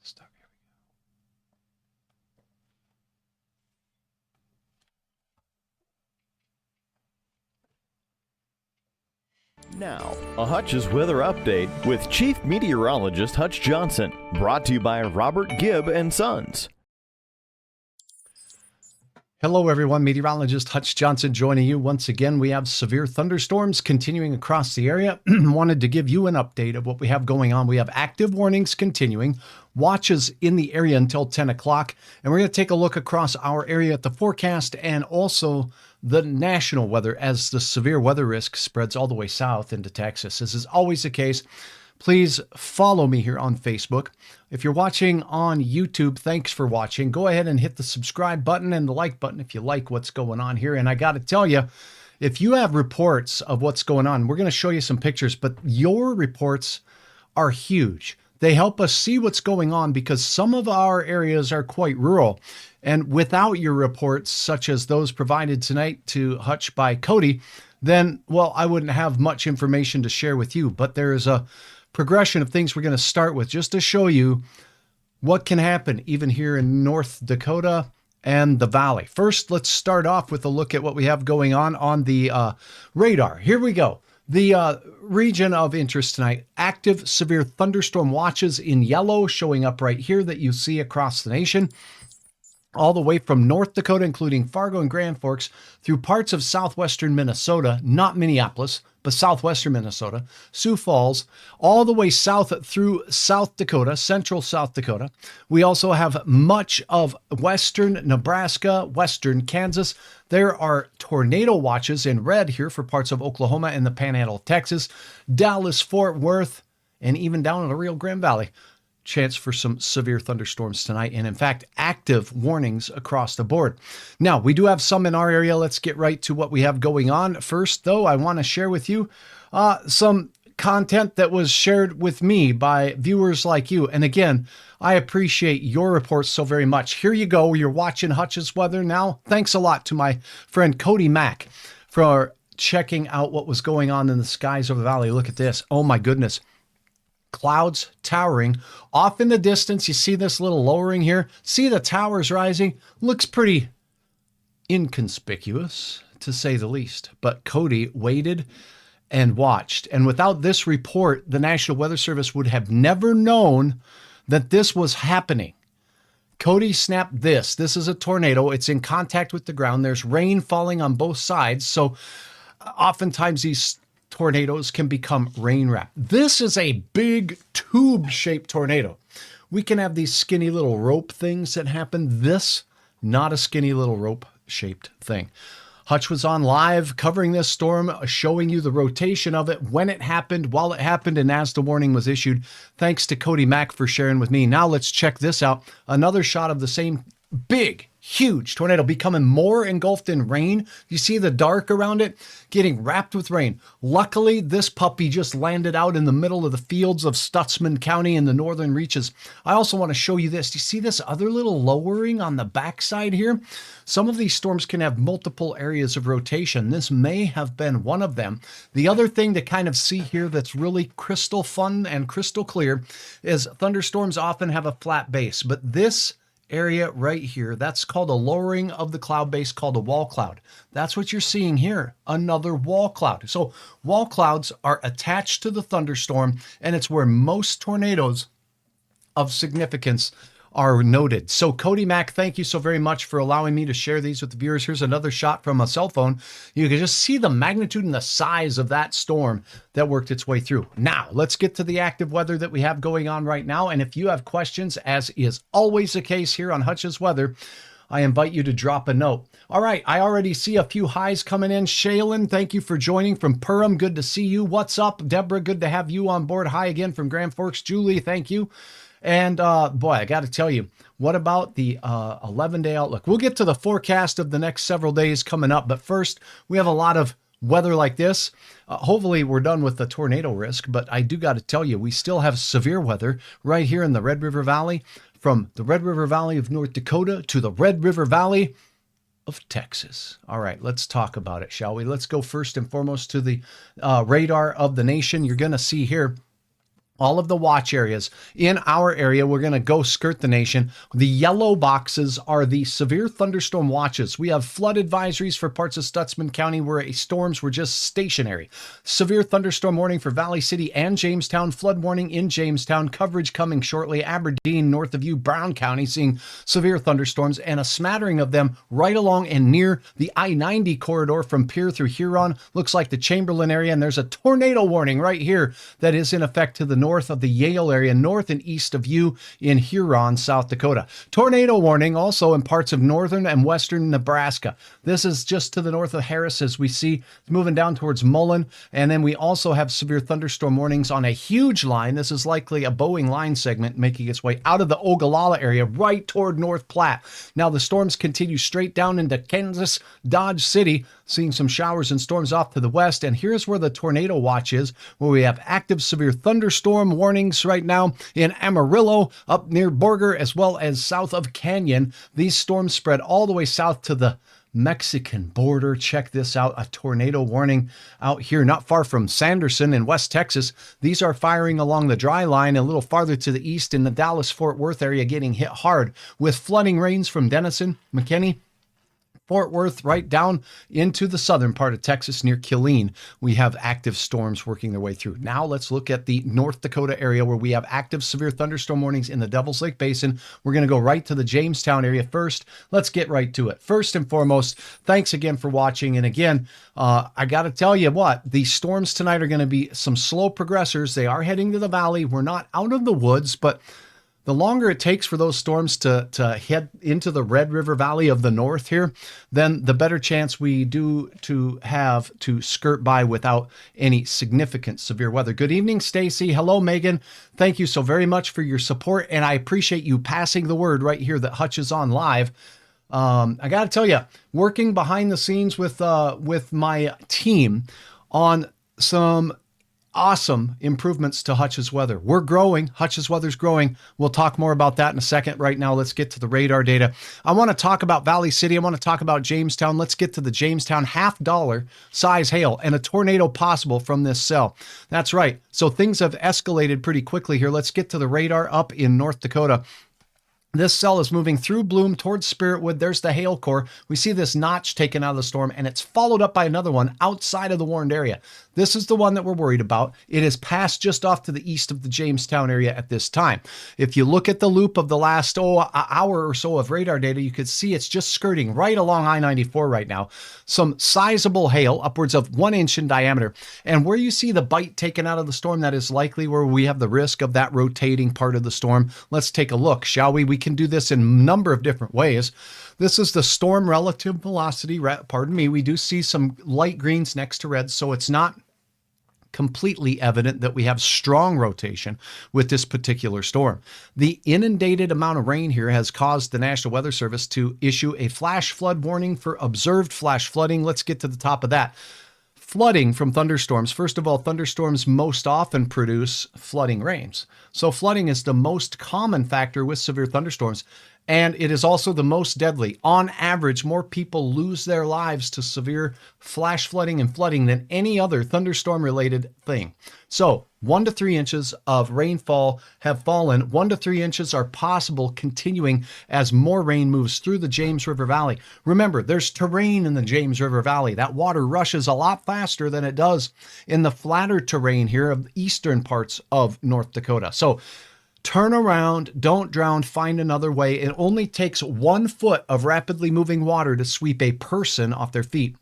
Stuck. Now, a Hutch's weather update with Chief Meteorologist Hutch Johnson, brought to you by Robert Gibb and Sons. Hello, everyone. Meteorologist Hutch Johnson joining you once again. We have severe thunderstorms continuing across the area. Wanted to give you an update of what we have going on. We have active warnings continuing, watches in the area until 10 o'clock, and we're going to take a look across our area at the forecast and also the national weather as the severe weather risk spreads all the way south into Texas. This is always the case. Please follow me here on Facebook. If you're watching on YouTube, thanks for watching. Go ahead and hit the subscribe button and the like button if you like what's going on here. And I got to tell you, if you have reports of what's going on, we're going to show you some pictures, but your reports are huge. They help us see what's going on because some of our areas are quite rural. And without your reports, such as those provided tonight to Hutch by Cody, then, well, I wouldn't have much information to share with you. But there is a progression of things we're going to start with just to show you what can happen even here in North Dakota and the Valley. First, let's start off with a look at what we have going on the radar. Here we go. The region of interest tonight, active severe thunderstorm watches in yellow showing up right here that you see across the nation, all the way from North Dakota, including Fargo and Grand Forks, through parts of southwestern Minnesota, not Minneapolis, but southwestern Minnesota, Sioux Falls, all the way south through South Dakota, central South Dakota. We also have much of western Nebraska, western Kansas. There are tornado watches in red here for parts of Oklahoma and the Panhandle of Texas, Dallas, Fort Worth, and even down in the Rio Grande Valley. Chance for some severe thunderstorms tonight, and in fact, active warnings across the board. Now, we do have some in our area. Let's get right to what we have going on. First, though, I want to share with you some content that was shared with me by viewers like you. And again, I appreciate your reports so very much. Here you go. You're watching Hutch's weather now. Thanks a lot to my friend Cody Mack for checking out what was going on in the skies over the valley. Look at this. Oh, my goodness. Clouds towering off in the distance. You see this little lowering here. See the towers rising. Looks pretty inconspicuous, to say the least. But Cody waited and watched. And without this report, the National Weather Service would have never known that this was happening. Cody snapped this. This is a tornado. It's in contact with the ground. There's rain falling on both sides. So oftentimes these tornadoes can become rain wrap. This is a big tube-shaped tornado. We can have these skinny little rope things that happen. This, not a skinny little rope-shaped thing. Hutch was on live covering this storm, showing you the rotation of it, when it happened, while it happened, and as the warning was issued. Thanks to Cody Mack for sharing with me. Now let's check this out. Another shot of the same big, huge tornado becoming more engulfed in rain. You see the dark around it getting wrapped with rain. Luckily, this puppy just landed out in the middle of the fields of Stutzman County in the northern reaches. I also want to show you this. Do you see this other little lowering on the backside here? Some of these storms can have multiple areas of rotation. This may have been one of them. The other thing to kind of see here that's really crystal fun and crystal clear is thunderstorms often have a flat base, but this area right here, that's called a lowering of the cloud base, called a wall cloud. That's what you're seeing here, another wall cloud. So wall clouds are attached to the thunderstorm, and it's where most tornadoes of significance are noted. So Cody Mack, thank you so very much for allowing me to share these with the viewers. Here's another shot from a cell phone. You can just see the magnitude and the size of that storm that worked its way through. Now, let's get to the active weather that we have going on right now. And if you have questions, as is always the case here on Hutch's Weather, I invite you to drop a note. All right, I already see a few highs coming in. Shaylin, thank you for joining from Perham. Good to see you. What's up, Deborah? Good to have you on board. Hi again from Grand Forks. Julie, thank you. And boy, I got to tell you, what about the 11-day outlook? We'll get to the forecast of the next several days coming up. But first, we have a lot of weather like this. Hopefully, we're done with the tornado risk. But I do got to tell you, we still have severe weather right here in the Red River Valley, from the Red River Valley of North Dakota to the Red River Valley of Texas. All right, let's talk about it, shall we? Let's go first and foremost to the radar of the nation. You're going to see here all of the watch areas in our area. We're going to go skirt the nation. The yellow boxes are the severe thunderstorm watches. We have flood advisories for parts of Stutsman County where storms were just stationary. Severe thunderstorm warning for Valley City and Jamestown. Flood warning in Jamestown. Coverage coming shortly. Aberdeen, north of you, Brown County, seeing severe thunderstorms and a smattering of them right along and near the I-90 corridor from Pierre through Huron. Looks like the Chamberlain area. And there's a tornado warning right here that is in effect to the north of the Yale area, north and east of you in Huron, South Dakota. Tornado warning also in parts of northern and western Nebraska. This is just to the north of Harris as we see moving down towards Mullen. And then we also have severe thunderstorm warnings on a huge line. This is likely a Boeing line segment making its way out of the Ogallala area right toward North Platte. Now the storms continue straight down into Kansas, Dodge City, seeing some showers and storms off to the west. And here's where the tornado watch is, where we have active severe thunderstorm warnings right now in Amarillo, up near Borger, as well as south of Canyon. These storms spread all the way south to the Mexican border. Check this out, a tornado warning out here not far from Sanderson in West Texas. These are firing along the dry line a little farther to the east in the Dallas-Fort Worth area, getting hit hard with flooding rains from Denison, McKinney, Fort Worth, right down into the southern part of Texas near Killeen. We have active storms working their way through. Now let's look at the North Dakota area where we have active severe thunderstorm warnings in the Devil's Lake Basin. We're going to go right to the Jamestown area first. Let's get right to it. First and foremost, thanks again for watching. And again, I got to tell you what, the storms tonight are going to be some slow progressors. They are heading to the valley. We're not out of the woods, but the longer it takes for those storms to head into the Red River Valley of the north here, then the better chance we do to have to skirt by without any significant severe weather. Good evening, Stacy. Hello, Megan. Thank you so very much for your support, and I appreciate you passing the word right here that Hutch is on live. I got to tell you, working behind the scenes with my team on some awesome improvements to Hutch's weather. We're growing. Hutch's weather's growing. We'll talk more about that in a second. Right now, let's get to the radar data. I want to talk about Valley City. I want to talk about Jamestown. Let's get to the Jamestown $0.5 size hail and a tornado possible from this cell. That's right. So things have escalated pretty quickly here. Let's get to the radar up in North Dakota. This cell is moving through Bloom towards Spiritwood. There's the hail core. We see this notch taken out of the storm, and it's followed up by another one outside of the warned area. This is the one that we're worried about. It is passed just off to the east of the Jamestown area at this time. If you look at the loop of the last hour or so of radar data, you could see it's just skirting right along I-94 right now. Some sizable hail, upwards of 1 inch in diameter. And where you see the bite taken out of the storm, that is likely where we have the risk of that rotating part of the storm. Let's take a look, shall we? We can do this in a number of different ways. This is the storm relative velocity. Pardon me. We do see some light greens next to reds, so it's not completely evident that we have strong rotation with this particular storm. The inundated amount of rain here has caused the National Weather Service to issue a flash flood warning for observed flash flooding. Let's get to the top of that. Flooding from thunderstorms. First of all, thunderstorms most often produce flooding rains. So flooding is the most common factor with severe thunderstorms, and it is also the most deadly. On average, more people lose their lives to severe flash flooding and flooding than any other thunderstorm-related thing. So 1 to 3 inches of rainfall have fallen. 1 to 3 inches are possible continuing as more rain moves through the James River Valley. Remember, there's terrain in the James River Valley. That water rushes a lot faster than it does in the flatter terrain here of the eastern parts of North Dakota. So turn around, don't drown, find another way. It only takes 1 foot of rapidly moving water to sweep a person off their feet.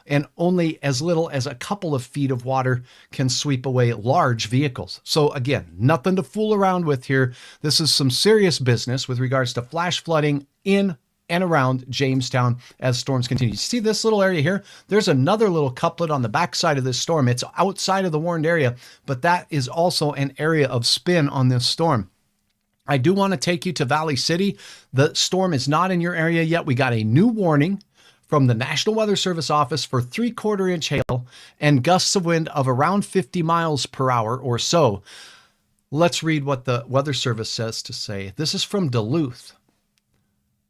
And only as little as a couple of feet of water can sweep away large vehicles. So again, nothing to fool around with here. This is some serious business with regards to flash flooding in and around Jamestown as storms continue. See this little area here? There's another little couplet on the backside of this storm. It's outside of the warned area, but that is also an area of spin on this storm. I do want to take you to Valley City. The storm is not in your area yet. We got a new warning from the National Weather Service office for 3/4 inch hail and gusts of wind of around 50 miles per hour or so. Let's read what the Weather Service says to say. This is from Duluth,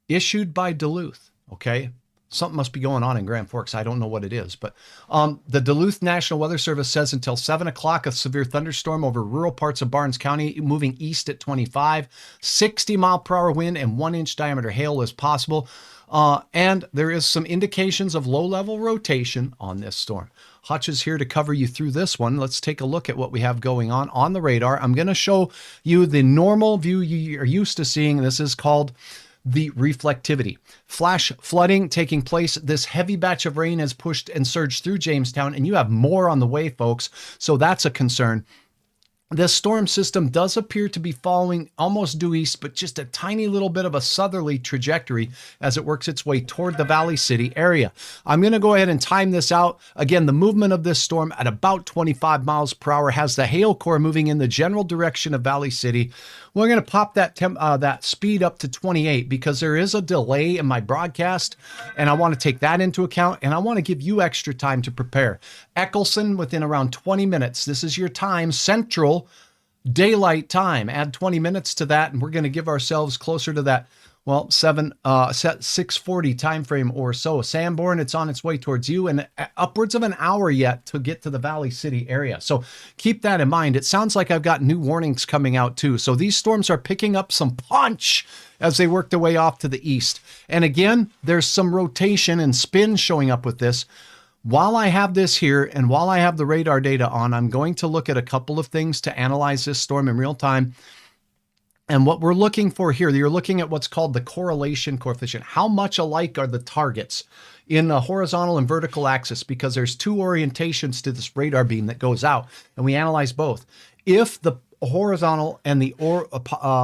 issued by Duluth. Okay. Something must be going on in Grand Forks. I don't know what it is, but the Duluth National Weather Service says until 7 o'clock, a severe thunderstorm over rural parts of Barnes County, moving east at 25, 60-mile-per-hour wind, and 1-inch diameter hail is possible. And there is some indications of low-level rotation on this storm. Hutch is here to cover you through this one. Let's take a look at what we have going on the radar. I'm going to show you the normal view you are used to seeing. This is called the reflectivity. Flash flooding taking place. This heavy batch of rain has pushed and surged through Jamestown, and you have more on the way, folks. So that's a concern. This storm system does appear to be following almost due east, but just a tiny little bit of a southerly trajectory as it works its way toward the Valley City area. I'm going to go ahead and time this out. Again, the movement of this storm at about 25 miles per hour has the hail core moving in the general direction of Valley City. We're going to pop that speed up to 28 because there is a delay in my broadcast, and I want to take that into account, and I want to give you extra time to prepare. Eccleston within around 20 minutes. This is your time, Central Daylight Time. Add 20 minutes to that, and we're going to give ourselves closer to that, 6:40 time frame or so. Sanborn, it's on its way towards you, and upwards of an hour yet to get to the Valley City area. So keep that in mind. It sounds like I've got new warnings coming out too. So these storms are picking up some punch as they work their way off to the east. And again, there's some rotation and spin showing up with this. While I have this here and while I have the radar data on, I'm going to look at a couple of things to analyze this storm in real time. And what we're looking for here, you're looking at what's called the correlation coefficient. How much alike are the targets in the horizontal and vertical axis? Because there's two orientations to this radar beam that goes out, and we analyze both. If the horizontal and the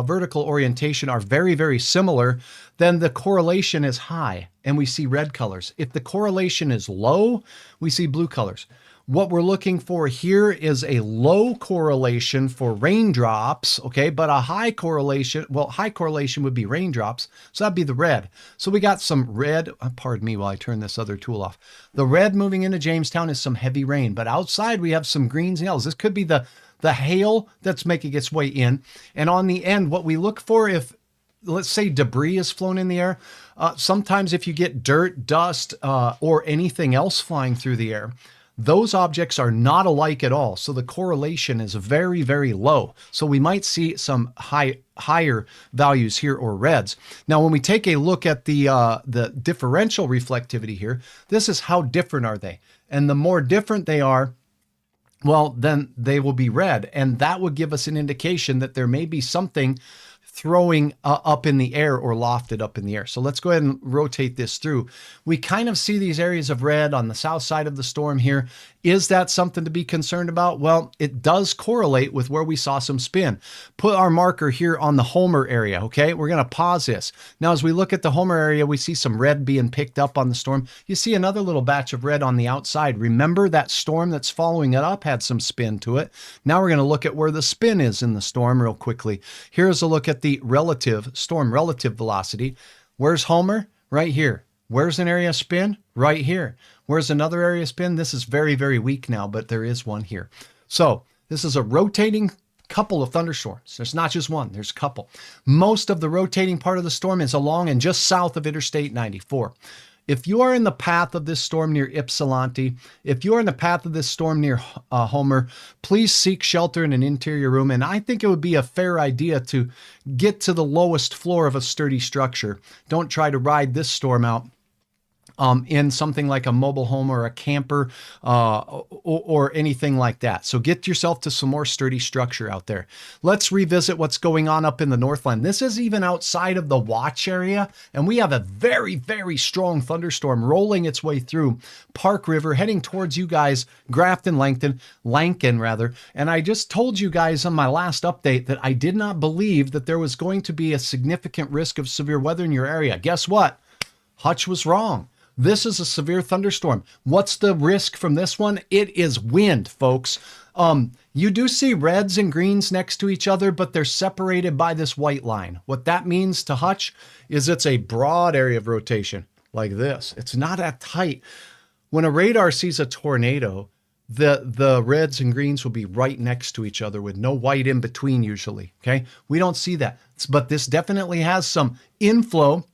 vertical orientation are very, very similar, then the correlation is high, and we see red colors. If the correlation is low, we see blue colors. What we're looking for here is a low correlation for raindrops, okay, but a high correlation would be raindrops, so that'd be the red. So we got some red, pardon me while I turn this other tool off. The red moving into Jamestown is some heavy rain, but outside we have some greens and yellows. This could be the hail that's making its way in. And on the end, what we look for if, let's say, debris is flown in the air, sometimes if you get dirt, dust, or anything else flying through the air, those objects are not alike at all. So the correlation is very, very low. So we might see some higher values here or reds. Now, when we take a look at the differential reflectivity here, this is how different are they. And the more different they are, well, then they will be red. And that would give us an indication that there may be something throwing up in the air or lofted up in the air. So let's go ahead and rotate this through. We kind of see these areas of red on the south side of the storm here. Is that something to be concerned about? Well, it does correlate with where we saw some spin. Put our marker here on the Homer area, okay? We're going to pause this. Now, as we look at the Homer area, we see some red being picked up on the storm. You see another little batch of red on the outside. Remember that storm that's following it up had some spin to it. Now we're going to look at where the spin is in the storm real quickly. Here's a look at the storm relative velocity. Where's Homer? Right here. Where's an area of spin? Right here. Where's another area of spin? This is very, very weak now, but there is one here. So this is a rotating couple of thunderstorms. There's not just one, there's a couple. Most of the rotating part of the storm is along and just south of Interstate 94. If you are in the path of this storm near Ypsilanti, if you are in the path of this storm near Homer, please seek shelter in an interior room. And I think it would be a fair idea to get to the lowest floor of a sturdy structure. Don't try to ride this storm out in something like a mobile home or a camper or anything like that. So get yourself to some more sturdy structure out there. Let's revisit what's going on up in the Northland. This is even outside of the watch area, and we have a very, very strong thunderstorm rolling its way through Park River, heading towards you guys, Grafton, Lankin rather. And I just told you guys on my last update that I did not believe that there was going to be a significant risk of severe weather in your area. Guess what? Hutch was wrong. This is a severe thunderstorm. What's the risk from this one? It is wind, folks. You do see reds and greens next to each other, but they're separated by this white line. What that means to Hutch is it's a broad area of rotation like this. It's not that tight. When a radar sees a tornado, the reds and greens will be right next to each other with no white in between usually, okay? We don't see that. But this definitely has some inflow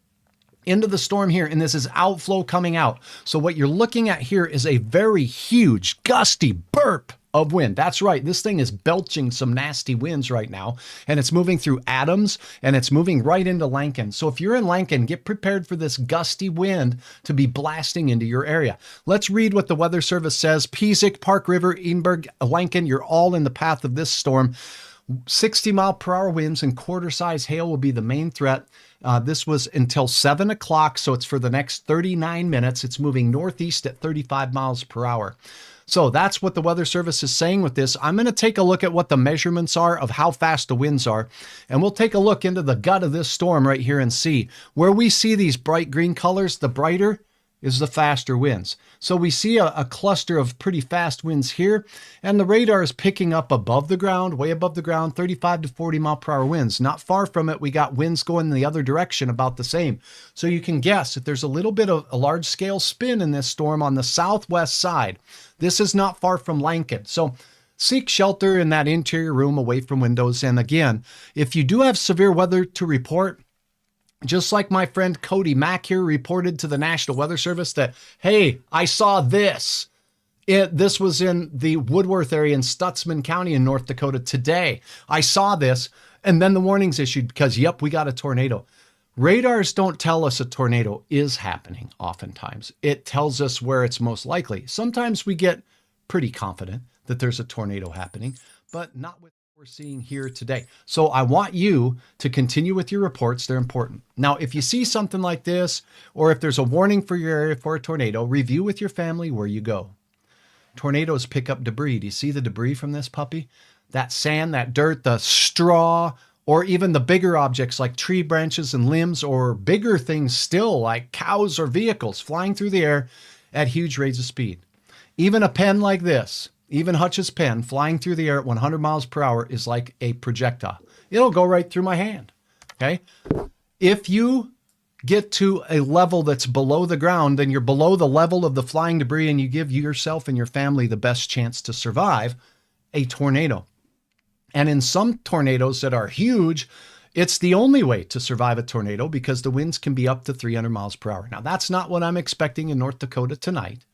into the storm here, and this is outflow coming out. So what you're looking at here is a very huge, gusty burp of wind. That's right. This thing is belching some nasty winds right now, and it's moving through Adams, and it's moving right into Lankin. So if you're in Lankin, get prepared for this gusty wind to be blasting into your area. Let's read what the Weather Service says. Piesik, Park River, Edinburgh, Lankin, you're all in the path of this storm. 60-mile-per-hour winds and quarter-size hail will be the main threat. This was until 7 o'clock, so it's for the next 39 minutes. It's moving northeast at 35 miles per hour. So that's what the Weather Service is saying with this. I'm going to take a look at what the measurements are of how fast the winds are, and we'll take a look into the gut of this storm right here and see. Where we see these bright green colors, the brighter is the faster winds. So we see a cluster of pretty fast winds here, and the radar is picking up above the ground, way above the ground, 35 to 40 mile per hour winds. Not far from it, we got winds going in the other direction about the same. So you can guess that there's a little bit of a large scale spin in this storm on the southwest side. This is not far from Lankin. So seek shelter in that interior room away from windows. And again, if you do have severe weather to report, just like my friend Cody Mack here reported to the National Weather Service that, hey, I saw this. This was in the Woodworth area in Stutsman County in North Dakota today. I saw this, and then the warning's issued because, yep, we got a tornado. Radars don't tell us a tornado is happening oftentimes. It tells us where it's most likely. Sometimes we get pretty confident that there's a tornado happening, but not with what we're seeing here today. So I want you to continue with your reports. They're important. Now, if you see something like this, or if there's a warning for your area for a tornado, review with your family where you go. Tornadoes pick up debris. Do you see the debris from this puppy? That sand, that dirt, the straw, or even the bigger objects like tree branches and limbs, or bigger things still like cows or vehicles flying through the air at huge rates of speed. Even a pen like this, even Hutch's pen flying through the air at 100 miles per hour is like a projectile. It'll go right through my hand, okay? If you get to a level that's below the ground, then you're below the level of the flying debris, and you give yourself and your family the best chance to survive a tornado. And in some tornadoes that are huge, it's the only way to survive a tornado because the winds can be up to 300 miles per hour. Now, that's not what I'm expecting in North Dakota tonight,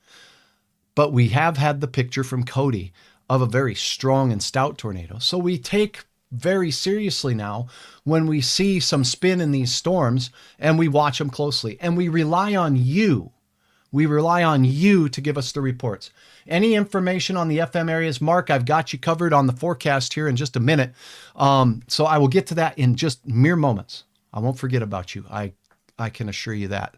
but we have had the picture from Cody of a very strong and stout tornado. So we take very seriously now when we see some spin in these storms, and we watch them closely, and we rely on you. We rely on you to give us the reports. Any information on the FM areas, Mark, I've got you covered on the forecast here in just a minute. So I will get to that in just mere moments. I won't forget about you. I can assure you that.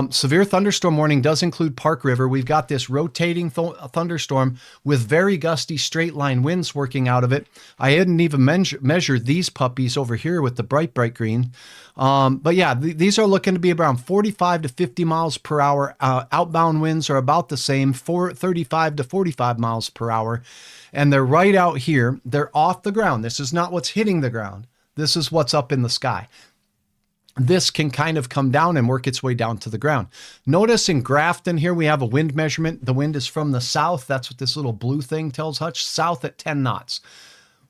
Severe thunderstorm warning does include Park River. We've got this rotating thunderstorm with very gusty straight line winds working out of it. I hadn't even measured these puppies over here with the bright green. But yeah, these are looking to be around 45 to 50 miles per hour. Outbound winds are about the same, 35 to 45 miles per hour. And they're right out here. They're off the ground. This is not what's hitting the ground. This is what's up in the sky. This can kind of come down and work its way down to the ground. Notice in Grafton here, we have a wind measurement. The wind is from the south. That's what this little blue thing tells Hutch, south at 10 knots.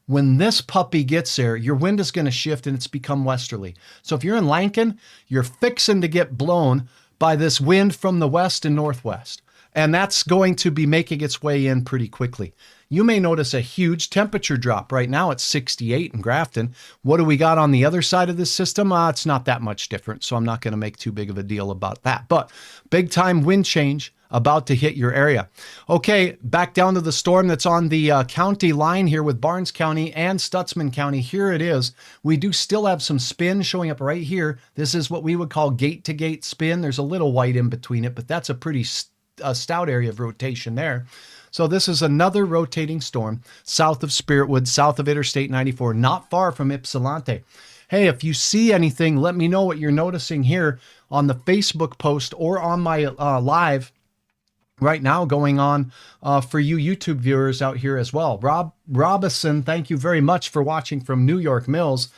When this puppy gets there, your wind is going to shift and it's become westerly. So if you're in Lankin, you're fixing to get blown by this wind from the west and northwest. And that's going to be making its way in pretty quickly. You may notice a huge temperature drop. Right now it's 68 in Grafton. What do we got on the other side of this system? It's not that much different, so I'm not going to make too big of a deal about that. But big time wind change about to hit your area. Okay, back down to the storm that's on the county line here with Barnes County and Stutsman County. Here it is. We do still have some spin showing up right here. This is what we would call gate-to-gate spin. There's a little white in between it, but that's a pretty stout area of rotation there. So this is another rotating storm south of Spiritwood, south of Interstate 94, not far from Ypsilanti. Hey, if you see anything, let me know what you're noticing here on the Facebook post or on my live right now going on for you YouTube viewers out here as well. Rob Robison, thank you very much for watching from New York Mills.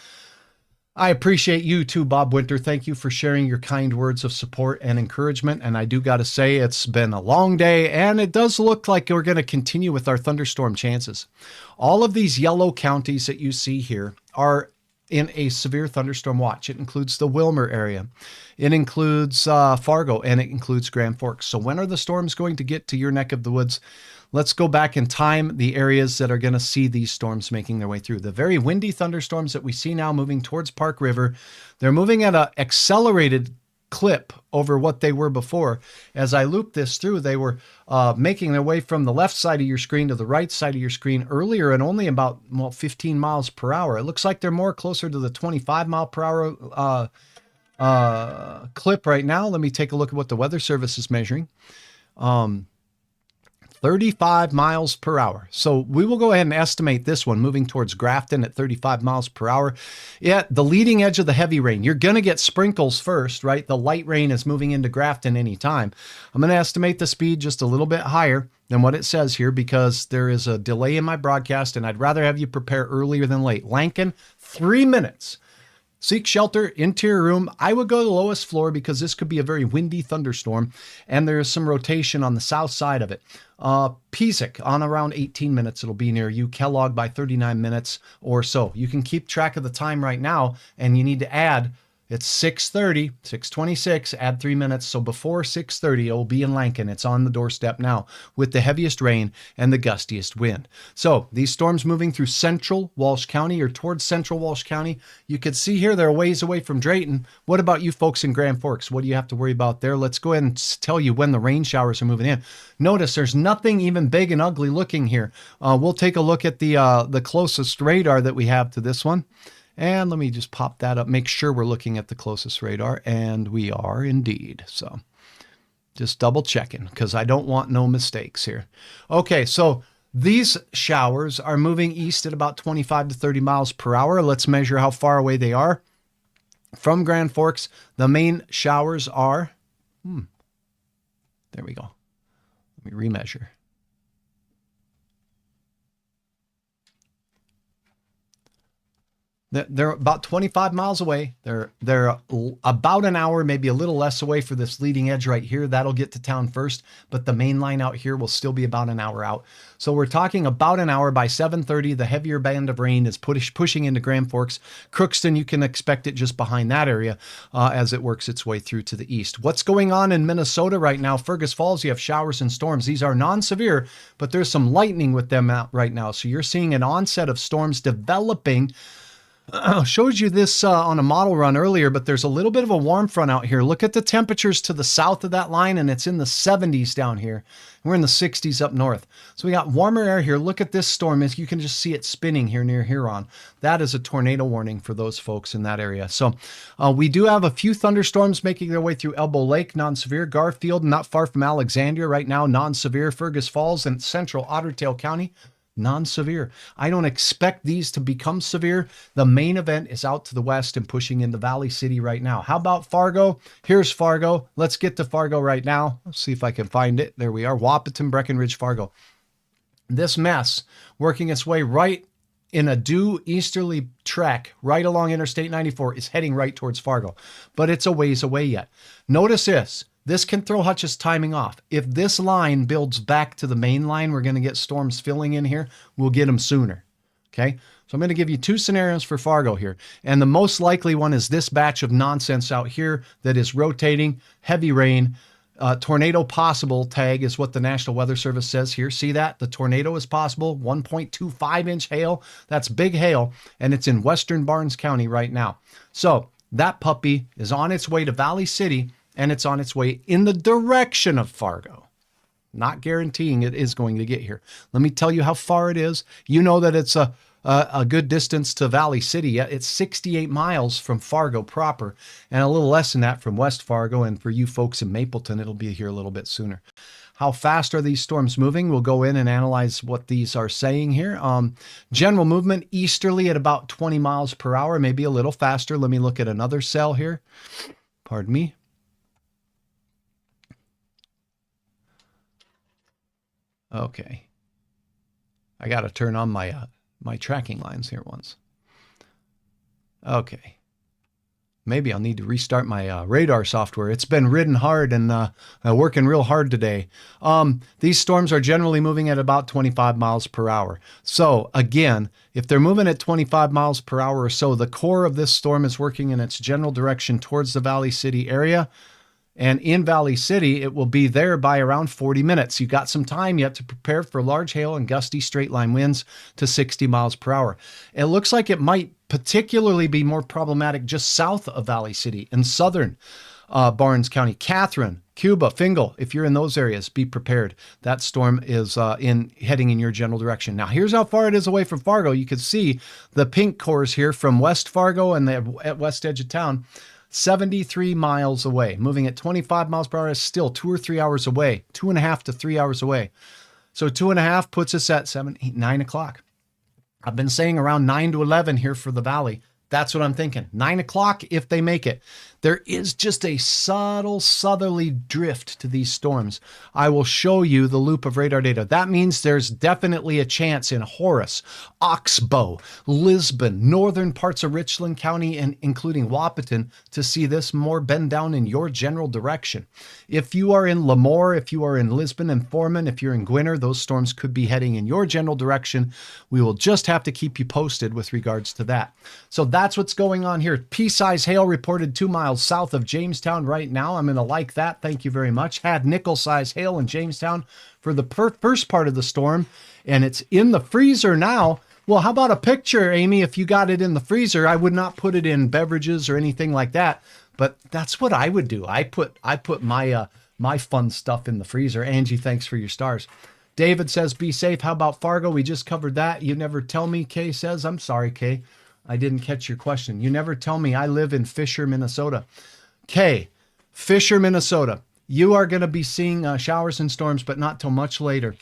I appreciate you too, Bob Winter. Thank you for sharing your kind words of support and encouragement. And I do got to say, it's been a long day, and it does look like we're going to continue with our thunderstorm chances. All of these yellow counties that you see here are in a severe thunderstorm watch. It includes the Wilmer area. It includes Fargo, and it includes Grand Forks. So when are the storms going to get to your neck of the woods? Let's go back in time the areas that are going to see these storms making their way through. The very windy thunderstorms that we see now moving towards Park River, they're moving at an accelerated clip over what they were before. As I loop this through, they were making their way from the left side of your screen to the right side of your screen earlier and only about 15 miles per hour. It looks like they're more closer to the 25 mile per hour clip right now. Let me take a look at what the Weather Service is measuring. 35 miles per hour. So we will go ahead and estimate this one moving towards Grafton at 35 miles per hour. Yeah, the leading edge of the heavy rain. You're going to get sprinkles first, right? The light rain is moving into Grafton anytime. I'm going to estimate the speed just a little bit higher than what it says here because there is a delay in my broadcast and I'd rather have you prepare earlier than late. Lankin, 3 minutes. Seek shelter, interior room. I would go to the lowest floor because this could be a very windy thunderstorm, and there is some rotation on the south side of it. Peasic on around 18 minutes. It'll be near you. Kellogg by 39 minutes or so. You can keep track of the time right now, and you need to add. It's 6:30, 6:26, add 3 minutes. So before 6:30, it will be in Lankin. It's on the doorstep now with the heaviest rain and the gustiest wind. So these storms moving through central Walsh County or towards central Walsh County. You can see here they're a ways away from Drayton. What about you folks in Grand Forks? What do you have to worry about there? Let's go ahead and tell you when the rain showers are moving in. Notice there's nothing even big and ugly looking here. We'll take a look at the closest radar that we have to this one. And let me just pop that up, make sure we're looking at the closest radar, and we are indeed. So just double checking because I don't want no mistakes here. Okay, so these showers are moving east at about 25 to 30 miles per hour. Let's measure how far away they are. From Grand Forks, the main showers are, there we go. Let me remeasure. They're about 25 miles away. They're about an hour, maybe a little less away for this leading edge right here. That'll get to town first, but the main line out here will still be about an hour out. So we're talking about an hour. By 7:30, the heavier band of rain is pushing into Grand Forks. Crookston, you can expect it just behind that area as it works its way through to the east. What's going on in Minnesota right now? Fergus Falls, you have showers and storms. These are non-severe, but there's some lightning with them out right now. So you're seeing an onset of storms developing. Showed you this on a model run earlier, but there's a little bit of a warm front out here. Look at the temperatures to the south of that line, and it's in the 70s down here. We're in the 60s up north. So we got warmer air here. Look at this storm. As you can just see it spinning here near Huron. That is a tornado warning for those folks in that area. So we do have a few thunderstorms making their way through Elbow Lake, non-severe. Garfield, not far from Alexandria right now, non-severe. Fergus Falls and central Otter Tail County, non-severe. I don't expect these to become severe. The main event is out to the west and pushing into Valley City right now. How about Fargo? Here's Fargo. Let's get to Fargo right now. Let's see if I can find it. There we are. Wahpeton, Breckenridge, Fargo. This mess working its way right in a due easterly trek right along Interstate 94 is heading right towards Fargo, but it's a ways away yet. Notice this. This can throw Hutch's timing off. If this line builds back to the main line, we're going to get storms filling in here. We'll get them sooner. Okay. So I'm going to give you two scenarios for Fargo here. And the most likely one is this batch of nonsense out here that is rotating, heavy rain, tornado possible tag is what the National Weather Service says here. See that? The tornado is possible. 1.25 inch hail. That's big hail. And it's in western Barnes County right now. So that puppy is on its way to Valley City. And it's on its way in the direction of Fargo. Not guaranteeing it is going to get here. Let me tell you how far it is. You know that it's a good distance to Valley City. It's 68 miles from Fargo proper and a little less than that from West Fargo. And for you folks in Mapleton, it'll be here a little bit sooner. How fast are these storms moving? We'll go in and analyze what these are saying here. General movement easterly at about 20 miles per hour, maybe a little faster. Let me look at another cell here. Pardon me. Okay. I got to turn on my my tracking lines here once. Okay. maybe I'll need to restart my radar software. It's been ridden hard and working real hard today. These storms are generally moving at about 25 miles per hour. So again, if they're moving at 25 miles per hour or so, the core of this storm is working in its general direction towards the Valley City area. And in Valley City, it will be there by around 40 minutes. You've got some time yet to prepare for large hail and gusty straight line winds to 60 miles per hour. It looks like it might particularly be more problematic just south of Valley City in southern Barnes County. Catherine, Cuba, Fingal, if you're in those areas, be prepared. That storm is heading in your general direction. Now, here's how far it is away from Fargo. You can see the pink cores here from West Fargo and the west edge of town. 73 miles away, moving at 25 miles per hour is still 2 or 3 hours away, 2.5 to 3 hours away. So 2.5 puts us at 7, 8, 9 o'clock. I've been saying around 9 to 11 here for the valley. That's what I'm thinking. 9 o'clock if they make it. There is just a subtle southerly drift to these storms. I will show you the loop of radar data. That means there's definitely a chance in Horace, Oxbow, Lisbon, northern parts of Richland County, and including Wahpeton, to see this more bend down in your general direction. If you are in Lemoore, if you are in Lisbon and Foreman, if you're in Gwinner, those storms could be heading in your general direction. We will just have to keep you posted with regards to that. So that's what's going on here. Pea-size hail reported 2 miles south of Jamestown right now. I'm going to like that. Thank you very much. Had nickel-size hail in Jamestown for the first part of the storm, and it's in the freezer now. Well, how about a picture, Amy? If you got it in the freezer, I would not put it in beverages or anything like that, but that's what I would do. I put my fun stuff in the freezer. Angie, thanks for your stars. David says, be safe. How about Fargo? We just covered that. You never tell me, Kay says. I'm sorry, Kay. I didn't catch your question. You never tell me. I live in Fisher, Minnesota. Kay, Fisher, Minnesota. You are going to be seeing showers and storms, but not till much later.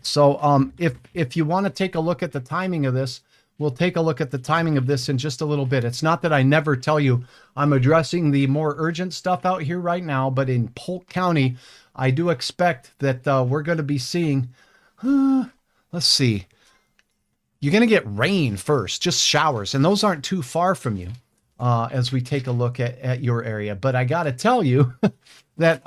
So if you want to take a look at the timing of this, we'll take a look at the timing of this in just a little bit. It's not that I never tell you I'm addressing the more urgent stuff out here right now, but in Polk County, I do expect that we're going to be seeing, let's see, you're going to get rain first, just showers, and those aren't too far from you as we take a look at your area. But I got to tell you that,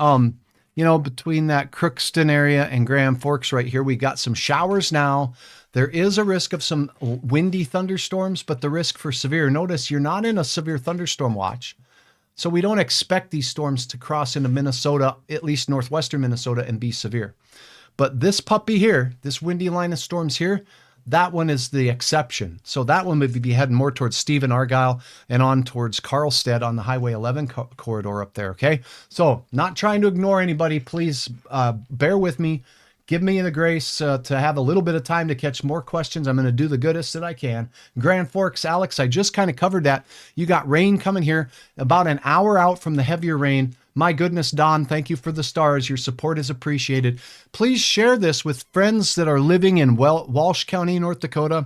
between that Crookston area and Grand Forks right here, we got some showers now. There is a risk of some windy thunderstorms, but the risk for severe. Notice you're not in a severe thunderstorm watch. So we don't expect these storms to cross into Minnesota, at least northwestern Minnesota, and be severe. But this puppy here, this windy line of storms here, that one is the exception. So that one would be heading more towards Stephen, Argyle, and on towards Carlstead on the Highway 11 corridor up there, okay? So not trying to ignore anybody. Please bear with me. Give me the grace to have a little bit of time to catch more questions. I'm going to do the goodest that I can. Grand Forks, Alex, I just kind of covered that. You got rain coming here about an hour out from the heavier rain. My goodness, Don, thank you for the stars. Your support is appreciated. Please share this with friends that are living in Walsh County, North Dakota,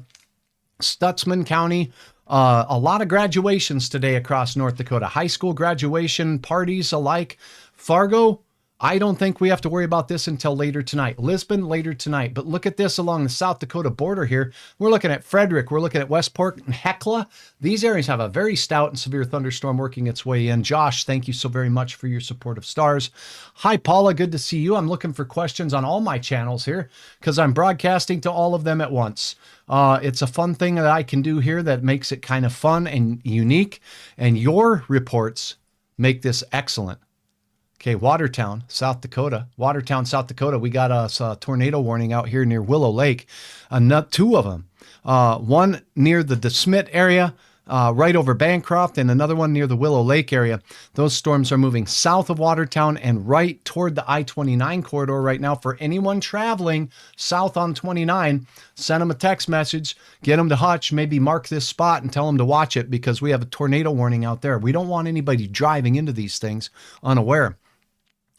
Stutzman County. A lot of graduations today across North Dakota. High school graduation parties alike. Fargo, I don't think we have to worry about this until later tonight. Lisbon, later tonight. But look at this along the South Dakota border here. We're looking at Frederick. We're looking at Westport and Hecla. These areas have a very stout and severe thunderstorm working its way in. Josh, thank you so very much for your support of stars. Hi, Paula. Good to see you. I'm looking for questions on all my channels here because I'm broadcasting to all of them at once. It's a fun thing that I can do here that makes it kind of fun and unique. And your reports make this excellent. Okay, Watertown, South Dakota. Watertown, South Dakota. We got a tornado warning out here near Willow Lake. Two of them. One near the DeSmit area, right over Bancroft, and another one near the Willow Lake area. Those storms are moving south of Watertown and right toward the I-29 corridor right now. For anyone traveling south on 29, send them a text message, get them to Hutch, maybe mark this spot and tell them to watch it because we have a tornado warning out there. We don't want anybody driving into these things unaware.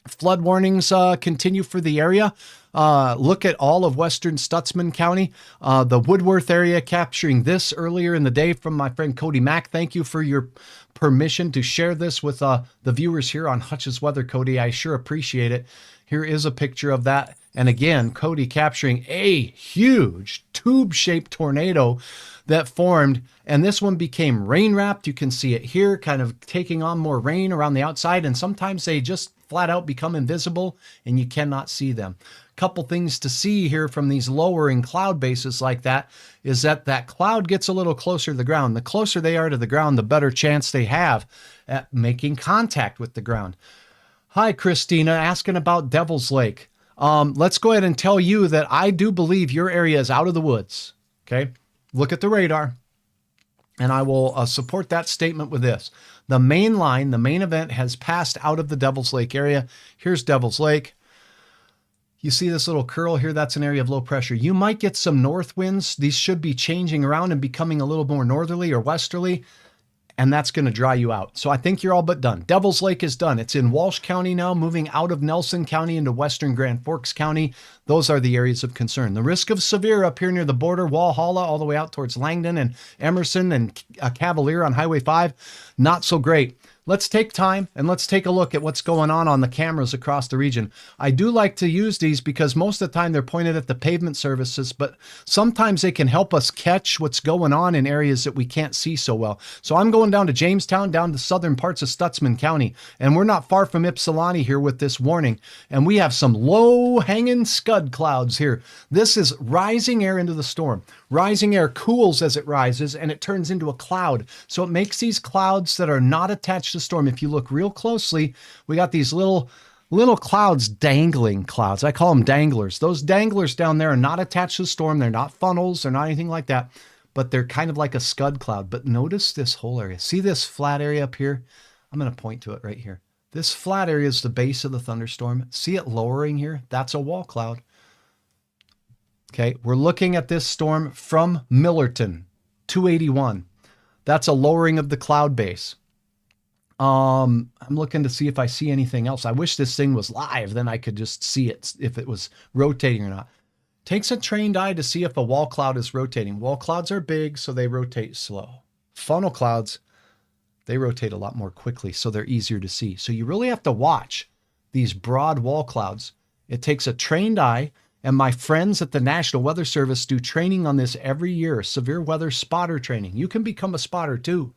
Flood warnings continue for the area. Look at all of western Stutzman County. The Woodworth area capturing this earlier in the day from my friend Cody Mack. Thank you for your permission to share this with the viewers here on Hutch's Weather, Cody. I sure appreciate it. Here is a picture of that And again, Cody capturing a huge tube-shaped tornado that formed, and this one became rain-wrapped. You can see it here, kind of taking on more rain around the outside, and sometimes they just flat out become invisible and you cannot see them. Couple things to see here from these lowering cloud bases like that is that cloud gets a little closer to the ground. The closer they are to the ground, the better chance they have at making contact with the ground. Hi, Christina, asking about Devil's Lake. Let's go ahead and tell you that I do believe your area is out of the woods. Okay, look at the radar, and I will support that statement with this. The main line, the main event has passed out of the Devil's Lake area. Here's Devil's Lake. You see this little curl here? That's an area of low pressure. You might get some north winds. These should be changing around and becoming a little more northerly or westerly, and that's going to dry you out. So I think you're all but done. Devil's Lake is done. It's in Walsh County now, moving out of Nelson County into western Grand Forks County. Those are the areas of concern. The risk of severe up here near the border, Walhalla, all the way out towards Langdon and Emerson and Cavalier on Highway 5, not so great. Let's take time and let's take a look at what's going on the cameras across the region. I do like to use these because most of the time they're pointed at the pavement surfaces, but sometimes they can help us catch what's going on in areas that we can't see so well. So I'm going down to Jamestown, down to southern parts of Stutzman County, and we're not far from Ypsilanti here with this warning. And we have some low-hanging scud clouds here. This is rising air into the storm. Rising air cools as it rises, and it turns into a cloud. So it makes these clouds that are not attached to the storm. If you look real closely, we got these little clouds, dangling clouds. I call them danglers. Those danglers down there are not attached to the storm. They're not funnels. They're not anything like that, but they're kind of like a scud cloud. But notice this whole area. See this flat area up here? I'm going to point to it right here. This flat area is the base of the thunderstorm. See it lowering here? That's a wall cloud. Okay, we're looking at this storm from Millerton, 281. That's a lowering of the cloud base. I'm looking to see if I see anything else. I wish this thing was live, then I could just see it if it was rotating or not. Takes a trained eye to see if a wall cloud is rotating. Wall clouds are big, so they rotate slow. Funnel clouds, they rotate a lot more quickly, so they're easier to see. So you really have to watch these broad wall clouds. It takes a trained eye. And my friends at the National Weather Service do training on this every year, severe weather spotter training. You can become a spotter too,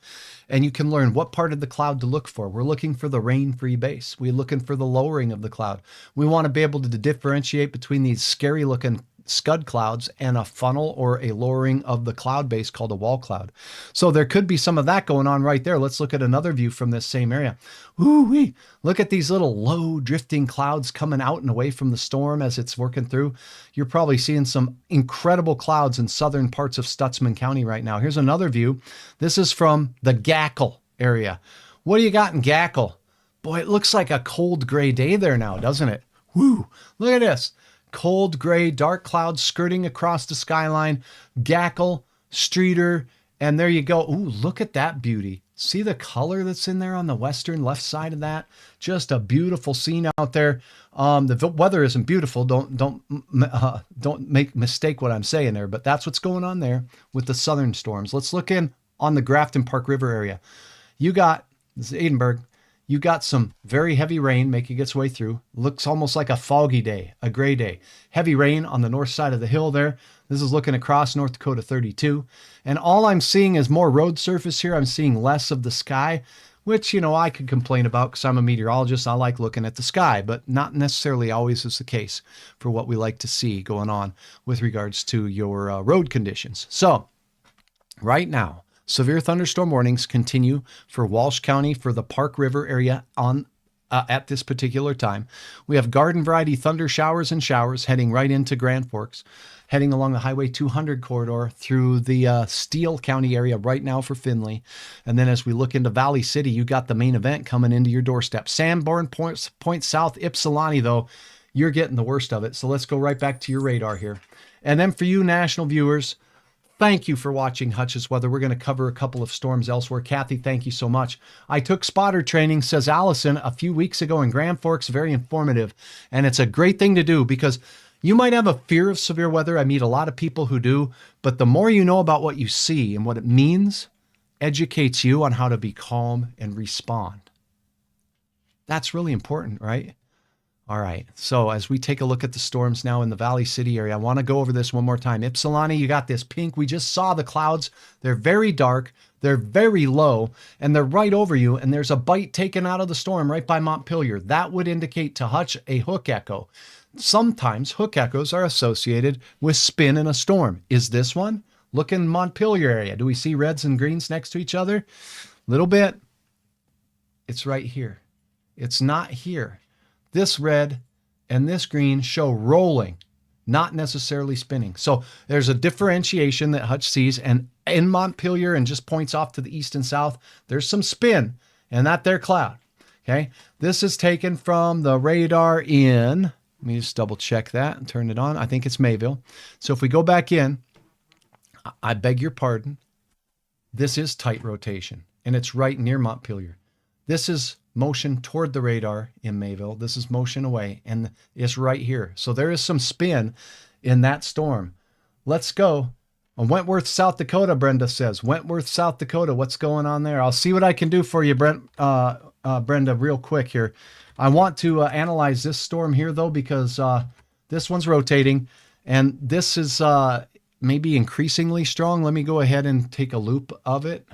and you can learn what part of the cloud to look for. We're looking for the rain-free base. We're looking for the lowering of the cloud. We want to be able to differentiate between these scary-looking scud clouds and a funnel or a lowering of the cloud base called a wall cloud. So there could be some of that going on right there. Let's look at another view from this same area. Ooh-wee. Look at these little low drifting clouds coming out and away from the storm as it's working through. You're probably seeing some incredible clouds in southern parts of Stutzman County right now. Here's another view. This is from the Gackle area. What do you got in Gackle? Boy, it looks like a cold gray day there now, doesn't it? Woo! Look at this. Cold gray, dark clouds skirting across the skyline, Gackle, Streeter, and there you go. Ooh, look at that beauty. See the color that's in there on the western left side of that? Just a beautiful scene out there. The weather isn't beautiful. Don't make mistake what I'm saying there, but that's what's going on there with the southern storms. Let's look in on the Grafton Park River area. You got, this is Edinburgh, you got some very heavy rain making its way through. Looks almost like a foggy day, a gray day. Heavy rain on the north side of the hill there. This is looking across North Dakota 32. And all I'm seeing is more road surface here. I'm seeing less of the sky, which, you know, I could complain about because I'm a meteorologist. I like looking at the sky, but not necessarily always is the case for what we like to see going on with regards to your road conditions. So right now, severe thunderstorm warnings continue for Walsh County for the Park River area on at this particular time. We have garden variety thunder showers and showers heading right into Grand Forks, heading along the Highway 200 corridor through the Steele County area right now for Findlay. And then as we look into Valley City, you got the main event coming into your doorstep. Sanborn, Point South, Ypsilanti, though, you're getting the worst of it. So let's go right back to your radar here. And then for you national viewers, thank you for watching Hutch's Weather. We're going to cover a couple of storms elsewhere. Kathy, thank you so much. I took spotter training, says Allison, a few weeks ago in Grand Forks. Very informative. And it's a great thing to do because you might have a fear of severe weather. I meet a lot of people who do. But the more you know about what you see and what it means, educates you on how to be calm and respond. That's really important, right? All right. So as we take a look at the storms now in the Valley City area, I want to go over this one more time. Ypsilanti, you got this pink. We just saw the clouds. They're very dark. They're very low, and they're right over you. And there's a bite taken out of the storm right by Montpelier. That would indicate to Hutch a hook echo. Sometimes hook echoes are associated with spin in a storm. Is this one? Look in Montpelier area. Do we see reds and greens next to each other? Little bit. It's right here. It's not here. This red and this green show rolling, not necessarily spinning. So there's a differentiation that Hutch sees, and in Montpelier and just points off to the east and south, there's some spin and that there cloud. Okay. This is taken from the radar in, let me just double check that and turn it on. I think it's Mayville. So if we go back in, I beg your pardon. This is tight rotation and it's right near Montpelier. This is motion toward the radar in Mayville. This is motion away, and it's right here. So there is some spin in that storm. Let's go. Wentworth, South Dakota, Brenda says. Wentworth, South Dakota, what's going on there? I'll see what I can do for you, Brenda, real quick here. I want to analyze this storm here, though, because this one's rotating, and this is maybe increasingly strong. Let me go ahead and take a loop of it.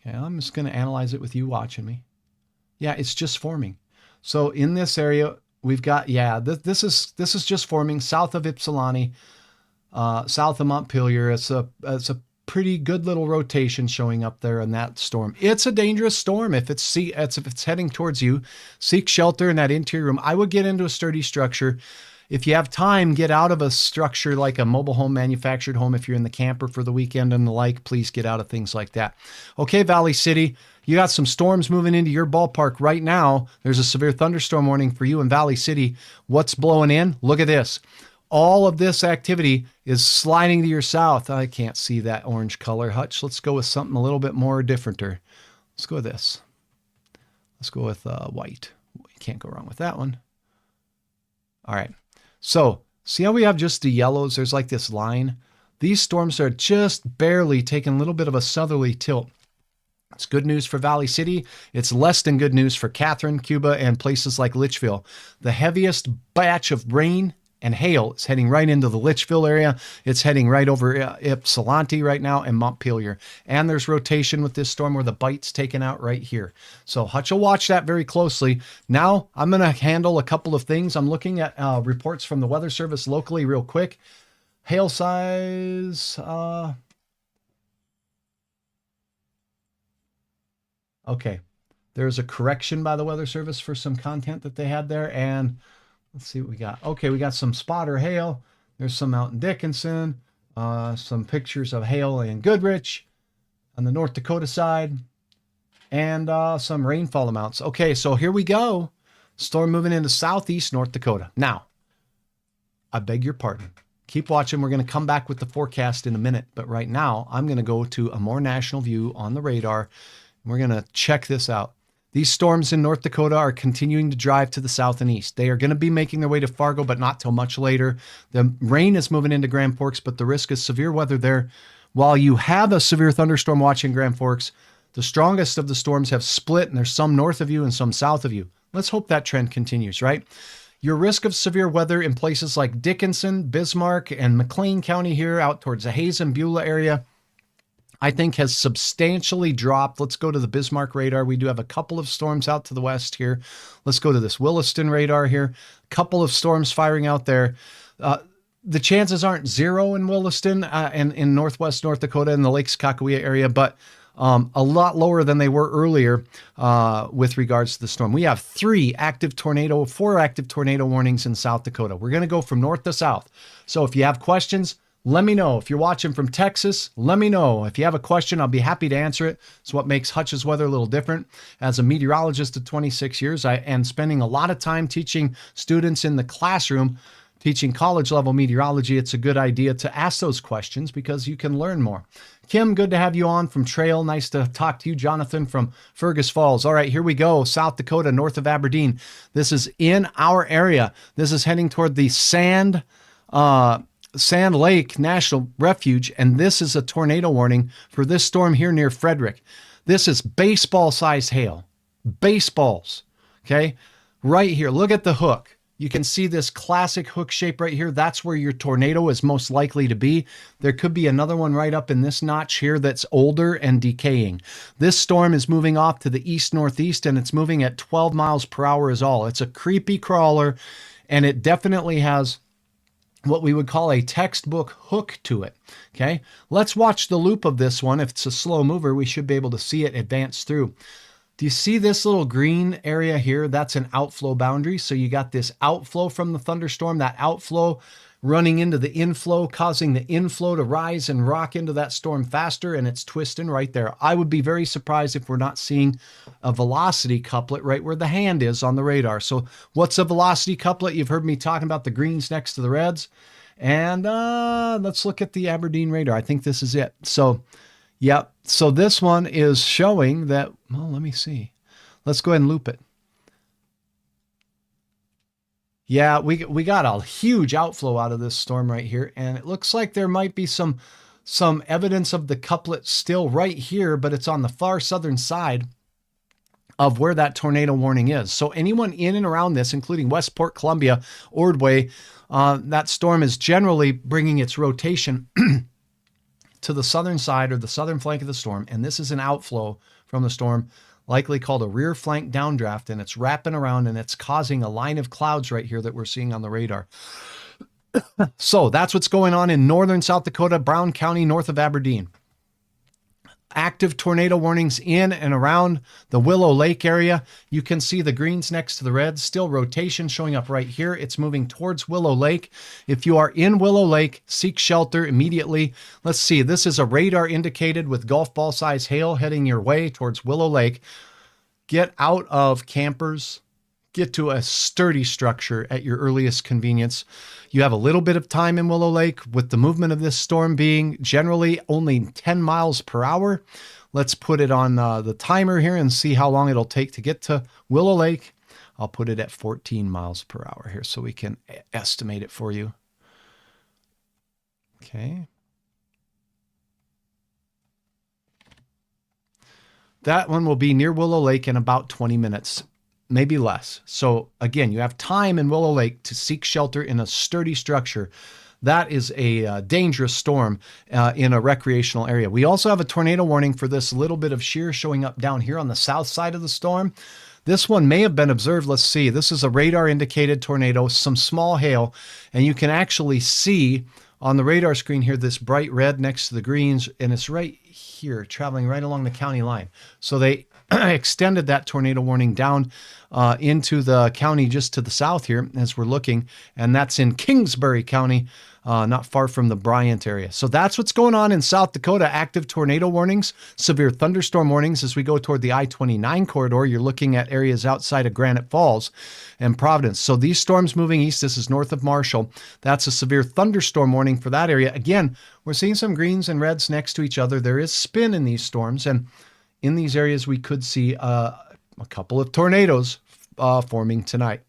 Okay, I'm just going to analyze it with you watching me. Yeah, it's just forming. So in this area, we've got, this is just forming south of Ypsilanti, south of Montpelier. It's a pretty good little rotation showing up there in that storm. It's a dangerous storm if it's heading towards you. Seek shelter in that interior room. I would get into a sturdy structure. If you have time, get out of a structure like a mobile home, manufactured home. If you're in the camper for the weekend and the like, please get out of things like that. Okay, Valley City, you got some storms moving into your ballpark right now. There's a severe thunderstorm warning for you in Valley City. What's blowing in? Look at this. All of this activity is sliding to your south. I can't see that orange color, Hutch. Let's go with something a little bit more differenter. Let's go with this. Let's go with white. You can't go wrong with that one. All right. So see how we have just the yellows? There's like this line. These storms are just barely taking a little bit of a southerly tilt. It's good news for Valley City. It's less than good news for Catherine, Cuba, and places like Litchfield. The heaviest batch of rain and hail is heading right into the Litchfield area. It's heading right over Ypsilanti right now and Montpelier. And there's rotation with this storm where the bite's taken out right here. So Hutch will watch that very closely. Now I'm going to handle a couple of things. I'm looking at reports from the Weather Service locally real quick. Hail size. Okay. There's a correction by the Weather Service for some content that they had there. And let's see what we got. Okay, we got some spotter hail. There's some out in Dickinson. Some pictures of hail in Goodrich on the North Dakota side. And some rainfall amounts. Okay, so here we go. Storm moving into southeast North Dakota. Now, I beg your pardon. Keep watching. We're going to come back with the forecast in a minute. But right now, I'm going to go to a more national view on the radar. We're going to check this out. These storms in North Dakota are continuing to drive to the south and east. They are going to be making their way to Fargo, but not till much later. The rain is moving into Grand Forks, but the risk is severe weather there. While you have a severe thunderstorm watch in Grand Forks, the strongest of the storms have split, and there's some north of you and some south of you. Let's hope that trend continues, right? Your risk of severe weather in places like Dickinson, Bismarck, and McLean County here out towards the Hayes and Beulah area, I think has substantially dropped. Let's go to the Bismarck radar. We do have a couple of storms out to the west here. Let's go to this Williston radar here. A couple of storms firing out there. The chances aren't zero in Williston and in northwest North Dakota in the Lakes Kakawea area, but a lot lower than they were earlier with regards to the storm. We have four active tornado warnings in South Dakota. We're going to go from north to south. So if you have questions, let me know. If you're watching from Texas, let me know. If you have a question, I'll be happy to answer it. It's what makes Hutch's weather a little different. As a meteorologist of 26 years, I am spending a lot of time teaching students in the classroom, teaching college level meteorology. It's a good idea to ask those questions because you can learn more. Kim, good to have you on from Trail. Nice to talk to you. Jonathan from Fergus Falls. All right, here we go. South Dakota, north of Aberdeen. This is in our area. This is heading toward the Sand Lake National Refuge, and this is a tornado warning for this storm here near Frederick. This is baseball-sized hail. Baseballs, okay? right here. Look at the hook. You can see this classic hook shape right here. That's where your tornado is most likely to be. There could be another one right up in this notch here that's older and decaying. This storm is moving off to the east-northeast, and it's moving at 12 miles per hour is all. It's a creepy crawler, and it definitely has what we would call a textbook hook to it. Okay, let's watch the loop of this one. If it's a slow mover, we should be able to see it advance through. Do you see this little green area here? That's an outflow boundary. So you got this outflow from the thunderstorm, that outflow running into the inflow, causing the inflow to rise and rock into that storm faster, and it's twisting right there. I would be very surprised if we're not seeing a velocity couplet right where the hand is on the radar. So what's a velocity couplet? You've heard me talking about the greens next to the reds. And let's look at the Aberdeen radar. I think this is it. So yep. So this one is showing that, well, let me see. Let's go ahead and loop it. Yeah, we got a huge outflow out of this storm right here, and it looks like there might be some evidence of the couplet still right here, but it's on the far southern side of where that tornado warning is. So anyone in and around this, including Westport, Columbia, Ordway, that storm is generally bringing its rotation to the southern side or the southern flank of the storm, and this is an outflow from the storm, likely called a rear flank downdraft, and it's wrapping around and it's causing a line of clouds right here that we're seeing on the radar. So that's what's going on in northern South Dakota, Brown County, north of Aberdeen. Active tornado warnings in and around the Willow Lake area. You can see the greens next to the reds, still rotation showing up right here. It's moving towards Willow Lake. If you are in Willow Lake, seek shelter immediately. Let's see, this is a radar indicated with golf ball size hail heading your way towards Willow Lake. Get out of campers. Get to a sturdy structure at your earliest convenience. You have a little bit of time in Willow Lake with the movement of this storm being generally only 10 miles per hour. Let's put it on the timer here and see how long it'll take to get to Willow Lake. I'll put it at 14 miles per hour here so we can estimate it for you. Okay. That one will be near Willow Lake in about 20 minutes. Maybe less. So again, you have time in Willow Lake to seek shelter in a sturdy structure. That is a dangerous storm in a recreational area. We also have a tornado warning for this little bit of shear showing up down here on the south side of the storm. This one may have been observed. Let's see. This is a radar indicated tornado, some small hail, and you can actually see on the radar screen here this bright red next to the greens, and it's right here traveling right along the county line. So they extended that tornado warning down into the county just to the south here as we're looking, and that's in Kingsbury County, not far from the Bryant area. So that's what's going on in South Dakota. Active tornado warnings, severe thunderstorm warnings as we go toward the I-29 corridor. You're looking at areas outside of Granite Falls and Providence. So these storms moving east, this is north of Marshall. That's a severe thunderstorm warning for that area. Again, we're seeing some greens and reds next to each other. There is spin in these storms, and in these areas, we could see a couple of tornadoes forming tonight.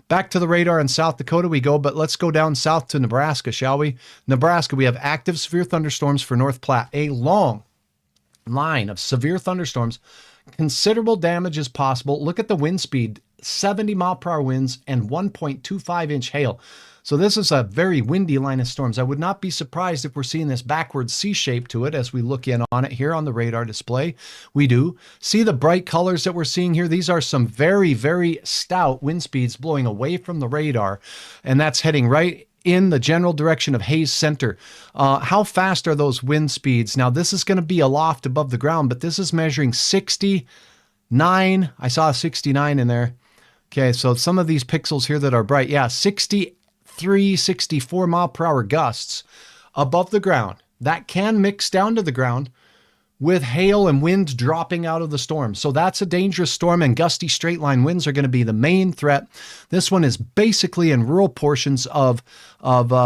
Back to the radar in South Dakota we go, but let's go down south to Nebraska, shall we? Nebraska, we have active severe thunderstorms for North Platte. A long line of severe thunderstorms. Considerable damage is possible. Look at the wind speed, 70 mile per hour winds and 1.25 inch hail. So this is a very windy line of storms. I would not be surprised if we're seeing this backwards C shape to it as we look in on it here on the radar display. We do. See the bright colors that we're seeing here? These are some very, very stout wind speeds blowing away from the radar, and that's heading right in the general direction of Hayes Center. How fast are those wind speeds? Now, this is going to be aloft above the ground, but this is measuring 69. I saw a 69 in there. Okay, so some of these pixels here that are bright, yeah, 63, 64 mile per hour gusts above the ground. That can mix down to the ground with hail and wind dropping out of the storm. So that's a dangerous storm, and gusty straight line winds are going to be the main threat. This one is basically in rural portions of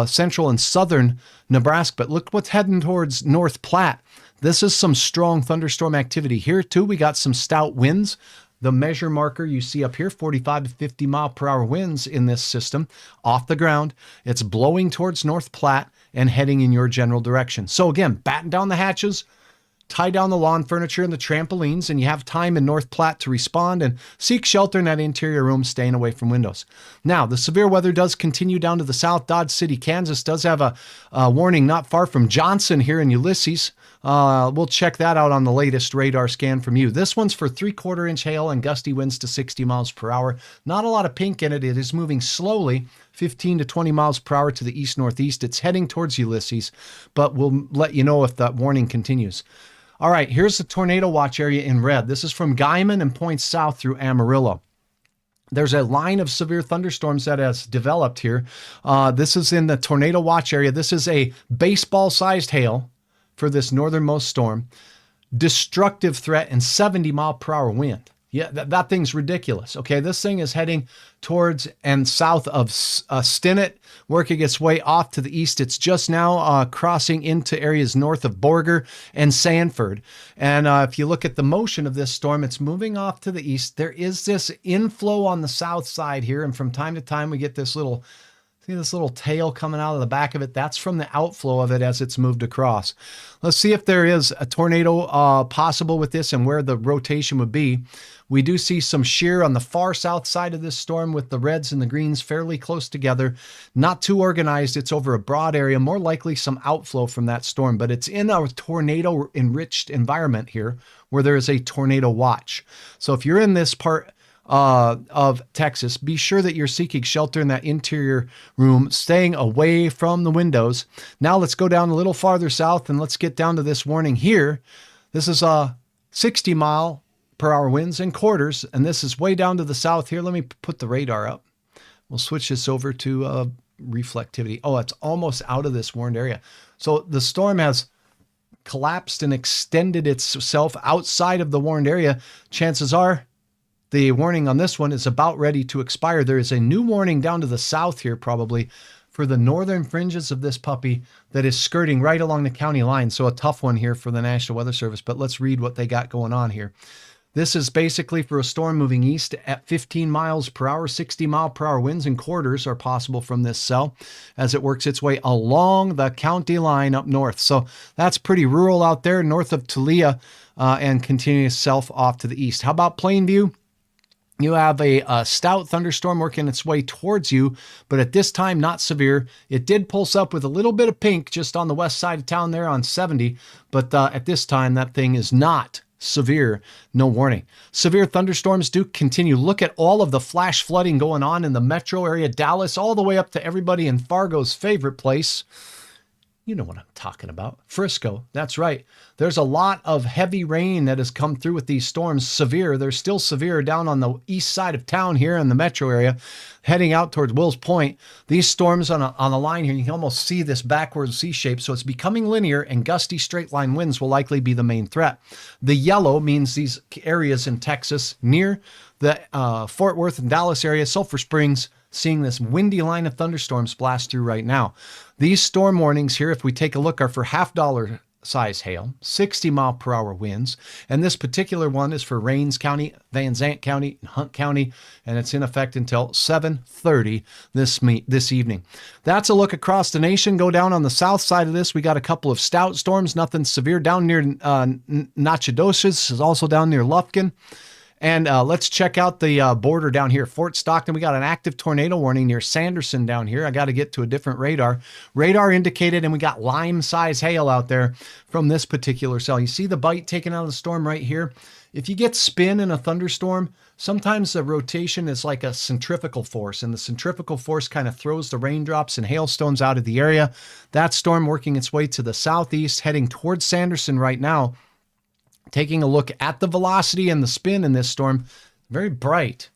central and southern Nebraska, but look what's heading towards North Platte. This is some strong thunderstorm activity here too. We got some stout winds. The measure marker you see up here, 45 to 50 mile per hour winds in this system off the ground. It's blowing towards North Platte and heading in your general direction. So again, batten down the hatches, tie down the lawn furniture and the trampolines, and you have time in North Platte to respond and seek shelter in that interior room, staying away from windows. Now, the severe weather does continue down to the south. Dodge City, Kansas does have a warning not far from Johnson here in Ulysses. We'll check that out on the latest radar scan from you. This one's for 3/4 inch hail and gusty winds to 60 miles per hour. Not a lot of pink in it. It is moving slowly, 15 to 20 miles per hour to the east-northeast. It's heading towards Ulysses, but we'll let you know if that warning continues. All right, here's the tornado watch area in red. This is from Guyman and points south through Amarillo. There's a line of severe thunderstorms that has developed here. This is in the tornado watch area. This is a baseball-sized hail for this northernmost storm, destructive threat, and 70-mile-per-hour wind. Yeah, that thing's ridiculous. Okay, this thing is heading towards and south of Stinnett, working its way off to the east. It's just now crossing into areas north of Borger and Sanford. And if you look at the motion of this storm, it's moving off to the east. There is this inflow on the south side here, and from time to time we get this little tail coming out of the back of it. That's from the outflow of it as it's moved across. Let's see if there is a tornado possible with this and where the rotation would be. We do see some shear on the far south side of this storm with the reds and the greens fairly close together. Not too organized. It's over a broad area, more likely some outflow from that storm, but it's in a tornado-enriched environment here where there is a tornado watch. So if you're in this part of Texas, be sure that you're seeking shelter in that interior room, staying away from the windows. Now let's go down a little farther south and let's get down to this warning here. This is 60-mile-per-hour winds and quarters, and this is way down to the south here. Let me put the radar up. We'll switch this over to reflectivity. Oh, it's almost out of this warned area. So the storm has collapsed and extended itself outside of the warned area. Chances are the warning on this one is about ready to expire. There is a new warning down to the south here, probably, for the northern fringes of this puppy that is skirting right along the county line. So a tough one here for the National Weather Service, but let's read what they got going on here. This is basically for a storm moving east at 15 miles per hour. 60-mile-per-hour winds and quarters are possible from this cell as it works its way along the county line up north. So that's pretty rural out there north of Tulia and continuing south off to the east. How about Plainview? You have a stout thunderstorm working its way towards you, but at this time, not severe. It did pulse up with a little bit of pink just on the west side of town there on 70, but at this time, that thing is not severe. No warning. Severe thunderstorms do continue. Look at all of the flash flooding going on in the metro area, Dallas, all the way up to everybody in Fargo's favorite place. You know what I'm talking about. Frisco. That's right. There's a lot of heavy rain that has come through with these storms. Severe. They're still severe down on the east side of town here in the metro area, heading out towards Wills Point. These storms on a line here, you can almost see this backwards C shape. So it's becoming linear, and gusty straight line winds will likely be the main threat. The yellow means these areas in Texas near the Fort Worth and Dallas area, Sulphur Springs, seeing this windy line of thunderstorms blast through right now. These storm warnings here, if we take a look, are for $half size hail, 60-mile-per-hour winds, and this particular one is for Rains County, Van Zant County, and Hunt County, and it's in effect until 7:30 this evening. That's a look across the nation. Go down on the south side of this. We got a couple of stout storms, nothing severe down near Nacogdoches, is also down near Lufkin. And let's check out the border down here. Fort Stockton, we got an active tornado warning near Sanderson down here. I got to get to a different radar. Radar indicated, and we got lime-size hail out there from this particular cell. You see the bite taken out of the storm right here? If you get spin in a thunderstorm, sometimes the rotation is like a centrifugal force, and the centrifugal force kind of throws the raindrops and hailstones out of the area. That storm working its way to the southeast, heading towards Sanderson right now. Taking a look at the velocity and the spin in this storm, very bright,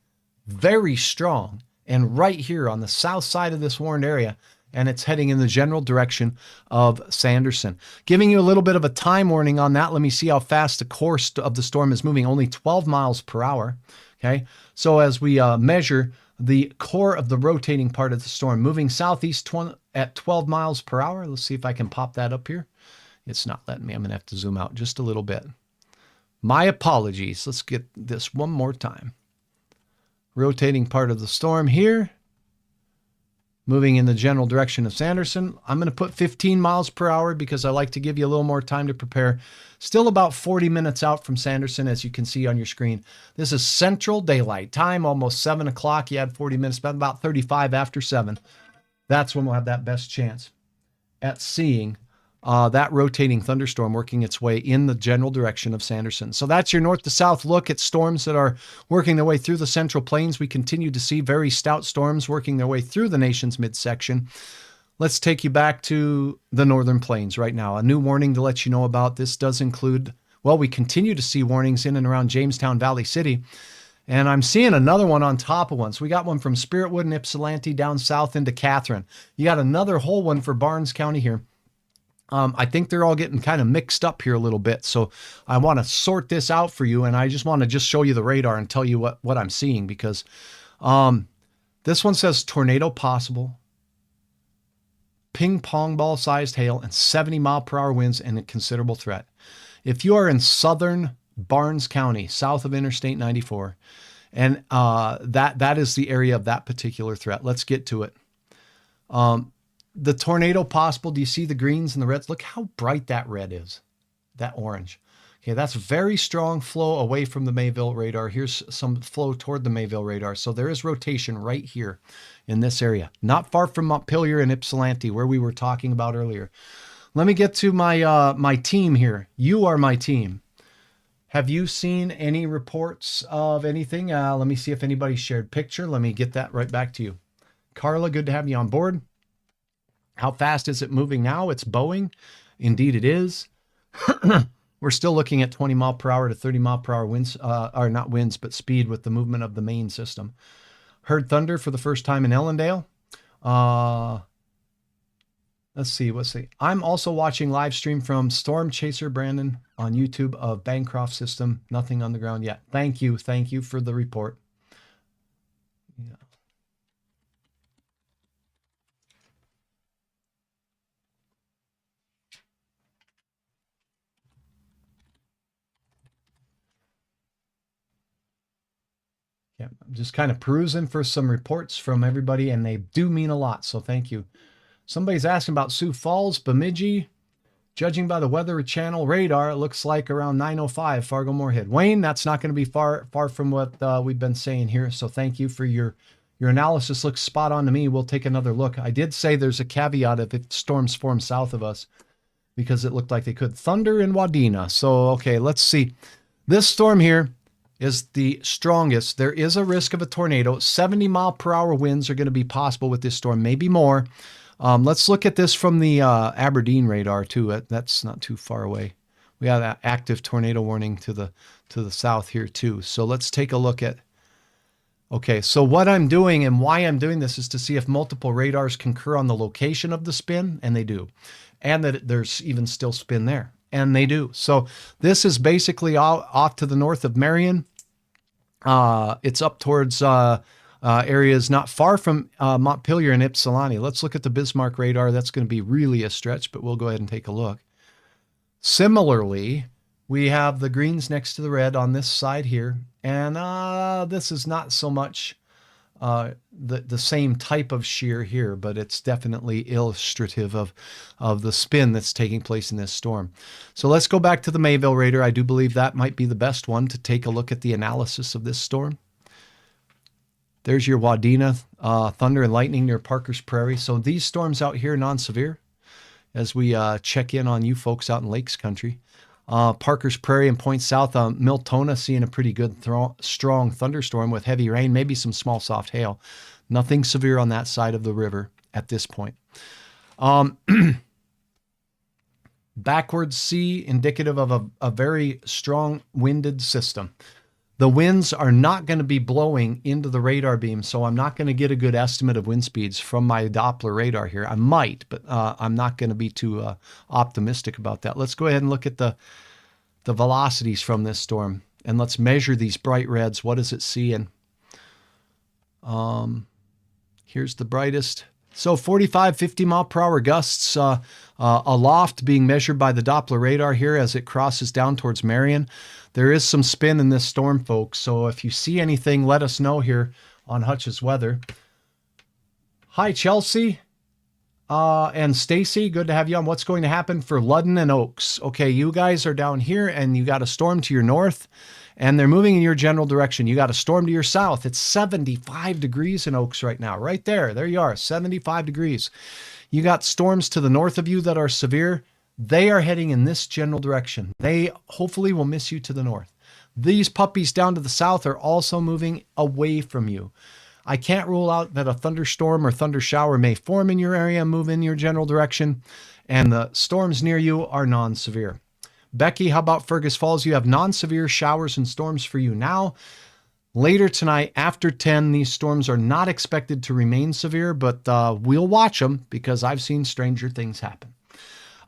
very strong, and right here on the south side of this warned area, and it's heading in the general direction of Sanderson. Giving you a little bit of a time warning on that. Let me see how fast the course of the storm is moving, only 12 miles per hour. Okay, so as we measure the core of the rotating part of the storm, moving southeast at 12 miles per hour. Let's see if I can pop that up here. It's not letting me. I'm going to have to zoom out just a little bit. My apologies. Let's get this one more time. Rotating part of the storm here. moving in the general direction of Sanderson. I'm going to put 15 miles per hour because I like to give you a little more time to prepare. Still about 40 minutes out from Sanderson, as you can see on your screen. This is Central Daylight Time, almost 7 o'clock. You had 40 minutes, but about 35 after 7. That's when we'll have that best chance at seeing that rotating thunderstorm working its way in the general direction of Sanderson. So that's your north to south look at storms that are working their way through the Central Plains. We continue to see very stout storms working their way through the nation's midsection. Let's take you back to the northern plains right now. A new warning to let you know about. This does include, well, we continue to see warnings in and around Jamestown, Valley City. And I'm seeing another one on top of one. So we got one from Spiritwood and Ypsilanti down south into Catherine. You got another whole one for Barnes County here. I think they're all getting kind of mixed up here a little bit. So I want to sort this out for you. And I just want to just show you the radar and tell you what I'm seeing, because this one says tornado possible, ping pong ball sized hail, and 70 mile per hour winds and a considerable threat. If you are in southern Barnes County, south of Interstate 94, and that is the area of that particular threat. Let's get to it. The tornado possible. Do you see the greens and the reds? Look how bright that red is, that orange. Okay, that's very strong flow away from the Mayville radar. Here's some flow toward the Mayville radar. So there is rotation right here in this area, not far from Montpelier and Ypsilanti, where we were talking about earlier. Let me get to my my team here. You are my team. Have you seen any reports of anything? Let me see if anybody shared picture. Let me get that right back to you. Carla, good to have you on board. How fast is it moving now? It's Boeing. Indeed it is. We're still looking at 20 mile per hour to 30 mile per hour winds, or not winds, but speed with the movement of the main system. Heard thunder for the first time in Ellendale. Let's see. I'm also watching live stream from Storm Chaser Brandon on YouTube of Bancroft system. Nothing on the ground yet. Thank you. Thank you for the report. Yeah. Yeah, I'm just kind of perusing for some reports from everybody, and they do mean a lot, so thank you. Somebody's asking about Sioux Falls, Bemidji. Judging by the Weather Channel radar, it looks like around 9:05, Fargo Moorhead. Wayne, that's not going to be far from what we've been saying here, so thank you for your analysis. Looks spot on to me. We'll take another look. I did say there's a caveat if storms form south of us, because it looked like they could. Thunder in Wadena. So, okay, let's see. This storm here is the strongest. There is a risk of a tornado. 70 mile per hour winds are going to be possible with this storm, maybe more. Let's look at this from the Aberdeen radar too. That's not too far away. We have that active tornado warning to the south here too. So let's take a look at. Okay, so what I'm doing and why I'm doing this is to see if multiple radars concur on the location of the spin, and they do, and that there's even still spin there, and they do. So this is basically off to the north of Marion. It's up towards areas not far from Montpelier and Ypsilanti. Let's look at the Bismarck radar. That's going to be really a stretch, but we'll go ahead and take a look. Similarly, we have the greens next to the red on this side here, and this is not so much the same type of shear here, but it's definitely illustrative of the spin that's taking place in this storm. So let's go back to the Mayville radar. I do believe that might be the best one to take a look at the analysis of this storm. There's your Wadena, thunder and lightning near Parker's Prairie. So these storms out here, non-severe, as we check in on you folks out in Lakes Country. Parker's Prairie and Point South, Miltona seeing a pretty good strong thunderstorm with heavy rain, maybe some small soft hail. Nothing severe on that side of the river at this point. Backwards sea, indicative of a very strong winded system. The winds are not going to be blowing into the radar beam, so I'm not going to get a good estimate of wind speeds from my Doppler radar here. I might, but I'm not going to be too optimistic about that. Let's go ahead and look at the velocities from this storm, and let's measure these bright reds. What is it seeing? Here's the brightest. So 45, 50 mile per hour gusts aloft being measured by the Doppler radar here as it crosses down towards Marion. There is some spin in this storm, folks. So if you see anything, let us know here on Hutch's Weather. Hi, Chelsea. And Stacy, good to have you on. What's going to happen for Ludden and Oaks? Okay, you guys are down here and you got a storm to your north and they're moving in your general direction. You got a storm to your south. It's 75 degrees in Oaks right now. Right there. There you are, 75 degrees. You got storms to the north of you that are severe. They are heading in this general direction. They hopefully will miss you to the north. These puppies down to the south are also moving away from you. I can't rule out that a thunderstorm or thunder shower may form in your area, move in your general direction, and the storms near you are non-severe. Becky, how about Fergus Falls? You have non-severe showers and storms for you now. Later tonight, after 10, these storms are not expected to remain severe, but we'll watch them because I've seen stranger things happen.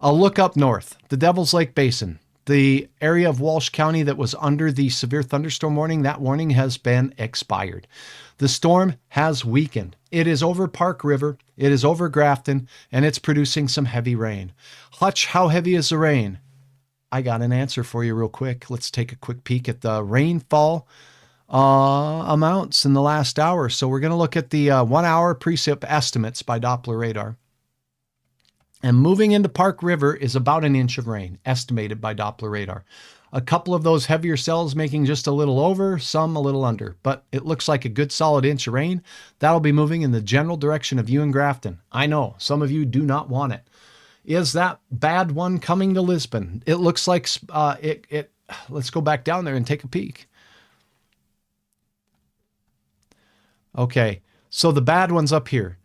I'll look up north, the Devil's Lake Basin. The area of Walsh County that was under the severe thunderstorm warning, that warning has been expired. The storm has weakened. It is over Park River, it is over Grafton, and it's producing some heavy rain. Hutch, how heavy is the rain? I got an answer for you real quick. Let's take a quick peek at the rainfall amounts in the last hour. So we're going to look at the 1 hour precip estimates by Doppler radar. And moving into Park River is about an inch of rain, estimated by Doppler radar. A couple of those heavier cells making just a little over, some a little under. But it looks like a good solid inch of rain. That'll be moving in the general direction of you and Grafton. I know, some of you do not want it. Is that bad one coming to Lisbon? It looks like let's go back down there and take a peek. Okay, so the bad one's up here.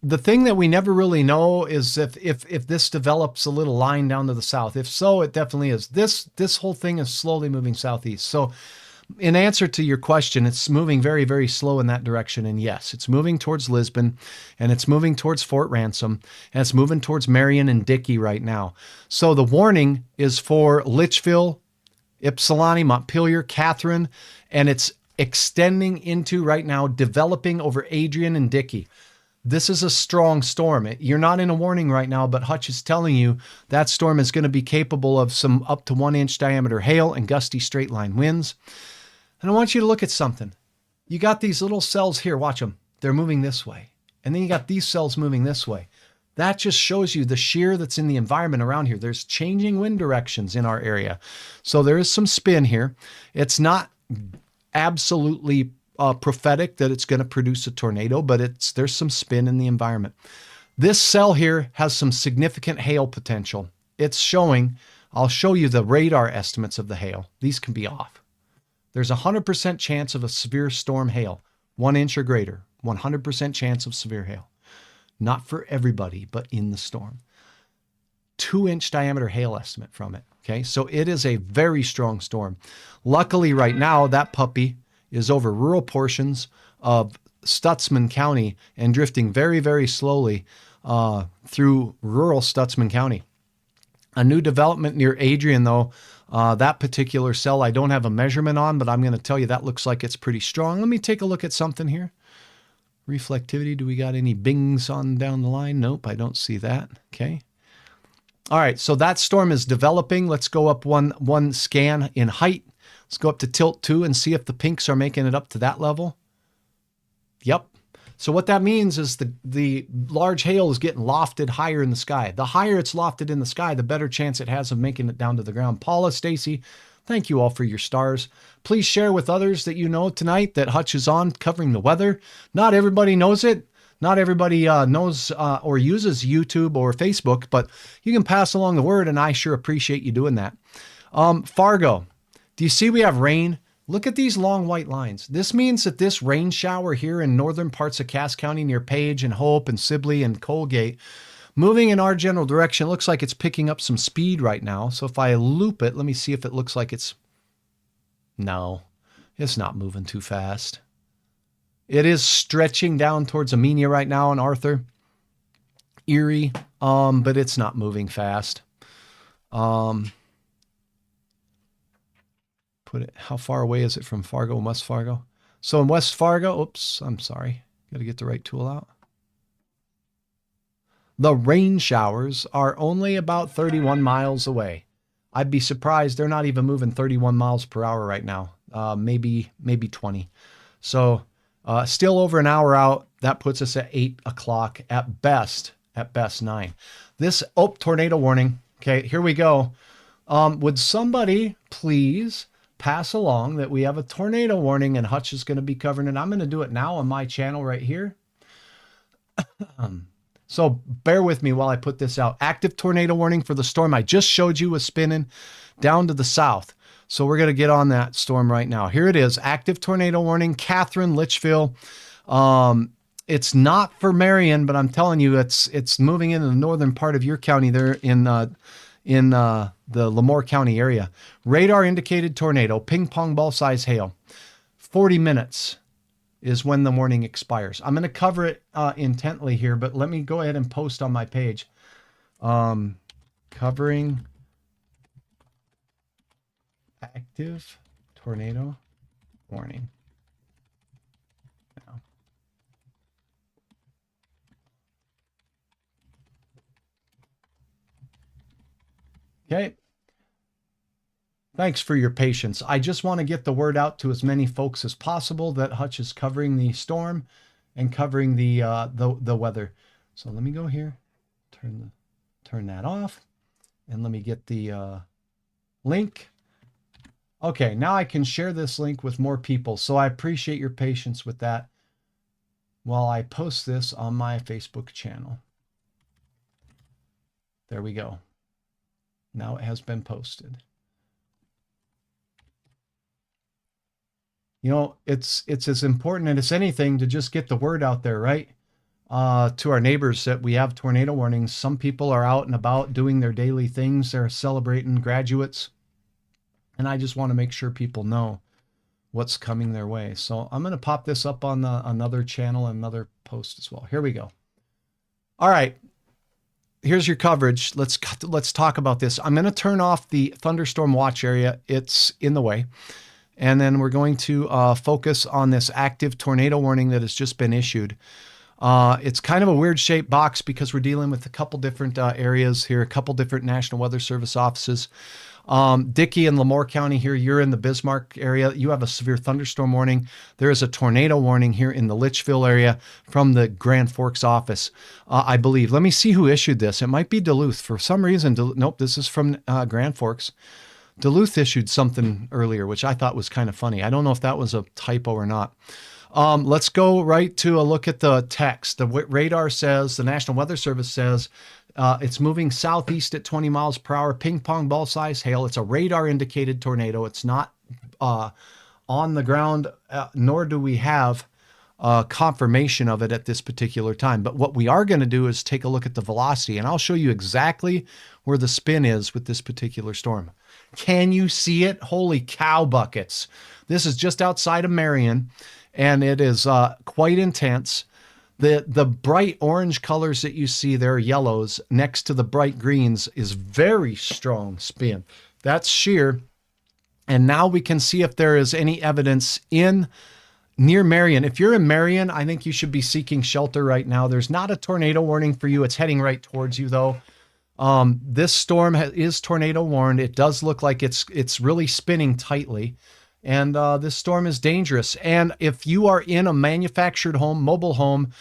The thing that we never really know is if this develops a little line down to the south. If so, it definitely is. This whole thing is slowly moving southeast. So in answer to your question, it's moving very, very slow in that direction. And yes, it's moving towards Lisbon and it's moving towards Fort Ransom and it's moving towards Marion and Dickey right now. So the warning is for Litchfield, Ypsilanti, Montpelier, Catherine, and it's extending into right now, developing over Adrian and Dickey. This is a strong storm. You're not in a warning right now, but Hutch is telling you that storm is going to be capable of some up to 1 inch diameter hail and gusty straight line winds. And I want you to look at something. You got these little cells here. Watch them. They're moving this way. And then you got these cells moving this way. That just shows you the shear that's in the environment around here. There's changing wind directions in our area. So there is some spin here. It's not absolutely prophetic that it's going to produce a tornado, but there's some spin in the environment. This cell here has some significant hail potential. It's showing, I'll show you the radar estimates of the hail. These can be off. There's a 100% chance of a severe storm hail, 1 inch or greater, 100% chance of severe hail. Not for everybody, but in the storm. 2 inch diameter hail estimate from it. Okay, so it is a very strong storm. Luckily right now, that puppy is over rural portions of Stutsman County and drifting very, very slowly through rural Stutsman County. A new development near Adrian, though, that particular cell I don't have a measurement on, but I'm going to tell you that looks like it's pretty strong. Let me take a look at something here. Reflectivity, do we got any bings on down the line? Nope, I don't see that. Okay. All right, so that storm is developing. Let's go up one scan in height. Let's go up to tilt 2 and see if the pinks are making it up to that level. Yep. So what that means is the large hail is getting lofted higher in the sky. The higher it's lofted in the sky, the better chance it has of making it down to the ground. Paula, Stacy, thank you all for your stars. Please share with others that you know tonight that Hutch is on covering the weather. Not everybody knows it. Not everybody knows or uses YouTube or Facebook, but you can pass along the word, and I sure appreciate you doing that. Fargo. Do you see we have rain? Look at these long white lines. This means that this rain shower here in northern parts of Cass County near Page and Hope and Sibley and Colgate, moving in our general direction, looks like it's picking up some speed right now. So if I loop it, let me see if it looks like no, it's not moving too fast. It is stretching down towards Amenia right now in Arthur, Erie, but it's not moving fast. How far away is it from Fargo and West Fargo? So in West Fargo, oops, I'm sorry. Got to get the right tool out. The rain showers are only about 31 miles away. I'd be surprised they're not even moving 31 miles per hour right now. Maybe 20. So Still over an hour out. That puts us at 8 o'clock at best 9. This, tornado warning. Okay, here we go. Would somebody please pass along that we have a tornado warning and Hutch is going to be covering it. I'm going to do it now on my channel right here. So bear with me while I put this out. Active tornado warning for the storm I just showed you was spinning down to the south. So we're going to get on that storm right now. Here it is. Active tornado warning, Catherine, Litchfield. It's not for Marion, but I'm telling you, it's moving into the northern part of your county there in the Lemoore County area. Radar indicated tornado, ping pong ball size hail. 40 minutes is when the warning expires. I'm going to cover it intently here, but let me go ahead and post on my page. Covering active tornado warning. Now. Okay. Thanks for your patience. I just want to get the word out to as many folks as possible that Hutch is covering the storm and covering the weather. So let me go here, turn that off, and let me get the link. Okay, now I can share this link with more people. So I appreciate your patience with that while I post this on my Facebook channel. There we go. Now it has been posted. You know, it's as important as anything to just get the word out there, right? To our neighbors that we have tornado warnings. Some people are out and about doing their daily things. They're celebrating graduates. And I just want to make sure people know what's coming their way. So I'm going to pop this up on another channel, another post as well. Here we go. All right. Here's your coverage. Let's talk about this. I'm going to turn off the thunderstorm watch area. It's in the way. And then we're going to focus on this active tornado warning that has just been issued. It's kind of a weird shaped box because we're dealing with a couple different areas here, a couple different National Weather Service offices. Dickey and Lemoore County here, you're in the Bismarck area. You have a severe thunderstorm warning. There is a tornado warning here in the Litchfield area from the Grand Forks office, I believe. Let me see who issued this. It might be Duluth. For some reason, nope, this is from Grand Forks. Duluth issued something earlier, which I thought was kind of funny. I don't know if that was a typo or not. Let's go right to a look at the text. The radar says, the National Weather Service says, it's moving southeast at 20 miles per hour, ping pong ball size hail. It's a radar indicated tornado. It's not on the ground, nor do we have confirmation of it at this particular time. But what we are going to do is take a look at the velocity, and I'll show you exactly where the spin is with this particular storm. Can you see it? Holy cow buckets. This is just outside of Marion, and it is quite intense. The bright orange colors that you see there, yellows, next to the bright greens is very strong spin. That's shear. And now we can see if there is any evidence near Marion. If you're in Marion, I think you should be seeking shelter right now. There's not a tornado warning for you. It's heading right towards you, though. This storm is tornado warned. It does look like it's really spinning tightly. And this storm is dangerous. And if you are in a manufactured home, mobile home,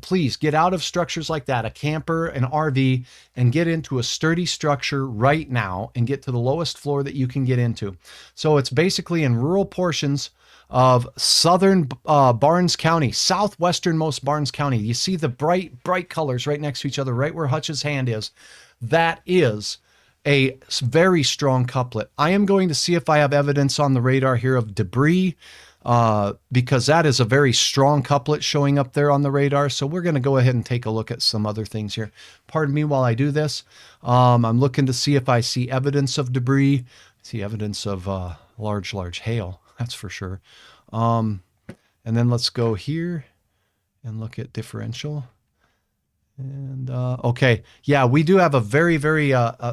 please get out of structures like that, a camper, an RV, and get into a sturdy structure right now and get to the lowest floor that you can get into. So it's basically in rural portions of southern Barnes County, southwesternmost Barnes County. You see the bright colors right next to each other, right where Hutch's hand is. That is a very strong couplet. I am going to see if I have evidence on the radar here of debris, because that is a very strong couplet showing up there on the radar. So we're going to go ahead and take a look at some other things here. Pardon me while I do this. I'm looking to see if I see evidence of debris. I see evidence of large hail, that's for sure. And then let's go here and look at differential. And okay, yeah, we do have a very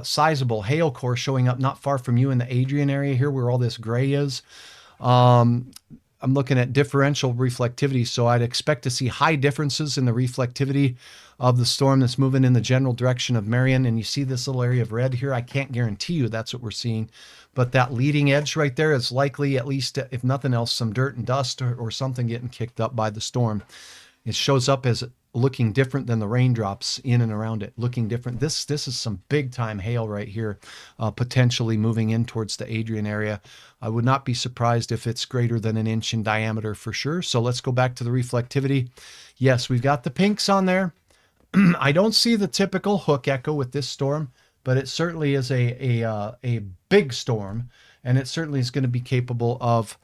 sizable hail core showing up not far from you in the Adrian area here where all this gray is. I'm looking at differential reflectivity, so I'd expect to see high differences in the reflectivity of the storm that's moving in the general direction of Marion. And you see this little area of red here. I can't guarantee you that's what we're seeing, but that leading edge right there is likely, at least if nothing else, some dirt and dust or something getting kicked up by the storm. It shows up as looking different than the raindrops in and around it, looking different. This is some big time hail right here, potentially moving in towards the Adrian area. I would not be surprised if it's greater than an inch in diameter for sure. So let's go back to the reflectivity. Yes, we've got the pinks on there. I don't see the typical hook echo with this storm, but it certainly is a big storm, and it certainly is going to be capable of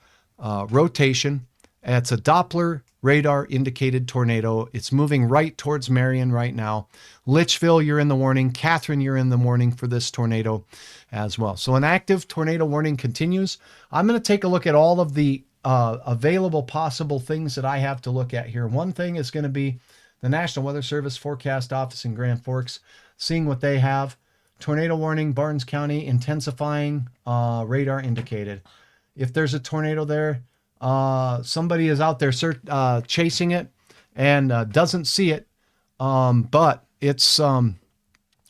rotation. It's a Doppler radar indicated tornado. It's moving right towards Marion right now. Litchville, you're in the warning. Catherine, you're in the warning for this tornado as well. So an active tornado warning continues. I'm going to take a look at all of the available possible things that I have to look at here. One thing is going to be the National Weather Service Forecast Office in Grand Forks, seeing what they have. Tornado warning, Barnes County, intensifying, radar indicated. If there's a tornado there, somebody is out there chasing it and doesn't see it, but it's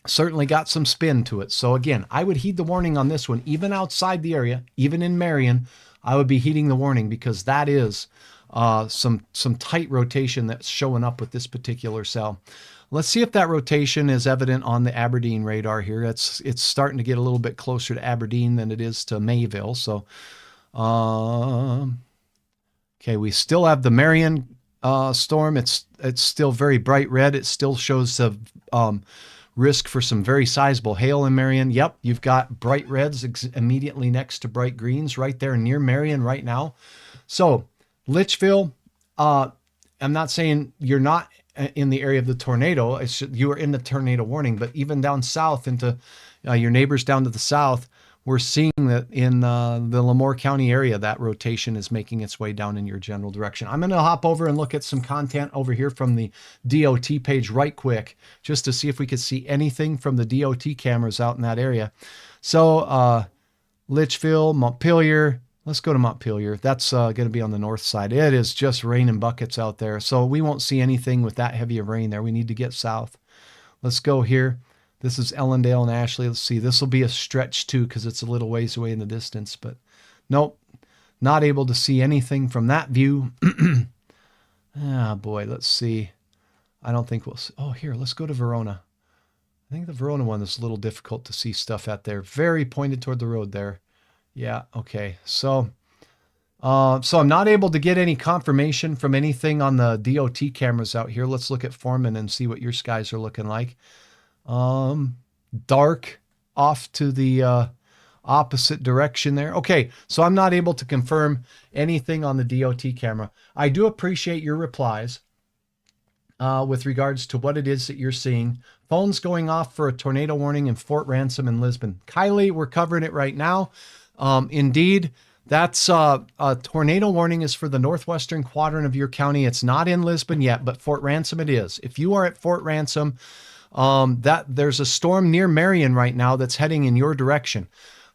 certainly got some spin to it. So again, I would heed the warning on this one, even outside the area, even in Marion. I would be heeding the warning because that is some tight rotation that's showing up with this particular cell. Let's see if that rotation is evident on the Aberdeen radar here. It's starting to get a little bit closer to Aberdeen than it is to Mayville. So, okay, we still have the Marion storm. It's still very bright red. It still shows the risk for some very sizable hail in Marion. Yep, you've got bright reds immediately next to bright greens right there near Marion right now. So Litchville, I'm not saying you're not in the area of the tornado. You are in the tornado warning, but even down south into your neighbors down to the south, we're seeing that in the Lemoore County area, that rotation is making its way down in your general direction. I'm going to hop over and look at some content over here from the DOT page right quick, just to see if we could see anything from the DOT cameras out in that area. So Litchville, Montpelier. Let's go to Montpelier. That's going to be on the north side. It is just raining buckets out there, so we won't see anything with that heavy of rain there. We need to get south. Let's go here. This is Ellendale and Ashley. Let's see. This will be a stretch too because it's a little ways away in the distance, but nope, not able to see anything from that view. Ah, boy, let's see. I don't think we'll see. Oh, here, let's go to Verona. I think the Verona one is a little difficult to see stuff at there. Very pointed toward the road there. Yeah, okay. So I'm not able to get any confirmation from anything on the DOT cameras out here. Let's look at Foreman and see what your skies are looking like. Dark off to the opposite direction there. Okay, so I'm not able to confirm anything on the DOT camera. I do appreciate your replies with regards to what it is that you're seeing. Phone's going off for a tornado warning in Fort Ransom and Lisbon. Kylie, we're covering it right now. Indeed, that's a tornado warning is for the northwestern quadrant of your county. It's not in Lisbon yet, but Fort Ransom it is. If you are at Fort Ransom, that there's a storm near Marion right now that's heading in your direction.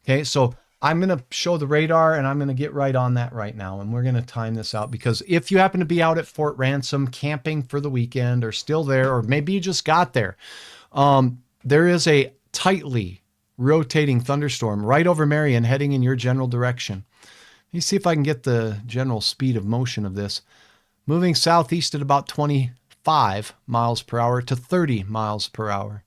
Okay, so I'm going to show the radar and I'm going to get right on that right now. And we're going to time this out because if you happen to be out at Fort Ransom camping for the weekend or still there, or maybe you just got there, there is a tightly rotating thunderstorm right over Marion heading in your general direction. Let me see if I can get the general speed of motion of this. Moving southeast at about 25 miles per hour to 30 miles per hour.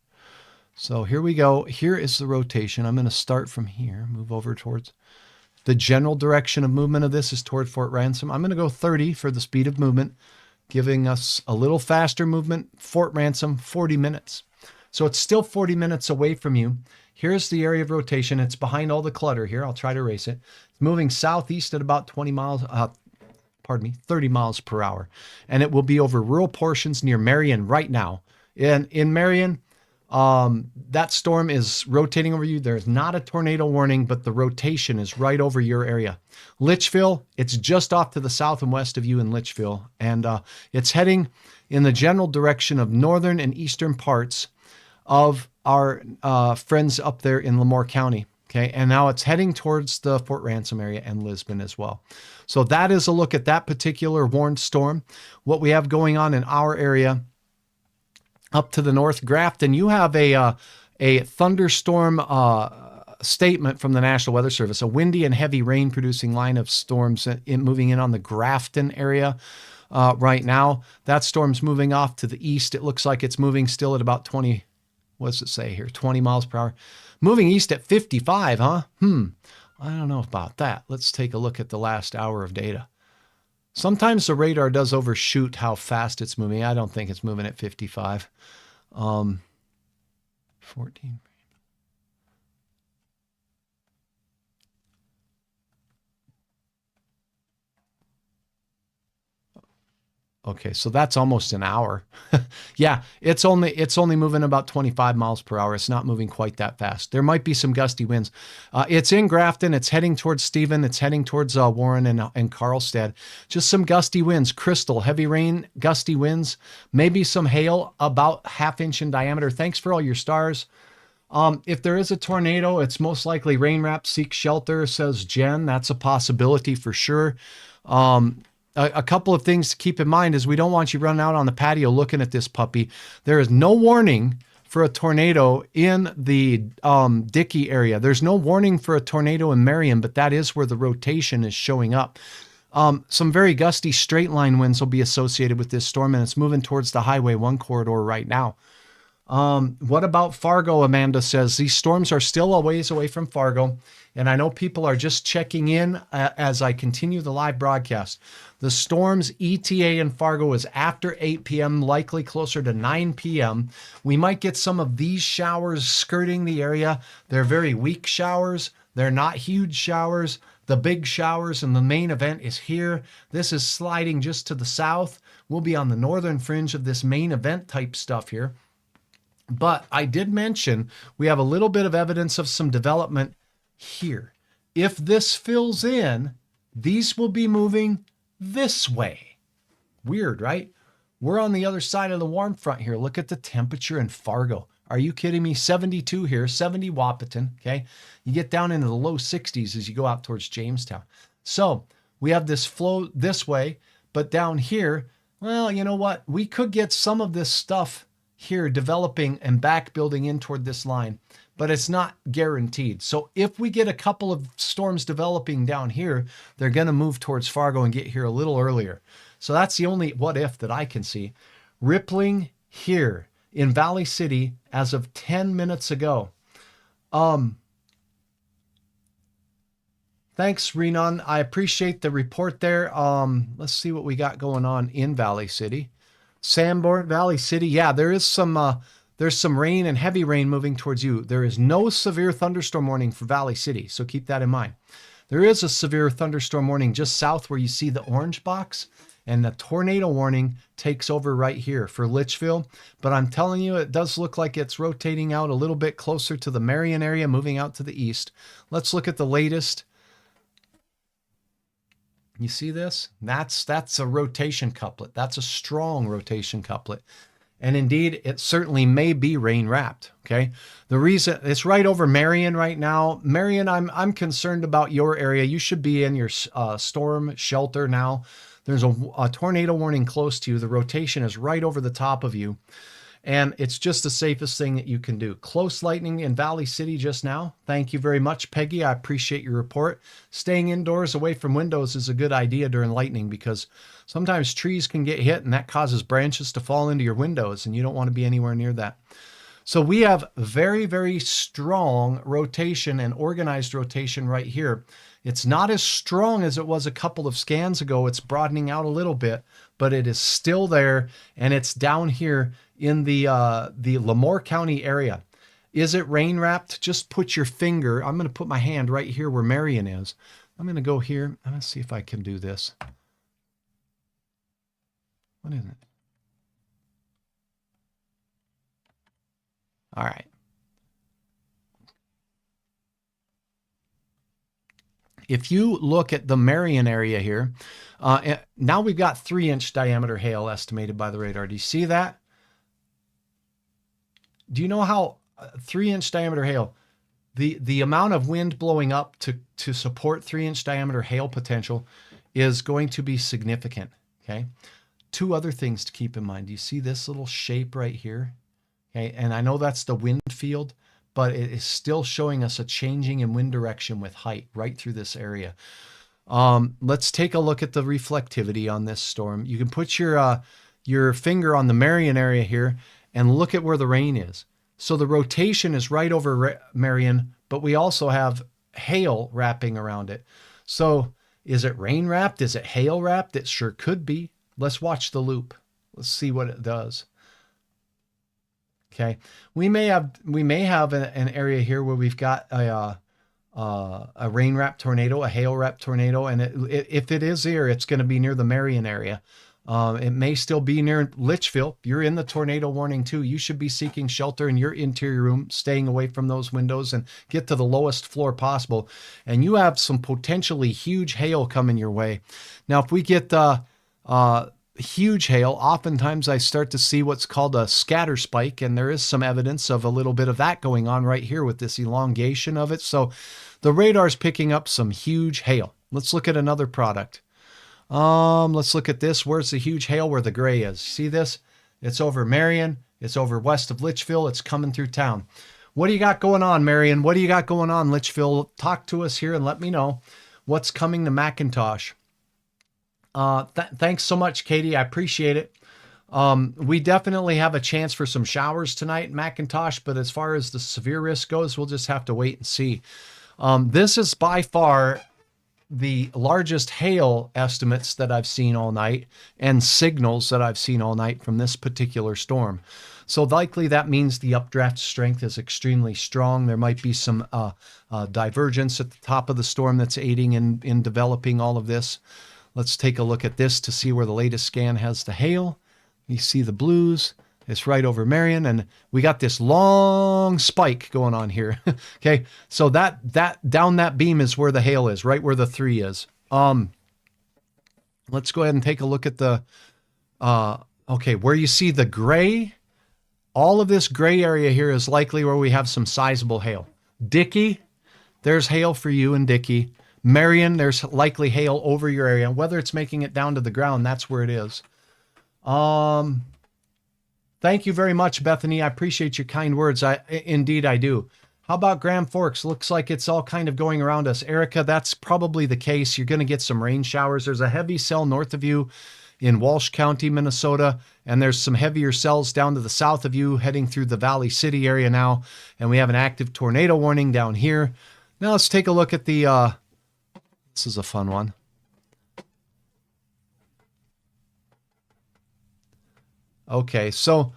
So here we go. Here is the rotation. I'm going to start from here, move over towards the general direction of movement of this is toward Fort Ransom. I'm going to go 30 for the speed of movement, giving us a little faster movement. Fort Ransom, 40 minutes. So it's still 40 minutes away from you. Here's the area of rotation. It's behind all the clutter here. I'll try to erase it. It's moving southeast at about 30 miles per hour. And it will be over rural portions near Marion right now. And in Marion, that storm is rotating over you. There's not a tornado warning, but the rotation is right over your area. Litchville, it's just off to the south and west of you in Litchville. And it's heading in the general direction of northern and eastern parts of our friends up there in Lemoore County. Okay, and now it's heading towards the Fort Ransom area and Lisbon as well. So that is a look at that particular warned storm. What we have going on in our area up to the north, Grafton, you have a thunderstorm statement from the National Weather Service, a windy and heavy rain producing line of storms moving in on the Grafton area. Right now, that storm's moving off to the east. It looks like it's moving still at about 20, what does it say here? 20 miles per hour. Moving east at 55, huh? I don't know about that. Let's take a look at the last hour of data. Sometimes the radar does overshoot how fast it's moving. I don't think it's moving at 55. 14. Okay, so that's almost an hour. Yeah, it's only moving about 25 miles per hour. It's not moving quite that fast. There might be some gusty winds. It's in Grafton. It's heading towards Stephen. It's heading towards Warren and Carlstead. Just some gusty winds. Crystal, heavy rain, gusty winds, maybe some hail, about ½ inch in diameter. Thanks for all your stars. If there is a tornado, it's most likely rain wrapped. Seek shelter, says Jen. That's a possibility for sure. A couple of things to keep in mind is we don't want you running out on the patio looking at this puppy. There is no warning for a tornado in the Dickey area. There's no warning for a tornado in Marion, but that is where the rotation is showing up. Some very gusty straight line winds will be associated with this storm, and it's moving towards the Highway 1 corridor right now. What about Fargo? Amanda says these storms are still a ways away from Fargo. And I know people are just checking in as I continue the live broadcast. The storm's ETA in Fargo is after 8 p.m., likely closer to 9 p.m. We might get some of these showers skirting the area. They're very weak showers. They're not huge showers. The big showers and the main event is here. This is sliding just to the south. We'll be on the northern fringe of this main event type stuff here. But I did mention we have a little bit of evidence of some development here. If this fills in, these will be moving this way. Weird, right? We're on the other side of the warm front here. Look at the temperature in Fargo. Are you kidding me? 72 here, 70 Wahpeton, okay? You get down into the low 60s as you go out towards Jamestown. So we have this flow this way, but down here, well, you know what? We could get some of this stuff here developing and back building in toward this line, but it's not guaranteed. So if we get a couple of storms developing down here, they're going to move towards Fargo and get here a little earlier. So that's the only what if that I can see. Rippling here in Valley City as of 10 minutes ago. Thanks, Renan. I appreciate the report there. Let's see what we got going on in Valley City. Sanborn, Valley City. Yeah, there's some rain and heavy rain moving towards you. There is no severe thunderstorm warning for Valley City, so keep that in mind. There is a severe thunderstorm warning just south where you see the orange box, and the tornado warning takes over right here for Litchfield. But I'm telling you, it does look like it's rotating out a little bit closer to the Marion area, moving out to the east. Let's look at the latest. You see this? That's a rotation couplet. That's a strong rotation couplet. And indeed, it certainly may be rain wrapped. Okay. The reason it's right over Marion right now. Marion, I'm concerned about your area. You should be in your storm shelter now. There's a tornado warning close to you. The rotation is right over the top of you. And it's just the safest thing that you can do. Close lightning in Valley City just now. Thank you very much, Peggy. I appreciate your report. Staying indoors away from windows is a good idea during lightning because sometimes trees can get hit and that causes branches to fall into your windows and you don't want to be anywhere near that. So we have very, very strong rotation and organized rotation right here. It's not as strong as it was a couple of scans ago. It's broadening out a little bit, but it is still there and it's down here in the Lemoore County area. Is it rain wrapped? Just put your finger. I'm going to put my hand right here where Marion is. I'm going to go here. I'm going to see if I can do this. What is it? All right. If you look at the Marion area here, now we've got 3-inch diameter hail estimated by the radar. Do you see that? Do you know how 3-inch diameter hail? The amount of wind blowing up to support 3-inch diameter hail potential is going to be significant. Okay. Two other things to keep in mind. You see this little shape right here? Okay. And I know that's the wind field, but it is still showing us a changing in wind direction with height right through this area. Let's take a look at the reflectivity on this storm. You can put your finger on the Marion area here and look at where the rain is. So the rotation is right over Marion, but we also have hail wrapping around it. So is it rain wrapped? Is it hail wrapped? It sure could be. Let's watch the loop. Let's see what it does. Okay, we may have an area here where we've got a rain wrapped tornado, a hail wrapped tornado, and if it is here, it's going to be near the Marion area. It may still be near Litchfield. You're in the tornado warning too. You should be seeking shelter in your interior room, staying away from those windows and get to the lowest floor possible. And you have some potentially huge hail coming your way. Now, if we get huge hail, oftentimes I start to see what's called a scatter spike, and there is some evidence of a little bit of that going on right here with this elongation of it. So the radar's picking up some huge hail. Let's look at another product. Let's look at this. Where's the huge hail? Where the gray is. See this? It's over Marion. It's over west of Litchfield. It's coming through town. What do you got going on, Marion? What do you got going on, Litchfield? Talk to us here and let me know what's coming to McIntosh. Thanks so much, Katie. I appreciate it. We definitely have a chance for some showers tonight in McIntosh, but as far as the severe risk goes, we'll just have to wait and see. This is by far the largest hail estimates that I've seen all night and signals that I've seen all night from this particular storm. So likely that means the updraft strength is extremely strong. There might be some divergence at the top of the storm that's aiding in developing all of this. Let's take a look at this to see where the latest scan has the hail. You see the blues. It's right over Marion, and we got this long spike going on here. Okay, so that down that beam is where the hail is, right where the 3 is. Let's go ahead and take a look at the okay, where you see the gray. All of this gray area here is likely where we have some sizable hail. Dickey, there's hail for you in Dickey. Marion, there's likely hail over your area. Whether it's making it down to the ground, that's where it is. Thank you very much, Bethany. I appreciate your kind words. Indeed, I do. How about Grand Forks? Looks like it's all kind of going around us. Erica, that's probably the case. You're going to get some rain showers. There's a heavy cell north of you in Walsh County, Minnesota, and there's some heavier cells down to the south of you heading through the Valley City area now, and we have an active tornado warning down here. Now let's take a look at the, this is a fun one. Okay, so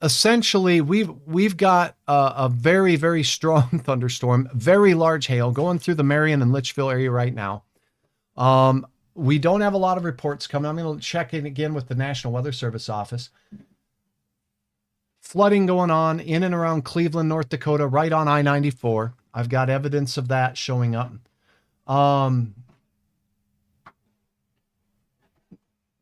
essentially we've got a very, very strong thunderstorm, very large hail going through the Marion and Litchfield area right now. We don't have a lot of reports coming. I'm going to check in again with the National Weather Service office. Flooding going on in and around Cleveland, North Dakota, right on I-94. I've got evidence of that showing up.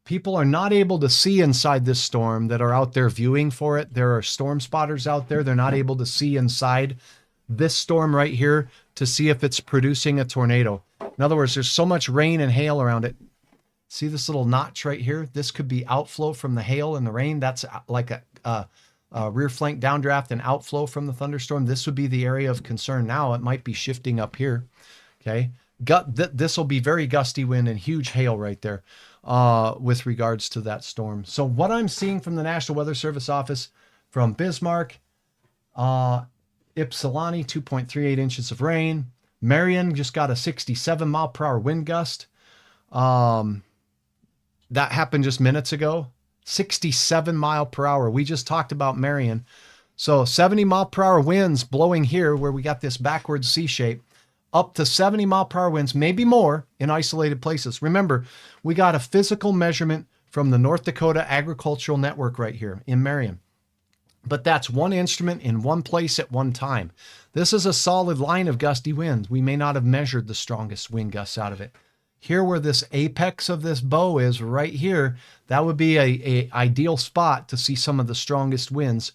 People are not able to see inside this storm that are out there viewing for it. There are storm spotters out there. They're not able to see inside this storm right here to see if it's producing a tornado. In other words, there's so much rain and hail around it. See this little notch right here? This could be outflow from the hail and the rain. That's like a rear flank downdraft and outflow from the thunderstorm. This would be the area of concern now. It might be shifting up here. Okay. This will be very gusty wind and huge hail right there with regards to that storm. So what I'm seeing from the National Weather Service office from Bismarck, Ypsilanti, 2.38 inches of rain. Marion just got a 67 mile per hour wind gust. That happened just minutes ago. 67 mile per hour. We just talked about Marion. So 70 mile per hour winds blowing here where we got this backwards C shape. Up to 70 mile per hour winds, maybe more in isolated places. Remember, we got a physical measurement from the North Dakota Agricultural Network right here in Marion. But that's one instrument in one place at one time. This is a solid line of gusty winds. We may not have measured the strongest wind gusts out of it. here where this apex of this bow is right here, that would be a ideal spot to see some of the strongest winds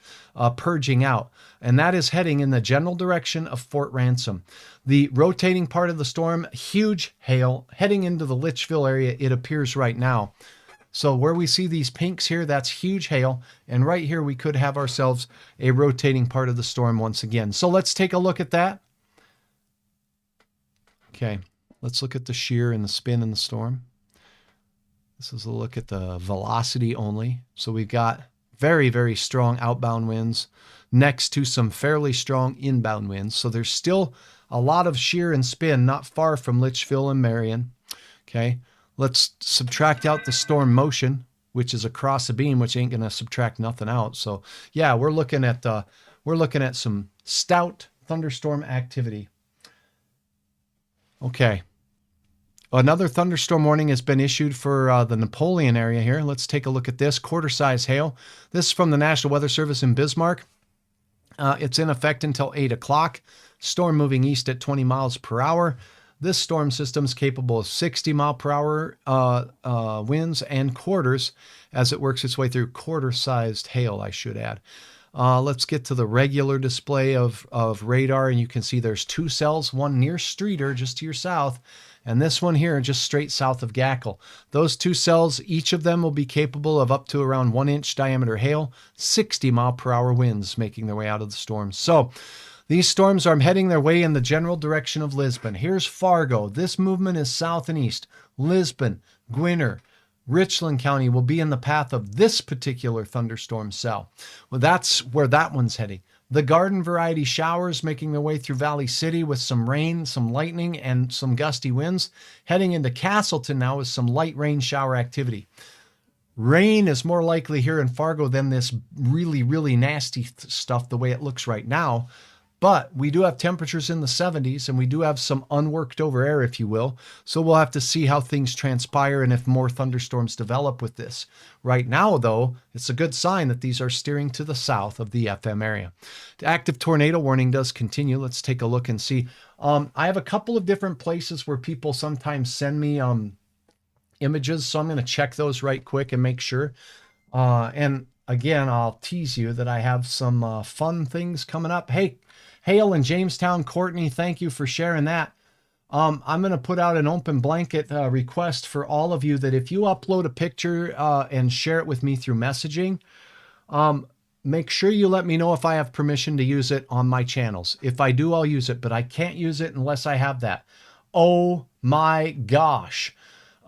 purging out. And that is heading in the general direction of Fort Ransom. The rotating part of the storm, huge hail heading into the Litchfield area, it appears right now. So where we see these pinks here, that's huge hail. And right here, we could have ourselves a rotating part of the storm once again. So let's take a look at that. Okay. Let's look at the shear and the spin in the storm. This is a look at the velocity only. So we've got very, very strong outbound winds next to some fairly strong inbound winds. So there's still a lot of shear and spin not far from Litchfield and Marion. Okay, let's subtract out the storm motion, which is across the beam, which ain't going to subtract nothing out. So yeah, we're looking at some stout thunderstorm activity. Okay. Another thunderstorm warning has been issued for the Napoleon area here. Let's take a look at this. Quarter-size hail. This is from the National Weather Service in Bismarck. It's in effect until 8 o'clock. Storm moving east at 20 miles per hour. This storm system is capable of 60 mile per hour winds and quarters as it works its way through quarter-sized hail, I should add. Let's get to the regular display of radar, and you can see there's two cells, one near Streeter, just to your south, and this one here just straight south of Gackle. Those two cells, each of them will be capable of up to around 1-inch diameter hail, 60 mile per hour winds making their way out of the storm. So these storms are heading their way in the general direction of Lisbon. Here's Fargo. This movement is south and east. Lisbon, Gwinner, Richland County will be in the path of this particular thunderstorm cell. Well, that's where that one's heading. The garden variety showers making their way through Valley City with some rain, some lightning, and some gusty winds. Heading into Castleton now with some light rain shower activity. Rain is more likely here in Fargo than this really, really nasty stuff the way it looks right now. But we do have temperatures in the 70s, and we do have some unworked over air, if you will. So we'll have to see how things transpire and if more thunderstorms develop with this. Right now, though, it's a good sign that these are steering to the south of the FM area. The active tornado warning does continue. Let's take a look and see. I have a couple of different places where people sometimes send me images, so I'm going to check those right quick and make sure. And again, I'll tease you that I have some fun things coming up. Hey, hail in Jamestown, Courtney, thank you for sharing that. I'm going to put out an open blanket request for all of you that if you upload a picture and share it with me through messaging, make sure you let me know if I have permission to use it on my channels. If I do, I'll use it, but I can't use it unless I have that. Oh my gosh.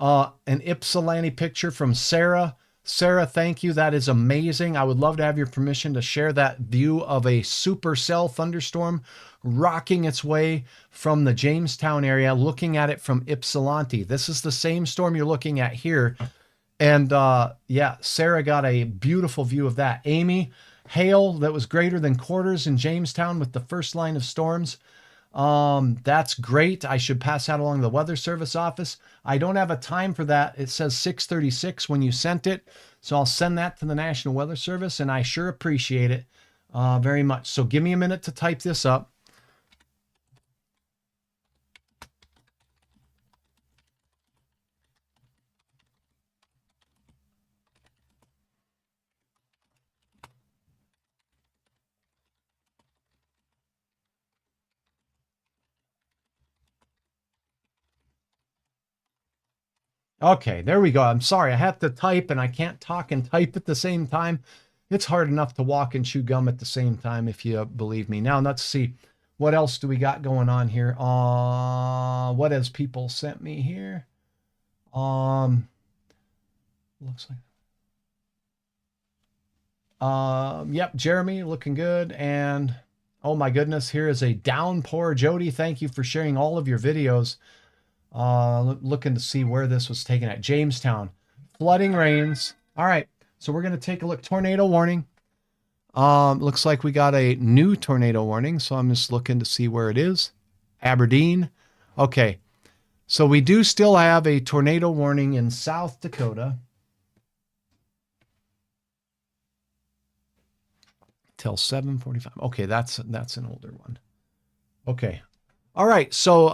An Ypsilanti picture from Sarah. Sarah, thank you. That is amazing. I would love to have your permission to share that view of a supercell thunderstorm rocking its way from the Jamestown area, looking at it from Ypsilanti. This is the same storm you're looking at here. And yeah, Sarah got a beautiful view of that. Amy, hail that was greater than quarters in Jamestown with the first line of storms. That's great. I should pass that along to the Weather Service office. I don't have a time for that. It says 6:36 when you sent it. So I'll send that to the National Weather Service, and I sure appreciate it very much. So give me a minute to type this up. Okay, there we go. I'm sorry. I have to type and I can't talk and type at the same time. It's hard enough to walk and chew gum at the same time, if you believe me. Now, let's see. What else do we got going on here? What has people sent me here? Looks like. Yep, Jeremy, looking good. And oh my goodness, here is a downpour. Jody, thank you for sharing all of your videos. Looking to see where this was taken at. Jamestown. Flooding rains. All right. So we're going to take a look. Tornado warning. Looks like we got a new tornado warning. So I'm just looking to see where it is. Aberdeen. Okay. So we do still have a tornado warning in South Dakota. Till 7:45. Okay. That's an older one. Okay. All right, so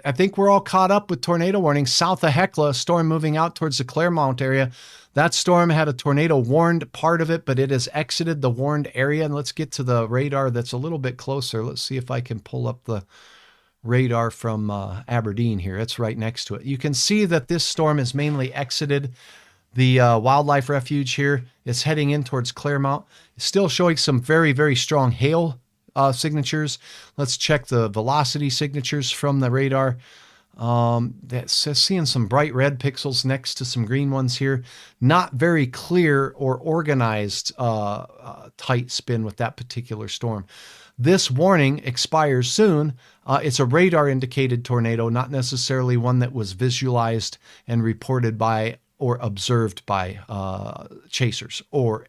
I think we're all caught up with tornado warnings. South of Hecla, a storm moving out towards the Claremont area. That storm had a tornado warned part of it, but it has exited the warned area. And let's get to the radar that's a little bit closer. Let's see if I can pull up the radar from Aberdeen here. It's right next to it. You can see that this storm has mainly exited the wildlife refuge here. It's heading in towards Claremont. It's still showing some very, very strong hail signatures. Let's check the velocity signatures from the radar. That's seeing some bright red pixels next to some green ones here. Not very clear or organized tight spin with that particular storm. This warning expires soon. It's a radar indicated tornado, not necessarily one that was visualized and reported by or observed by chasers or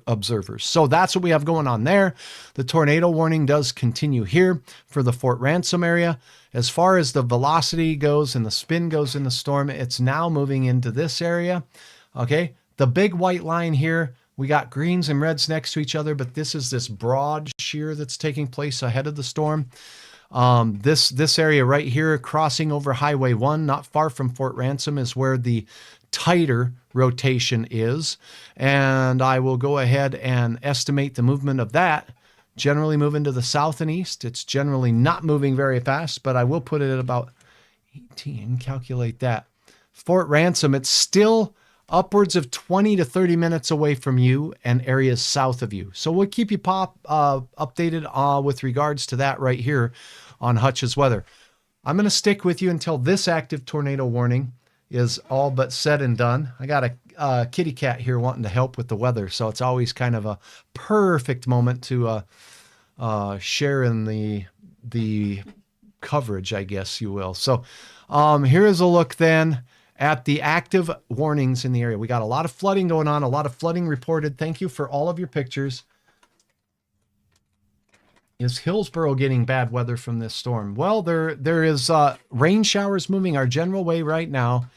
observers. So that's what we have going on there. The tornado warning does continue here for the Fort Ransom area. As far as the velocity goes and the spin goes in the storm, it's now moving into this area. Okay, the big white line here, we got greens and reds next to each other, but this is this broad shear that's taking place ahead of the storm. This area right here, crossing over Highway 1, not far from Fort Ransom, is where the tighter rotation is. And I will go ahead and estimate the movement of that. Generally moving to the south and east. It's generally not moving very fast, but I will put it at about 18, calculate that. Fort Ransom, it's still upwards of 20 to 30 minutes away from you and areas south of you. So we'll keep you updated with regards to that right here on Hutch's Weather. I'm going to stick with you until this active tornado warning is all but said and done. I got a kitty cat here wanting to help with the weather, so it's always kind of a perfect moment to share in the coverage, I guess you will. So here is a look then at the active warnings in the area. We got a lot of flooding going on, a lot of flooding reported. Thank you for all of your pictures. Is Hillsboro getting bad weather from this storm? Well, there is rain showers moving our general way right now.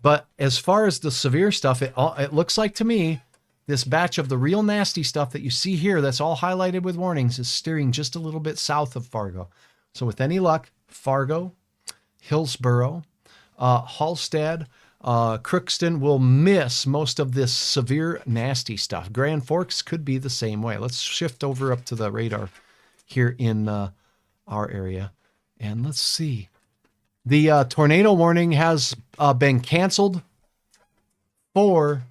But as far as the severe stuff, it looks like to me, this batch of the real nasty stuff that you see here that's all highlighted with warnings is steering just a little bit south of Fargo. So with any luck, Fargo, Hillsboro, Halstead, Crookston will miss most of this severe nasty stuff. Grand Forks could be the same way. Let's shift over up to the radar here in our area. And let's see. The tornado warning has been canceled for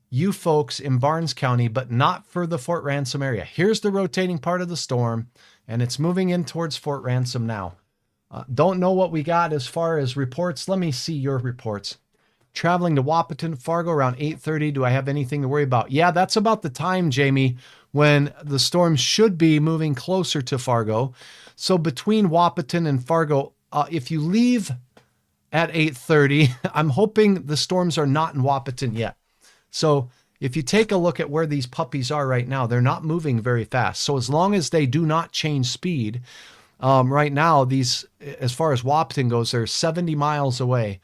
you folks in Barnes County, but not for the Fort Ransom area. Here's the rotating part of the storm, and it's moving in towards Fort Ransom now. Don't know what we got as far as reports. Let me see your reports. Traveling to Wahpeton, Fargo around 8:30. Do I have anything to worry about? Yeah, that's about the time, Jamie, when the storm should be moving closer to Fargo. So between Wahpeton and Fargo, if you leave at 8:30, I'm hoping the storms are not in Wahpeton yet. So if you take a look at where these puppies are right now, they're not moving very fast. So as long as they do not change speed, right now, these, as far as Wahpeton goes, they're 70 miles away,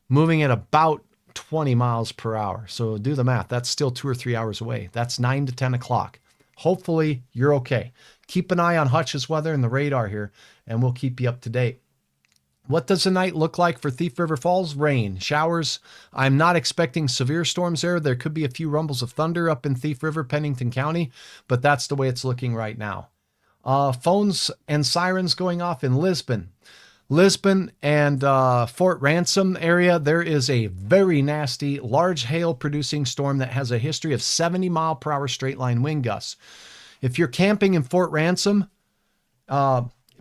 moving at about 20 miles per hour. So do the math. That's still 2 or 3 hours away. That's 9 to 10 o'clock. Hopefully you're okay. Keep an eye on Hutch's Weather and the radar here, and we'll keep you up to date. What does the night look like for Thief River Falls? Rain, showers. I'm not expecting severe storms there. There could be a few rumbles of thunder up in Thief River, Pennington County, but that's the way it's looking right now. Phones and sirens going off in Lisbon. Lisbon and Fort Ransom area, there is a very nasty, large hail-producing storm that has a history of 70-mile-per-hour straight-line wind gusts. If you're camping in Fort Ransom,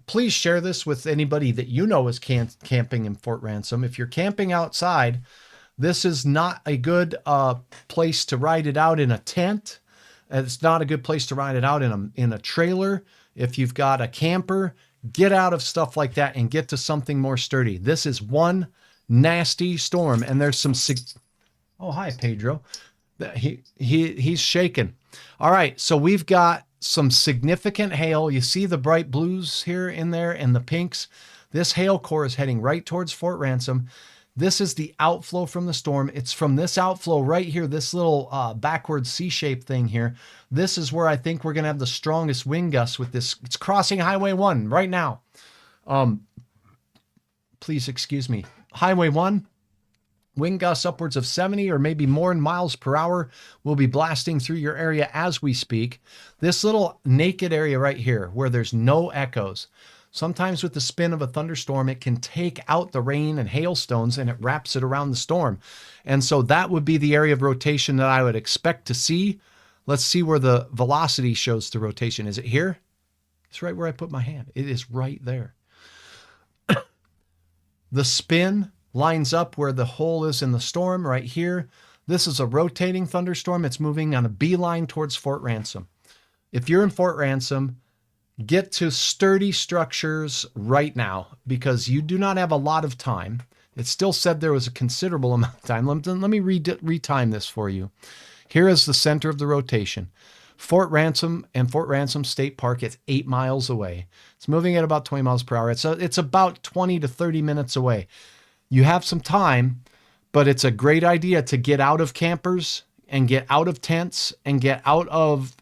please share this with anybody that you know is camping in Fort Ransom. If you're camping outside, this is not a good place to ride it out in a tent. It's not a good place to ride it out in a trailer. If you've got a camper, get out of stuff like that and get to something more sturdy. This is one nasty storm, and there's some oh, hi, Pedro. He's shaking. All right, so we've got some significant hail. You see the bright blues here in there and the pinks. This hail core is heading right towards Fort Ransom. This is the outflow from the storm. It's from this outflow right here, this little backward C-shaped thing here. This is where I think we're going to have the strongest wind gusts with this. It's crossing Highway 1 right now. Please excuse me. Highway 1, wind gusts upwards of 70 or maybe more miles per hour will be blasting through your area as we speak. This little naked area right here where there's no echoes. Sometimes with the spin of a thunderstorm, it can take out the rain and hailstones and it wraps it around the storm. And so that would be the area of rotation that I would expect to see. Let's see where the velocity shows the rotation. Is it here? It's right where I put my hand. It is right there. The spin lines up where the hole is in the storm right here. This is a rotating thunderstorm. It's moving on a beeline towards Fort Ransom. If you're in Fort Ransom, get to sturdy structures right now because you do not have a lot of time. It still said there was a considerable amount of time. Let me retime this for you. Here is the center of the rotation. Fort Ransom and Fort Ransom State Park, it's 8 miles away. It's moving at about 20 miles per hour. It's about 20 to 30 minutes away. You have some time, but it's a great idea to get out of campers and get out of tents and get out of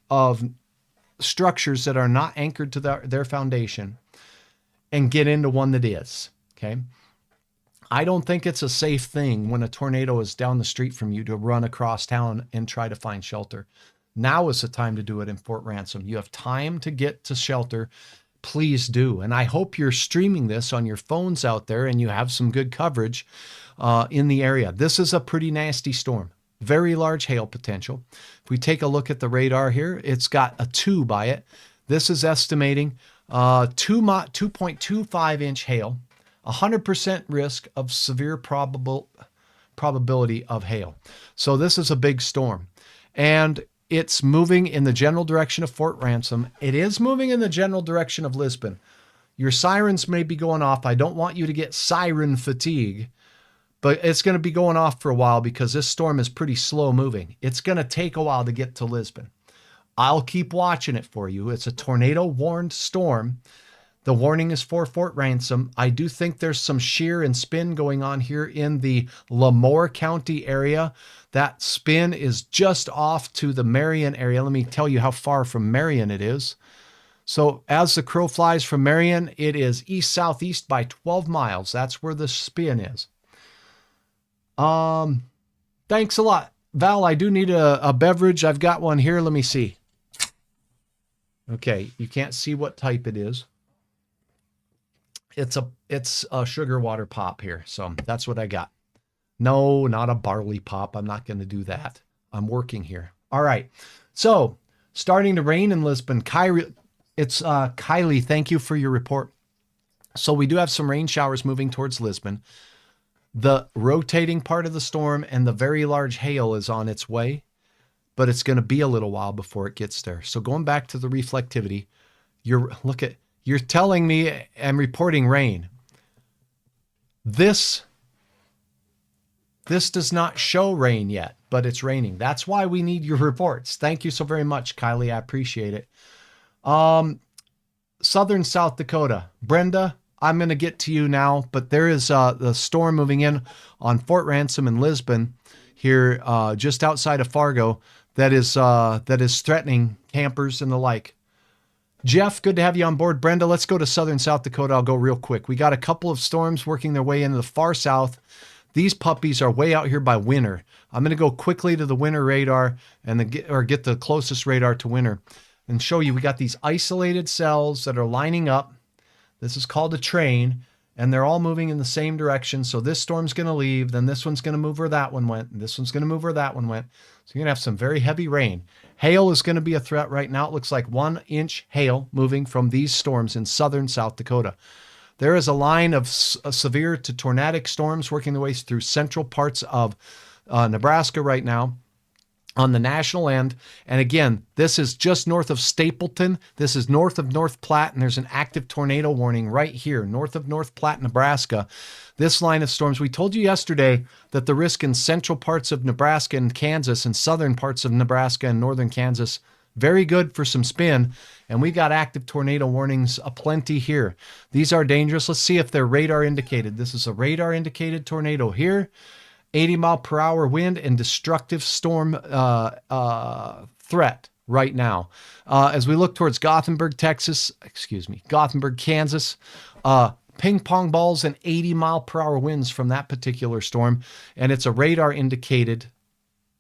structures that are not anchored to their foundation and get into one that is, okay? I don't think it's a safe thing when a tornado is down the street from you to run across town and try to find shelter. Now is the time to do it in Fort Ransom. You have time to get to shelter. Please do. And I hope you're streaming this on your phones out there and you have some good coverage in the area. This is a pretty nasty storm. Very large hail potential. If we take a look at the radar here, it's got a 2 by it. This is estimating 2.25 inch hail, 100% risk of severe probability of hail. So this is a big storm. And it's moving in the general direction of Fort Ransom. It is moving in the general direction of Lisbon. Your sirens may be going off. I don't want you to get siren fatigue. But it's going to be going off for a while because this storm is pretty slow moving. It's going to take a while to get to Lisbon. I'll keep watching it for you. It's a tornado-warned storm. The warning is for Fort Ransom. I do think there's some shear and spin going on here in the Lemoore County area. That spin is just off to the Marion area. Let me tell you how far from Marion it is. So as the crow flies from Marion, it is east-southeast by 12 miles. That's where the spin is. Thanks a lot. Val, I do need a beverage. I've got one here. Let me see. Okay, you can't see what type it is. It's a sugar water pop here. So that's what I got. No, not a barley pop. I'm not going to do that. I'm working here. All right. So starting to rain in Lisbon. Kylie, thank you for your report. So we do have some rain showers moving towards Lisbon. The rotating part of the storm and the very large hail is on its way, but it's going to be a little while before it gets there. So going back to the reflectivity, you're telling me I'm reporting rain. This does not show rain yet, but it's raining. That's why we need your reports. Thank you so very much, Kylie. I appreciate it. Southern South Dakota, Brenda, I'm going to get to you now, but there is the storm moving in on Fort Ransom and Lisbon here just outside of Fargo that is threatening campers and the like. Jeff, good to have you on board. Brenda, let's go to Southern South Dakota. I'll go real quick. We got a couple of storms working their way into the far south. These puppies are way out here by Winter. I'm going to go quickly to the Winter radar and get the closest radar to Winter and show you we got these isolated cells that are lining up. This is called a train, and they're all moving in the same direction. So this storm's going to leave, then this one's going to move where that one went, and this one's going to move where that one went. So you're going to have some very heavy rain. Hail is going to be a threat right now. It looks like 1 inch hail moving from these storms in southern South Dakota. There is a line of severe to tornadic storms working their way through central parts of Nebraska right now on the national end. And again, this is just north of Stapleton. This is north of North Platte, and there's an active tornado warning right here, north of North Platte, Nebraska. This line of storms, we told you yesterday that the risk in central parts of Nebraska and Kansas and southern parts of Nebraska and northern Kansas, very good for some spin. And we got active tornado warnings aplenty here. These are dangerous. Let's see if they're radar indicated. This is a radar indicated tornado here. 80 mile per hour wind and destructive storm threat right now. As we look towards Gothenburg, Kansas, ping pong balls and 80-mile-per-hour winds from that particular storm, and it's a radar indicated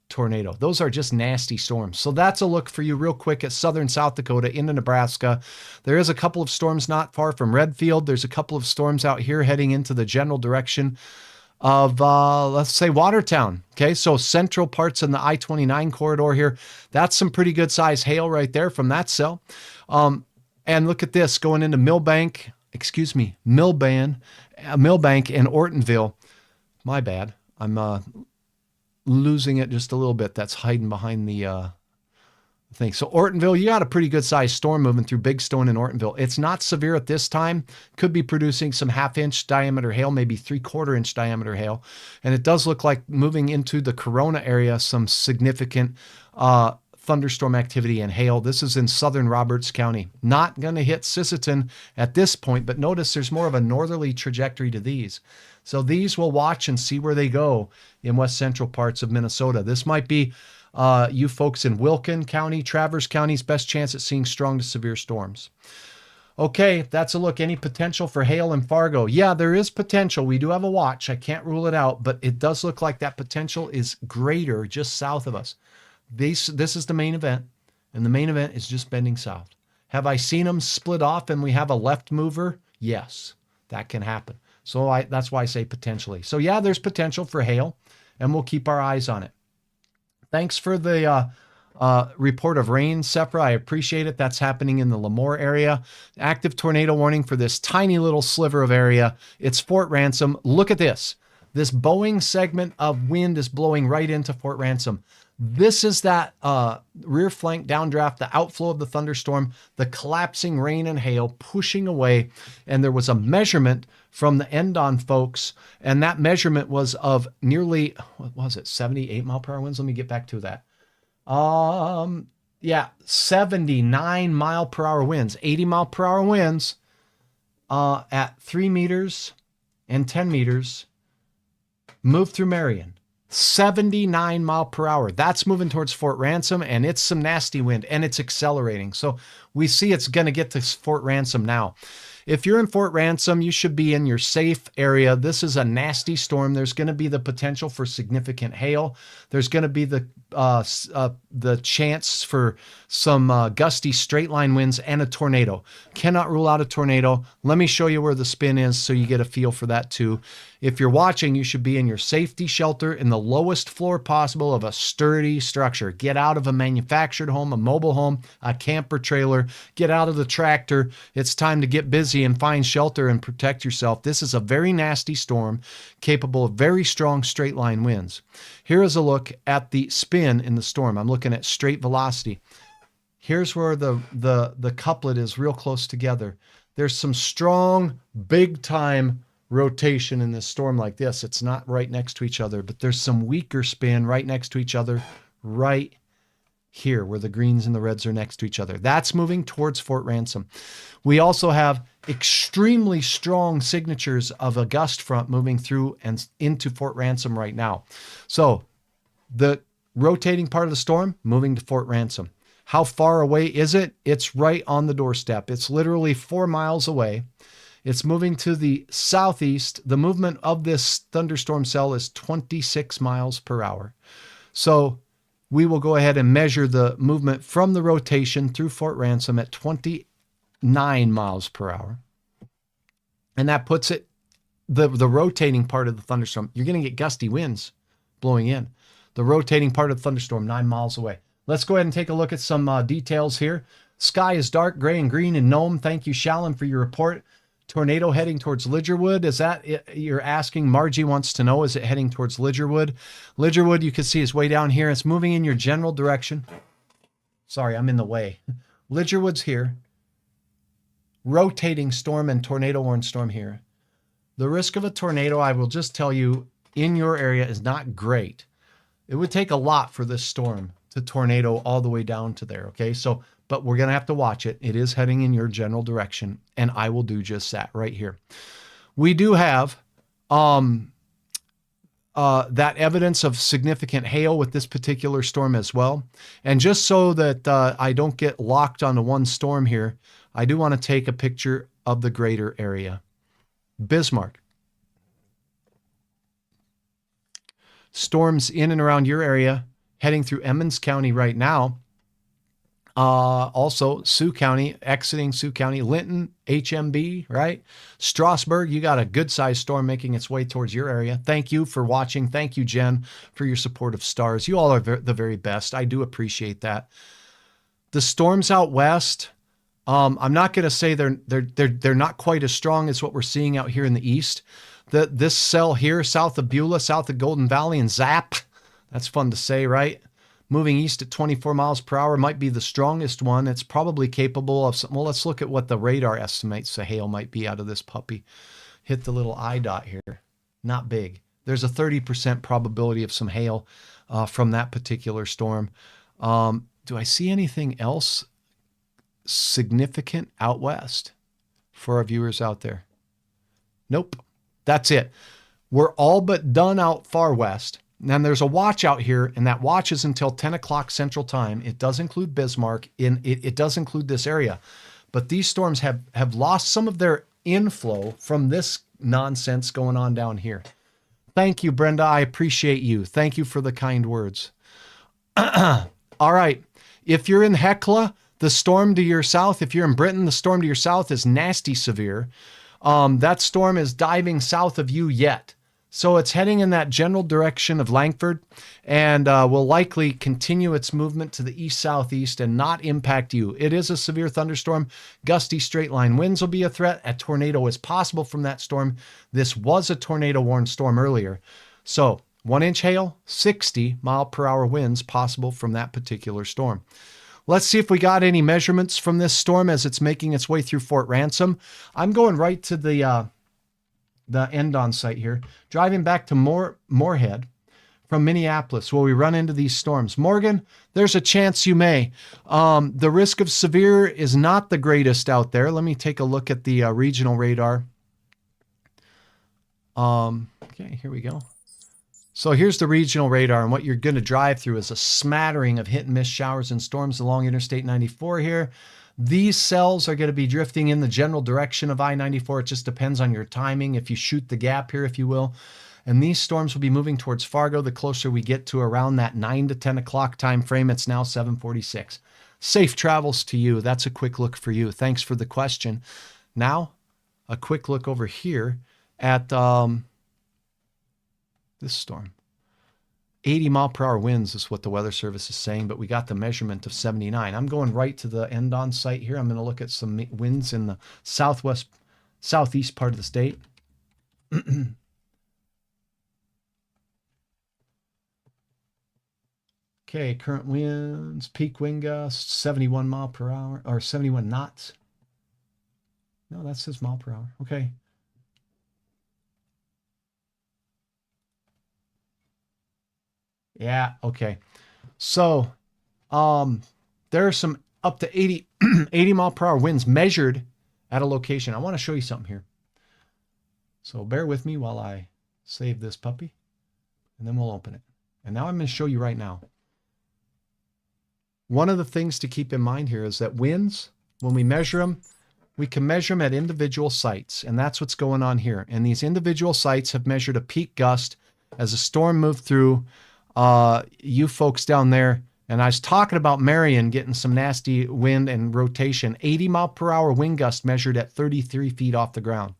tornado. Those are just nasty storms. So that's a look for you real quick at southern South Dakota into Nebraska. There is a couple of storms not far from Redfield. There's a couple of storms out here heading into the general direction of, let's say, Watertown. Okay, so central parts in the I-29 corridor here. That's some pretty good size hail right there from that cell. And look at this going into Millbank and Ortonville. My bad. I'm losing it just a little bit. That's hiding behind the thing. So Ortonville, you got a pretty good sized storm moving through Big Stone in Ortonville. It's not severe at this time. Could be producing some 1/2-inch diameter hail, maybe 3/4-inch diameter hail. And it does look like moving into the Corona area, some significant thunderstorm activity and hail. This is in southern Roberts County. Not going to hit Sisseton at this point, but notice there's more of a northerly trajectory to these. So these we'll watch and see where they go in west central parts of Minnesota. This might be you folks in Wilkin County, Traverse County's best chance at seeing strong to severe storms. Okay, that's a look. Any potential for hail in Fargo? Yeah, there is potential. We do have a watch. I can't rule it out, but it does look like that potential is greater just south of us. This is the main event, and the main event is just bending south. Have I seen them split off and we have a left mover? Yes, that can happen. So that's why I say potentially. So yeah, there's potential for hail, and we'll keep our eyes on it. Thanks for the report of rain, Sephra. I appreciate it. That's happening in the Lemoore area. Active tornado warning for this tiny little sliver of area. It's Fort Ransom. Look at this. This Boeing segment of wind is blowing right into Fort Ransom. This is that rear flank downdraft, the outflow of the thunderstorm, the collapsing rain and hail pushing away. And there was a measurement from the end-on folks, and that measurement was of nearly, what was it, 78 mile per hour winds? Let me get back to that. 79 mile per hour winds, 80 mile per hour winds at 3 meters and 10 meters move through Marion. 79 mile per hour. That's moving towards Fort Ransom, and it's some nasty wind, and it's accelerating. So we see it's going to get to Fort Ransom now. If you're in Fort Ransom, you should be in your safe area. This is a nasty storm. There's going to be the potential for significant hail. There's going to be the chance for some gusty straight line winds and a tornado. Cannot rule out a tornado. Let me show you where the spin is so you get a feel for that too. If you're watching, you should be in your safety shelter in the lowest floor possible of a sturdy structure. Get out of a manufactured home, a mobile home, a camper trailer. Get out of the tractor. It's time to get busy and find shelter and protect yourself. This is a very nasty storm capable of very strong straight line winds. Here is a look at the spin in the storm. I'm looking at straight velocity. Here's where the couplet is real close together. There's some strong, big time rotation in this storm like this. It's not right next to each other, but there's some weaker spin right next to each other right here where the greens and the reds are next to each other. That's moving towards Fort Ransom. We also have extremely strong signatures of a gust front moving through and into Fort Ransom right now. So the rotating part of the storm moving to Fort Ransom. How far away is it? It's right on the doorstep. It's literally 4 miles away. It's moving to the southeast. The movement of this thunderstorm cell is 26 miles per hour. So we will go ahead and measure the movement from the rotation through Fort Ransom at 29 miles per hour. And that puts it, the rotating part of the thunderstorm, you're going to get gusty winds blowing in. The rotating part of the thunderstorm, 9 miles away. Let's go ahead and take a look at some details here. Sky is dark gray and green in Nome. Thank you, Shallon, for your report. Tornado heading towards Lidgerwood. Is that it? You're asking? Margie wants to know, is it heading towards Lidgerwood? Lidgerwood, you can see, is way down here. It's moving in your general direction. Sorry, I'm in the way. Lidgerwood's here. Rotating storm and tornado warning storm here. The risk of a tornado, I will just tell you, in your area is not great. It would take a lot for this storm to tornado all the way down to there, okay? So, but we're going to have to watch it. It is heading in your general direction, and I will do just that right here. We do have that evidence of significant hail with this particular storm as well. And just so that I don't get locked onto one storm here, I do want to take a picture of the greater area. Bismarck. Storms in and around your area, heading through Emmons County right now. Also, Sioux County, exiting Sioux County, Linton, HMB, right? Strasburg, you got a good-sized storm making its way towards your area. Thank you for watching. Thank you, Jen, for your support of stars. You all are the very best. I do appreciate that. The storms out west, I'm not going to say they're not quite as strong as what we're seeing out here in the east. This cell here, south of Beulah, south of Golden Valley, and Zap, that's fun to say, right? Moving east at 24 miles per hour might be the strongest one. It's probably capable of some, well, let's look at what the radar estimates the hail might be out of this puppy. Hit the little I dot here. Not big. There's a 30% probability of some hail from that particular storm. Do I see anything else significant out west for our viewers out there? Nope. That's it. We're all but done out far west. And there's a watch out here, and that watch is until 10 o'clock Central Time. It does include Bismarck. It does include this area. But these storms have lost some of their inflow from this nonsense going on down here. Thank you, Brenda. I appreciate you. Thank you for the kind words. All right. If you're in Hecla, the storm to your south, if you're in Britain, the storm to your south is nasty severe. That storm is diving south of you yet. So it's heading in that general direction of Langford and will likely continue its movement to the east-southeast and not impact you. It is a severe thunderstorm. Gusty straight-line winds will be a threat. A tornado is possible from that storm. This was a tornado-warned storm earlier. So 1-inch hail, 60-mile-per-hour winds possible from that particular storm. Let's see if we got any measurements from this storm as it's making its way through Fort Ransom. I'm going right to the end on site here, driving back to Moorhead from Minneapolis where we run into these storms. Morgan, there's a chance you may. The risk of severe is not the greatest out there. Let me take a look at the regional radar. Okay, here we go. So here's the regional radar, and what you're going to drive through is a smattering of hit and miss showers and storms along Interstate 94 here. These cells are going to be drifting in the general direction of I-94. It just depends on your timing, if you shoot the gap here, if you will. And these storms will be moving towards Fargo the closer we get to around that 9 to 10 o'clock time frame. It's now 7:46. Safe travels to you. That's a quick look for you. Thanks for the question. Now, a quick look over here at this storm. 80-mile-per-hour winds is what the Weather Service is saying, but we got the measurement of 79. I'm going right to the end on site here. I'm going to look at some winds in the southeast part of the state. Okay, current winds, peak wind gusts, 71 mile per hour, or 71 knots. No, that says mile per hour. Okay. Yeah, okay. So there are some up to 80 mile per hour winds measured at a location. I want to show you something here. So bear with me while I save this puppy, and then we'll open it. And now I'm going to show you right now. One of the things to keep in mind here is that winds, when we measure them, we can measure them at individual sites, and that's what's going on here. And these individual sites have measured a peak gust as a storm moved through you folks down there. And I was talking about Marion getting some nasty wind and rotation. 80 mile per hour wind gust measured at 33 feet off the ground.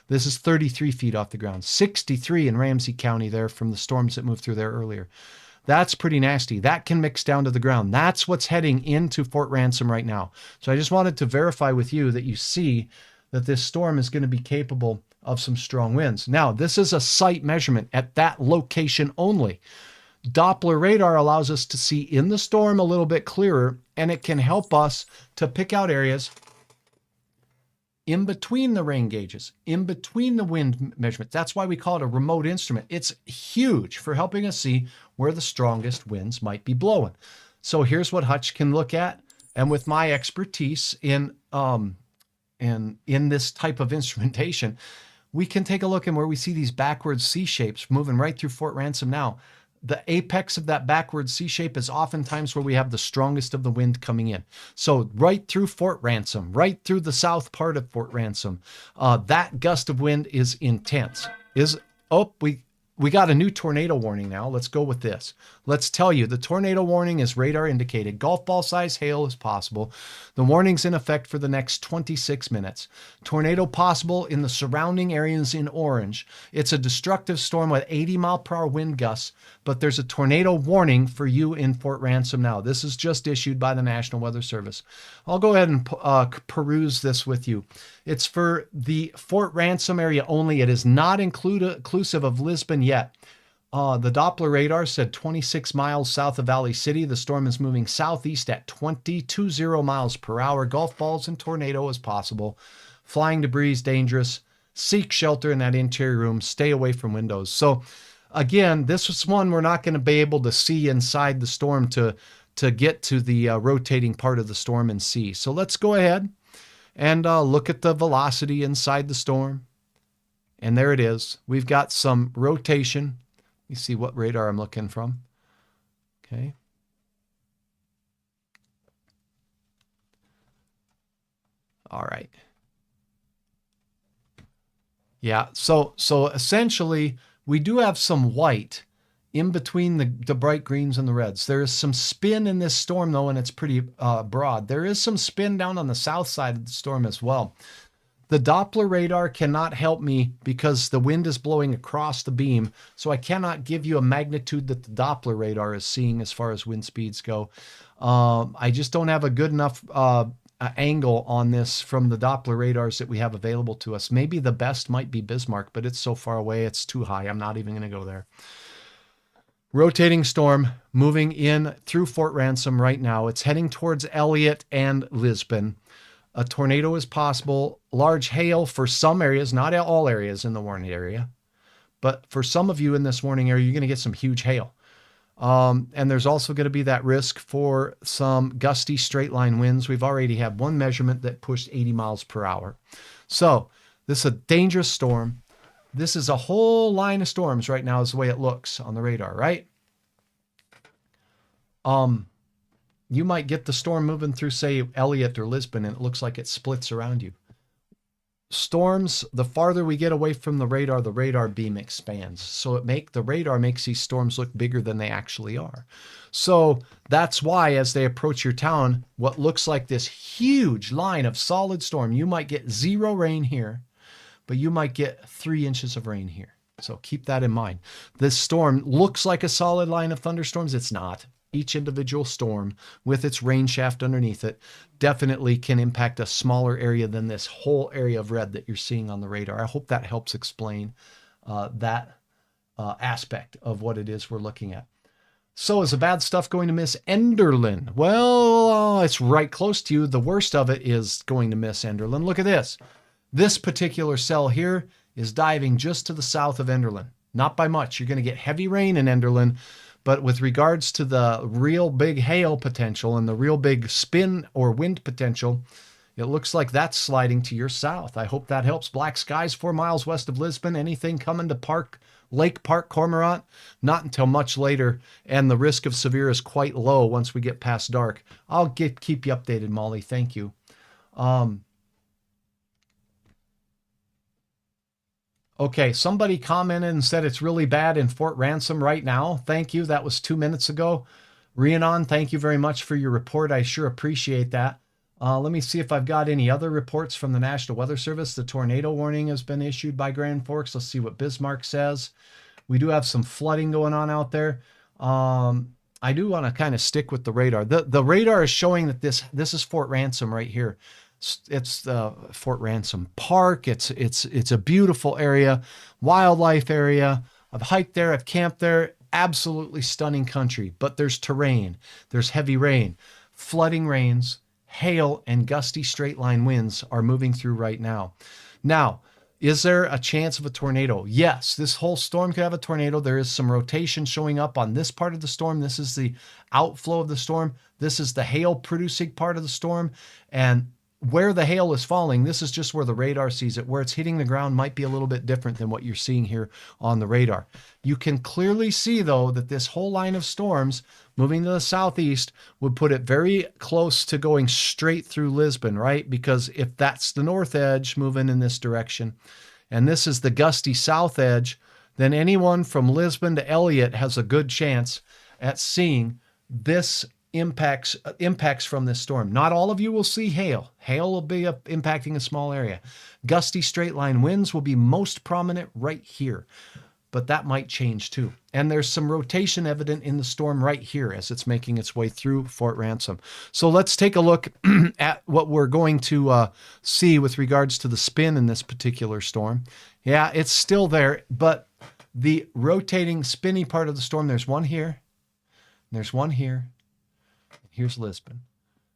This is 33 feet off the ground. 63 in Ramsey County there from the storms that moved through there earlier. That's pretty nasty. That can mix down to the ground. That's what's heading into Fort Ransom right now. So I just wanted to verify with you that you see that this storm is going to be capable of some strong winds. Now, this is a site measurement at that location only. Doppler radar allows us to see in the storm a little bit clearer, and it can help us to pick out areas in between the rain gauges, in between the wind measurements. That's why we call it a remote instrument. It's huge for helping us see where the strongest winds might be blowing. So here's what Hutch can look at. And with my expertise in this type of instrumentation, we can take a look at where we see these backwards C shapes moving right through Fort Ransom now. the apex of that backward C shape is oftentimes where we have the strongest of the wind coming in. So right through Fort Ransom, right through the south part of Fort Ransom, that gust of wind is intense. We got a new tornado warning now. Let's go with this. Let's tell you, the tornado warning is radar indicated. Golf ball size hail is possible. The warning's in effect for the next 26 minutes. Tornado possible in the surrounding areas in orange. It's a destructive storm with 80-mile-per-hour wind gusts, but there's a tornado warning for you in Fort Ransom now. This is just issued by the National Weather Service. I'll go ahead and peruse this with you. It's for the Fort Ransom area only. It is not inclusive of Lisbon yet. The Doppler radar said 26 miles south of Valley City. The storm is moving southeast at 20 miles per hour. Golf balls and tornado is possible. Flying debris is dangerous. Seek shelter in that interior room. Stay away from windows. So again, this is one we're not going to be able to see inside the storm to get to the rotating part of the storm and see. So let's go ahead and look at the velocity inside the storm. And there it is. We've got some rotation. You see what radar I'm looking from. Okay. All right. Yeah, so essentially we do have some white in between the bright greens and the reds. There is some spin in this storm though, and it's pretty broad. There is some spin down on the south side of the storm as well. The Doppler radar cannot help me because the wind is blowing across the beam, so I cannot give you a magnitude that the Doppler radar is seeing as far as wind speeds go. I just don't have a good enough angle on this from the Doppler radars that we have available to us. Maybe the best might be Bismarck, but it's so far away, it's too high. I'm not even going to go there. Rotating storm moving in through Fort Ransom right now. It's heading towards Elliott and Lisbon. A tornado is possible. Large hail for some areas, not all areas in the warning area, but for some of you in this warning area, you're going to get some huge hail. And there's also going to be that risk for some gusty straight line winds. We've already had one measurement that pushed 80 miles per hour. So this is a dangerous storm. This is a whole line of storms right now is the way it looks on the radar, right? You might get the storm moving through, say, Elliott or Lisbon, and it looks like it splits around you. Storms, the farther we get away from the radar beam expands. So the radar makes these storms look bigger than they actually are. So that's why as they approach your town, what looks like this huge line of solid storm, you might get 0 rain here, but you might get 3 inches of rain here. So keep that in mind. This storm looks like a solid line of thunderstorms. It's not. Each individual storm with its rain shaft underneath it definitely can impact a smaller area than this whole area of red that you're seeing on the radar. I hope that helps explain that aspect of what it is we're looking at. So is the bad stuff going to miss Enderlin? Well, it's right close to you. The worst of it is going to miss Enderlin. Look at this. This particular cell here is diving just to the south of Enderlin. Not by much. You're going to get heavy rain in Enderlin. But with regards to the real big hail potential and the real big spin or wind potential, it looks like that's sliding to your south. I hope that helps. Black skies 4 miles west of Lisbon. Anything coming to Lake Park, Cormorant? Not until much later, and the risk of severe is quite low once we get past dark. I'll keep you updated, Molly. Thank you. Okay, somebody commented and said it's really bad in Fort Ransom right now. Thank you. That was 2 minutes ago. Rhiannon, thank you very much for your report. I sure appreciate that. Let me see if I've got any other reports from the National Weather Service. The tornado warning has been issued by Grand Forks. Let's see what Bismarck says. We do have some flooding going on out there. I do want to kind of stick with the radar. The radar is showing that this is Fort Ransom right here. It's the Fort Ransom Park. It's a beautiful area, wildlife area. I've hiked there, I've camped there. Absolutely stunning country, but there's terrain. There's heavy rain, flooding rains, hail, and gusty straight line winds are moving through right now. Now, is there a chance of a tornado? Yes, this whole storm could have a tornado. There is some rotation showing up on this part of the storm. This is the outflow of the storm. This is the hail producing part of the storm. And where the hail is falling, this is just where the radar sees it. Where it's hitting the ground might be a little bit different than what you're seeing here on the radar. You can clearly see, though, that this whole line of storms moving to the southeast would put it very close to going straight through Lisbon, right? Because if that's the north edge moving in this direction, and this is the gusty south edge, then anyone from Lisbon to Elliott has a good chance at seeing this impacts from this storm. Not all of you will see hail. Hail will be impacting a small area. Gusty straight line winds will be most prominent right here, but that might change too. And there's some rotation evident in the storm right here as it's making its way through Fort Ransom. So let's take a look at what we're going to see with regards to the spin in this particular storm. Yeah, it's still there, but the rotating spinny part of the storm, there's one here, there's one here. Here's Lisbon.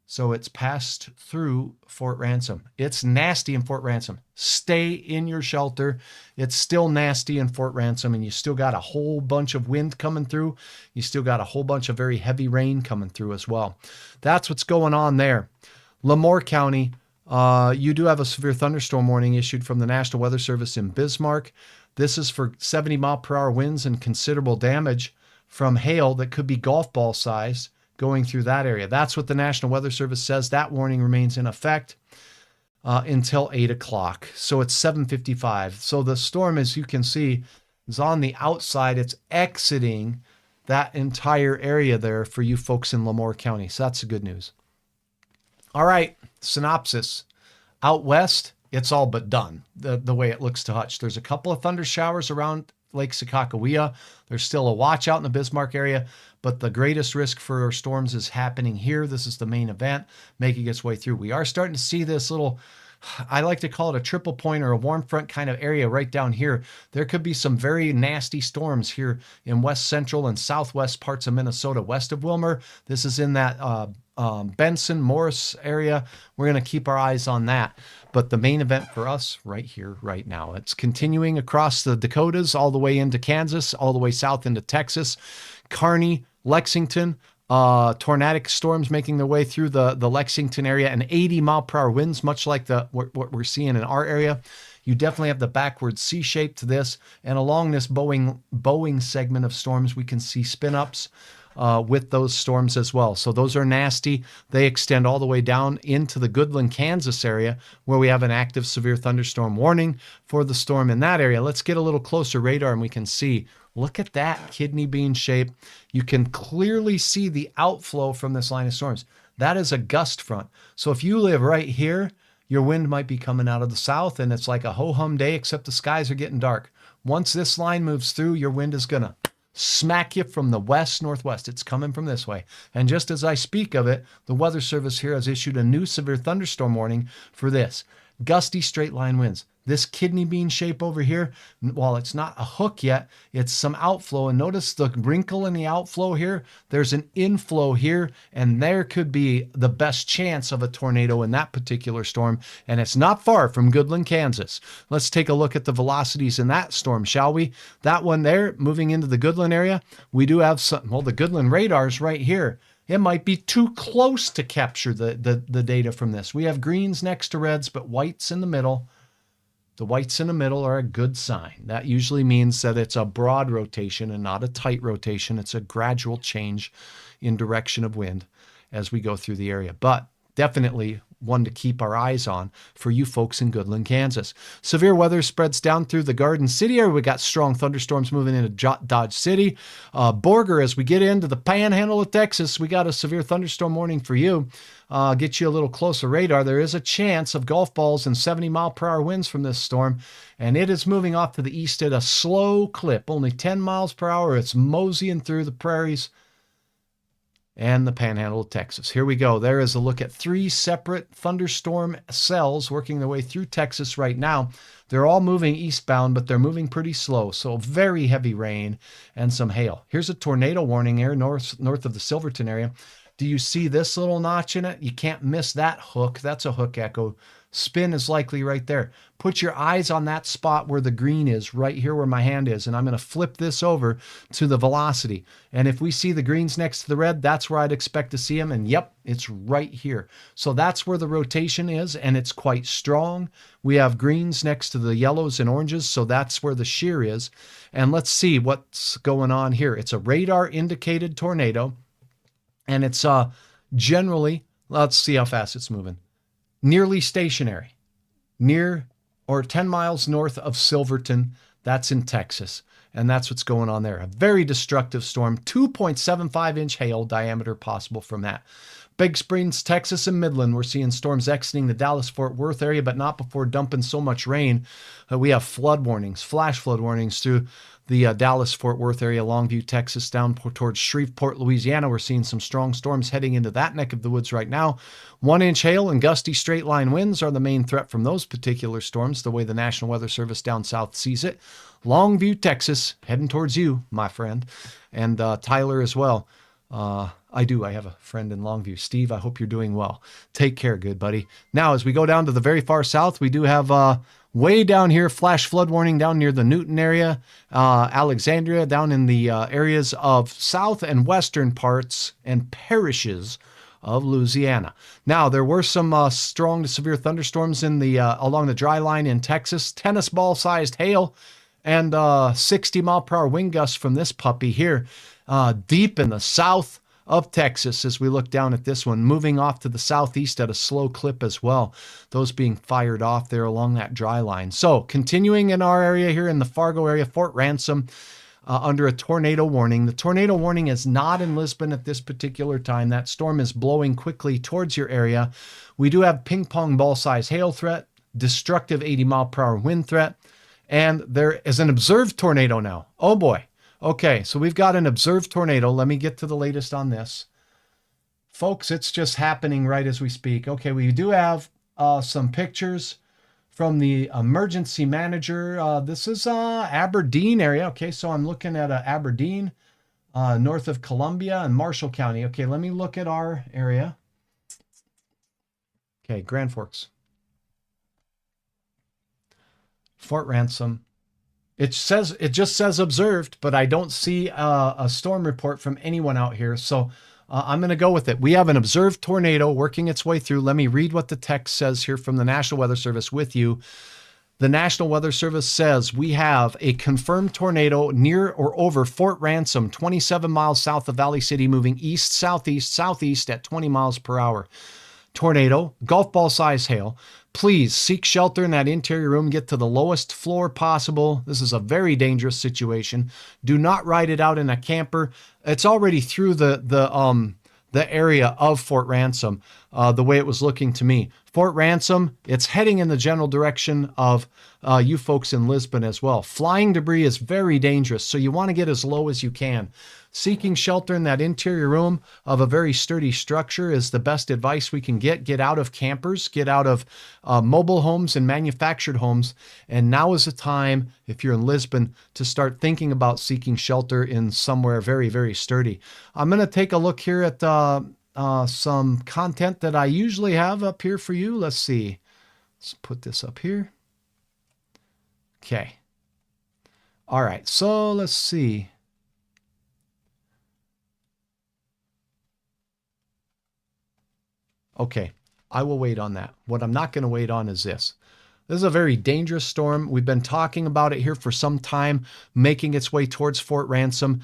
So it's passed through Fort Ransom. It's nasty in Fort Ransom. Stay in your shelter. It's still nasty in Fort Ransom, and you still got a whole bunch of wind coming through. You still got a whole bunch of very heavy rain coming through as well. That's what's going on there. Lemoore County, you do have a severe thunderstorm warning issued from the National Weather Service in Bismarck. This is for 70-mile-per-hour winds and considerable damage from hail that could be golf ball sized going through that area. That's what the National Weather Service says. That warning remains in effect until 8 o'clock. So it's 7:55. So the storm, as you can see, is on the outside. It's exiting that entire area there for you folks in Lemoore County. So that's the good news. All right, synopsis. Out west, it's all but done, the way it looks to Hutch. There's a couple of thunder showers around Lake Sakakawea. There's still a watch out in the Bismarck area, but the greatest risk for storms is happening here. This is the main event, making its way through. We are starting to see this little, I like to call it a triple point or a warm front kind of area right down here. There could be some very nasty storms here in west central and southwest parts of Minnesota, west of Wilmer. This is in that Benson, Morris area. We're going to keep our eyes on that. But the main event for us right here, right now, it's continuing across the Dakotas, all the way into Kansas, all the way south into Texas, Kearney, Lexington, tornadic storms making their way through the Lexington area, and 80-mile-per-hour winds, much like what we're seeing in our area. You definitely have the backward C shape to this, and along this Boeing segment of storms, we can see spin-ups with those storms as well. So those are nasty. They extend all the way down into the Goodland, Kansas area, where we have an active severe thunderstorm warning for the storm in that area. Let's get a little closer radar and we can see. Look at that kidney bean shape. You can clearly see the outflow from this line of storms. That is a gust front. So if you live right here, your wind might be coming out of the south, and it's like a ho-hum day, except the skies are getting dark. Once this line moves through, your wind is going to smack you from the west northwest. It's coming from this way. And just as I speak of it, the Weather Service here has issued a new severe thunderstorm warning for this. Gusty straight line winds. This kidney bean shape over here, while it's not a hook yet, it's some outflow. And notice the wrinkle in the outflow here. There's an inflow here, and there could be the best chance of a tornado in that particular storm. And it's not far from Goodland, Kansas. Let's take a look at the velocities in that storm, shall we? That one there, moving into the Goodland area, we do have some, well, the Goodland radar's right here. It might be too close to capture the data from this. We have greens next to reds, but whites in the middle. The whites in the middle are a good sign. That usually means that it's a broad rotation and not a tight rotation. It's a gradual change in direction of wind as we go through the area. But definitely one to keep our eyes on for you folks in Goodland, Kansas. Severe weather spreads down through the Garden City area. We got strong thunderstorms moving into Dodge City. Borger, as we get into the panhandle of Texas, we got a severe thunderstorm warning for you. Get you a little closer radar. There is a chance of golf balls and 70-mile-per-hour winds from this storm, and it is moving off to the east at a slow clip, only 10 miles per hour. It's moseying through the prairies and the panhandle of Texas. Here we go. There is a look at 3 separate thunderstorm cells working their way through Texas right now. They're all moving eastbound, but they're moving pretty slow. So very heavy rain and some hail. Here's a tornado warning here north of the Silverton area. Do you see this little notch in it? You can't miss that hook. That's a hook echo Spin is likely right there. Put your eyes on that spot where the green is, right here where my hand is, and I'm going to flip this over to the velocity. And if we see the greens next to the red, that's where I'd expect to see them. And yep, it's right here. So that's where the rotation is, and it's quite strong. We have greens next to the yellows and oranges, so that's where the shear is. And let's see what's going on here. It's a radar indicated tornado, and it's generally, let's see how fast it's moving, nearly stationary, near or 10 miles north of Silverton. That's in Texas. And that's what's going on there. A very destructive storm, 2.75-inch hail diameter possible from that. Big Springs, Texas, and Midland, we're seeing storms exiting the Dallas-Fort Worth area, but not before dumping so much rain. We have flood warnings, flash flood warnings through the Dallas-Fort Worth area, Longview, Texas, down towards Shreveport, Louisiana. We're seeing some strong storms heading into that neck of the woods right now. 1-inch hail and gusty straight-line winds are the main threat from those particular storms, the way the National Weather Service down south sees it. Longview, Texas, heading towards you, my friend, and Tyler as well. I have a friend in Longview. Steve, I hope you're doing well. Take care, good buddy. Now, as we go down to the very far south, we do have way down here, flash flood warning down near the Newton area, Alexandria, down in the areas of south and western parts and parishes of Louisiana. Now, there were some strong to severe thunderstorms in the along the dry line in Texas, tennis ball-sized hail, and 60-mile-per-hour wind gusts from this puppy here, deep in the south of Texas as we look down at this one, moving off to the southeast at a slow clip as well. Those being fired off there along that dry line. So continuing in our area here in the Fargo area, Fort Ransom, under a tornado warning. The tornado warning is not in Lisbon at this particular time. That storm is blowing quickly towards your area. We do have ping pong ball size hail threat, destructive 80-mile-per-hour wind threat, and there is an observed tornado now. Oh boy. Okay, so we've got an observed tornado. Let me get to the latest on this. Folks, it's just happening right as we speak. Okay, we do have some pictures from the emergency manager. This is Aberdeen area. Okay, so I'm looking at Aberdeen, north of Columbia and Marshall County. Okay, let me look at our area. Okay, Grand Forks. Fort Ransom. It just says observed, but I don't see a storm report from anyone out here. So I'm going to go with it. We have an observed tornado working its way through. Let me read what the text says here from the National Weather Service with you. The National Weather Service says we have a confirmed tornado near or over Fort Ransom, 27 miles south of Valley City, moving east, southeast, southeast at 20 miles per hour. Tornado, golf ball size hail. Please seek shelter in that interior room. Get to the lowest floor possible. This is a very dangerous situation. Do not ride it out in a camper. It's already through the area of Fort Ransom, the way it was looking to me. Fort Ransom, it's heading in the general direction of you folks in Lisbon as well. Flying debris is very dangerous, so you want to get as low as you can. Seeking shelter in that interior room of a very sturdy structure is the best advice we can get. Get out of campers, get out of mobile homes and manufactured homes. And now is the time, if you're in Lisbon, to start thinking about seeking shelter in somewhere very, very sturdy. I'm going to take a look here at some content that I usually have up here for you. Let's see. Let's put this up here. Okay. All right. So let's see. Okay, I will wait on that. What I'm not going to wait on is this. This is a very dangerous storm. We've been talking about it here for some time, making its way towards Fort Ransom.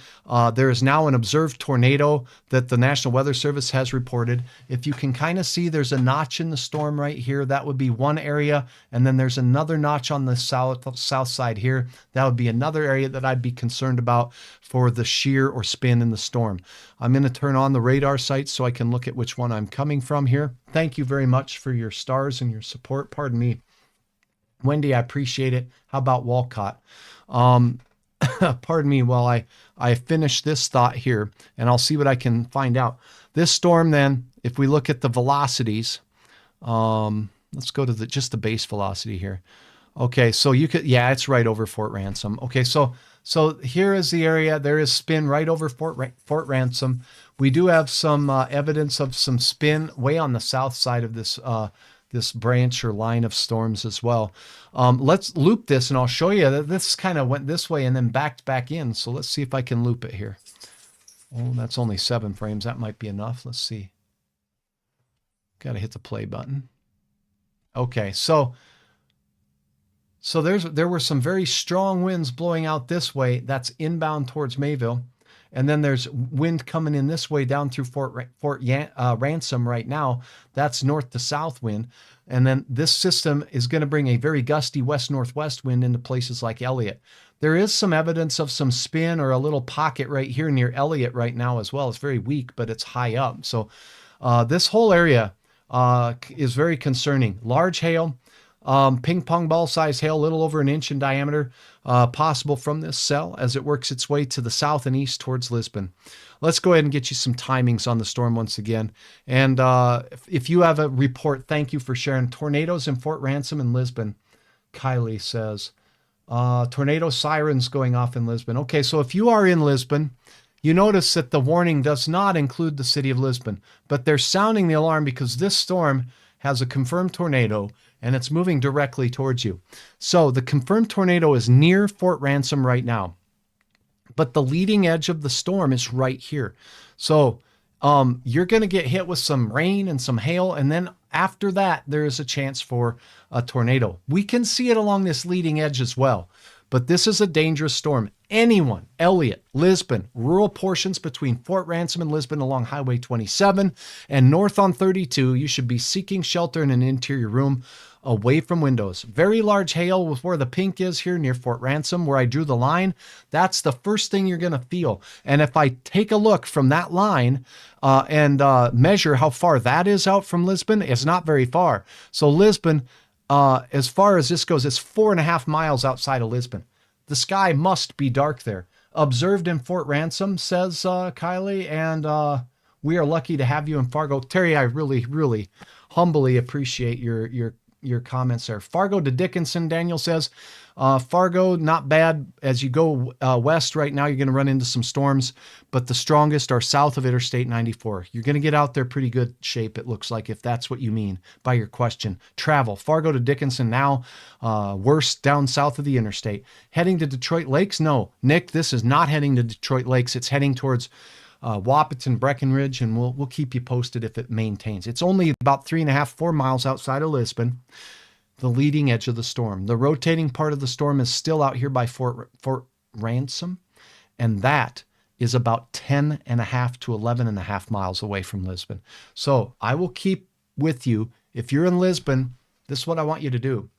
There is now an observed tornado that the National Weather Service has reported. If you can kind of see, there's a notch in the storm right here. That would be one area. And then there's another notch on the south side here. That would be another area that I'd be concerned about for the shear or spin in the storm. I'm going to turn on the radar sight so I can look at which one I'm coming from here. Thank you very much for your stars and your support. Pardon me. Wendy, I appreciate it. How about Walcott? Pardon me while I finish this thought here, and I'll see what I can find out. This storm then, if we look at the velocities, let's go to just the base velocity here. Okay, so you could, yeah, it's right over Fort Ransom. Okay, so here is the area. There is spin right over Fort Ransom. We do have some evidence of some spin way on the south side of this this branch or line of storms as well. Let's loop this, and I'll show you that this kind of went this way and then backed back in. So let's see if I can loop it here. Oh, that's only 7 frames. That might be enough. Let's see. Got to hit the play button. Okay, so there were some very strong winds blowing out this way. That's inbound towards Mayville. And then there's wind coming in this way down through Fort Ransom right now. That's north to south wind. And then this system is going to bring a very gusty west-northwest wind into places like Elliott. There is some evidence of some spin or a little pocket right here near Elliott right now as well. It's very weak, but it's high up. So this whole area is very concerning. Large hail. Ping pong ball size hail, a little over an inch in diameter, possible from this cell as it works its way to the south and east towards Lisbon. Let's go ahead and get you some timings on the storm once again. And if you have a report, thank you for sharing. Tornadoes in Fort Ransom and Lisbon, Kylie says. Tornado sirens going off in Lisbon. Okay, so if you are in Lisbon, you notice that the warning does not include the city of Lisbon, but they're sounding the alarm because this storm has a confirmed tornado and it's moving directly towards you. So the confirmed tornado is near Fort Ransom right now, but the leading edge of the storm is right here. So you're going to get hit with some rain and some hail, and then after that, there is a chance for a tornado. We can see it along this leading edge as well, but this is a dangerous storm. Anyone, Elliott, Lisbon, rural portions between Fort Ransom and Lisbon along Highway 27 and north on 32, you should be seeking shelter in an interior room away from windows. Very large hail with where the pink is here near Fort Ransom, where I drew the line. That's the first thing you're going to feel. And if I take a look from that line and measure how far that is out from Lisbon, it's not very far. So Lisbon, as far as this goes, it's 4.5 miles outside of Lisbon. The sky must be dark there. Observed in Fort Ransom, says Kylie, and we are lucky to have you in Fargo. Terry, I really, really humbly appreciate your comments there. Fargo to Dickinson, Daniel says. Fargo, not bad. As you go west right now, you're going to run into some storms, but the strongest are south of Interstate 94. You're going to get out there pretty good shape, it looks like, if that's what you mean by your question. Travel. Fargo to Dickinson now, worse down south of the interstate. Heading to Detroit Lakes? No. Nick, this is not heading to Detroit Lakes. It's heading towards Wahpeton, Breckenridge, and we'll keep you posted if it maintains. It's only about 3.5, 4 miles outside of Lisbon, the leading edge of the storm. The rotating part of the storm is still out here by Fort Ransom, and that is about 10.5 to 11.5 miles away from Lisbon. So I will keep with you. If you're in Lisbon, this is what I want you to do.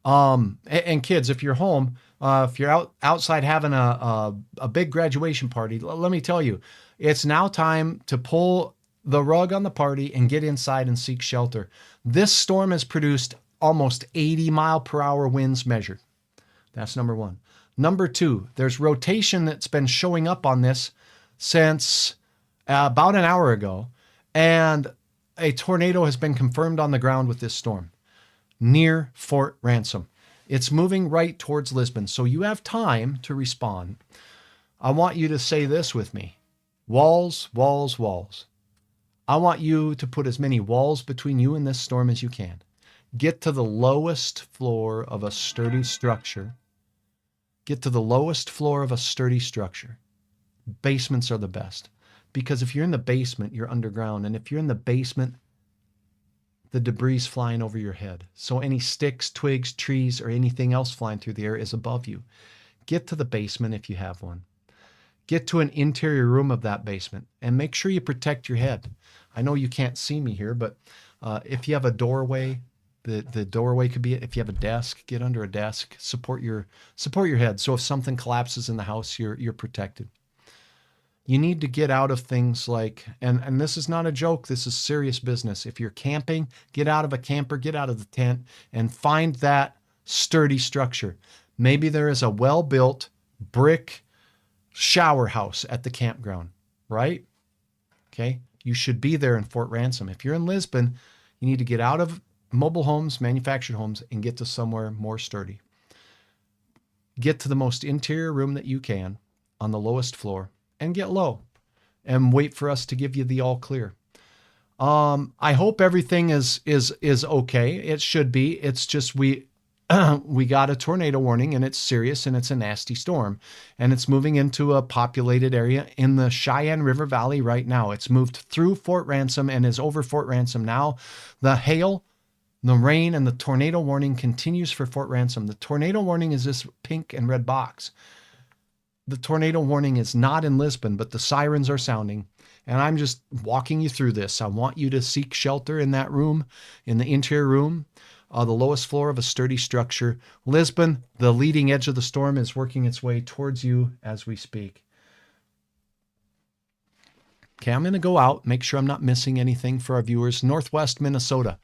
And kids, if you're home, if you're outside having a big graduation party, let me tell you, it's now time to pull the rug on the party and get inside and seek shelter. This storm has produced almost 80 mile per hour winds measured. That's number one. Number two, there's rotation that's been showing up on this since about an hour ago, and a tornado has been confirmed on the ground with this storm near Fort Ransom. It's moving right towards Lisbon, so you have time to respond. I want you to say this with me. Walls, walls, walls. I want you to put as many walls between you and this storm as you can. Get to the lowest floor of a sturdy structure. Get to the lowest floor of a sturdy structure. Basements are the best, because if you're in the basement, you're underground, and if you're in the basement, the debris is flying over your head. So any sticks, twigs, trees, or anything else flying through the air is above you. Get to the basement if you have one. Get to an interior room of that basement and make sure you protect your head. I know you can't see me here, but if you have a doorway, the doorway could be it. If you have a desk, get under a desk, support your head. So if something collapses in the house, you're protected. You need to get out of things like, and this is not a joke, this is serious business. If you're camping, get out of a camper, get out of the tent, and find that sturdy structure. Maybe there is a well-built brick shower house at the campground, right? Okay, you should be there in Fort Ransom. If you're in Lisbon, you need to get out of mobile homes, manufactured homes, and get to somewhere more sturdy. Get to the most interior room that you can on the lowest floor, and get low and wait for us to give you the all clear. I hope everything is okay. It should be. It's just we got a tornado warning, and it's serious, and it's a nasty storm, and it's moving into a populated area in the Cheyenne River Valley right now. It's moved through Fort Ransom and is over Fort Ransom now. The hail, the rain, and the tornado warning continues for Fort Ransom. The tornado warning is this pink and red box. The tornado warning is not in Lisbon, but the sirens are sounding. And I'm just walking you through this. I want you to seek shelter in that room, in the interior room, the lowest floor of a sturdy structure. Lisbon, the leading edge of the storm, is working its way towards you as we speak. Okay, I'm going to go out, make sure I'm not missing anything for our viewers. Northwest Minnesota,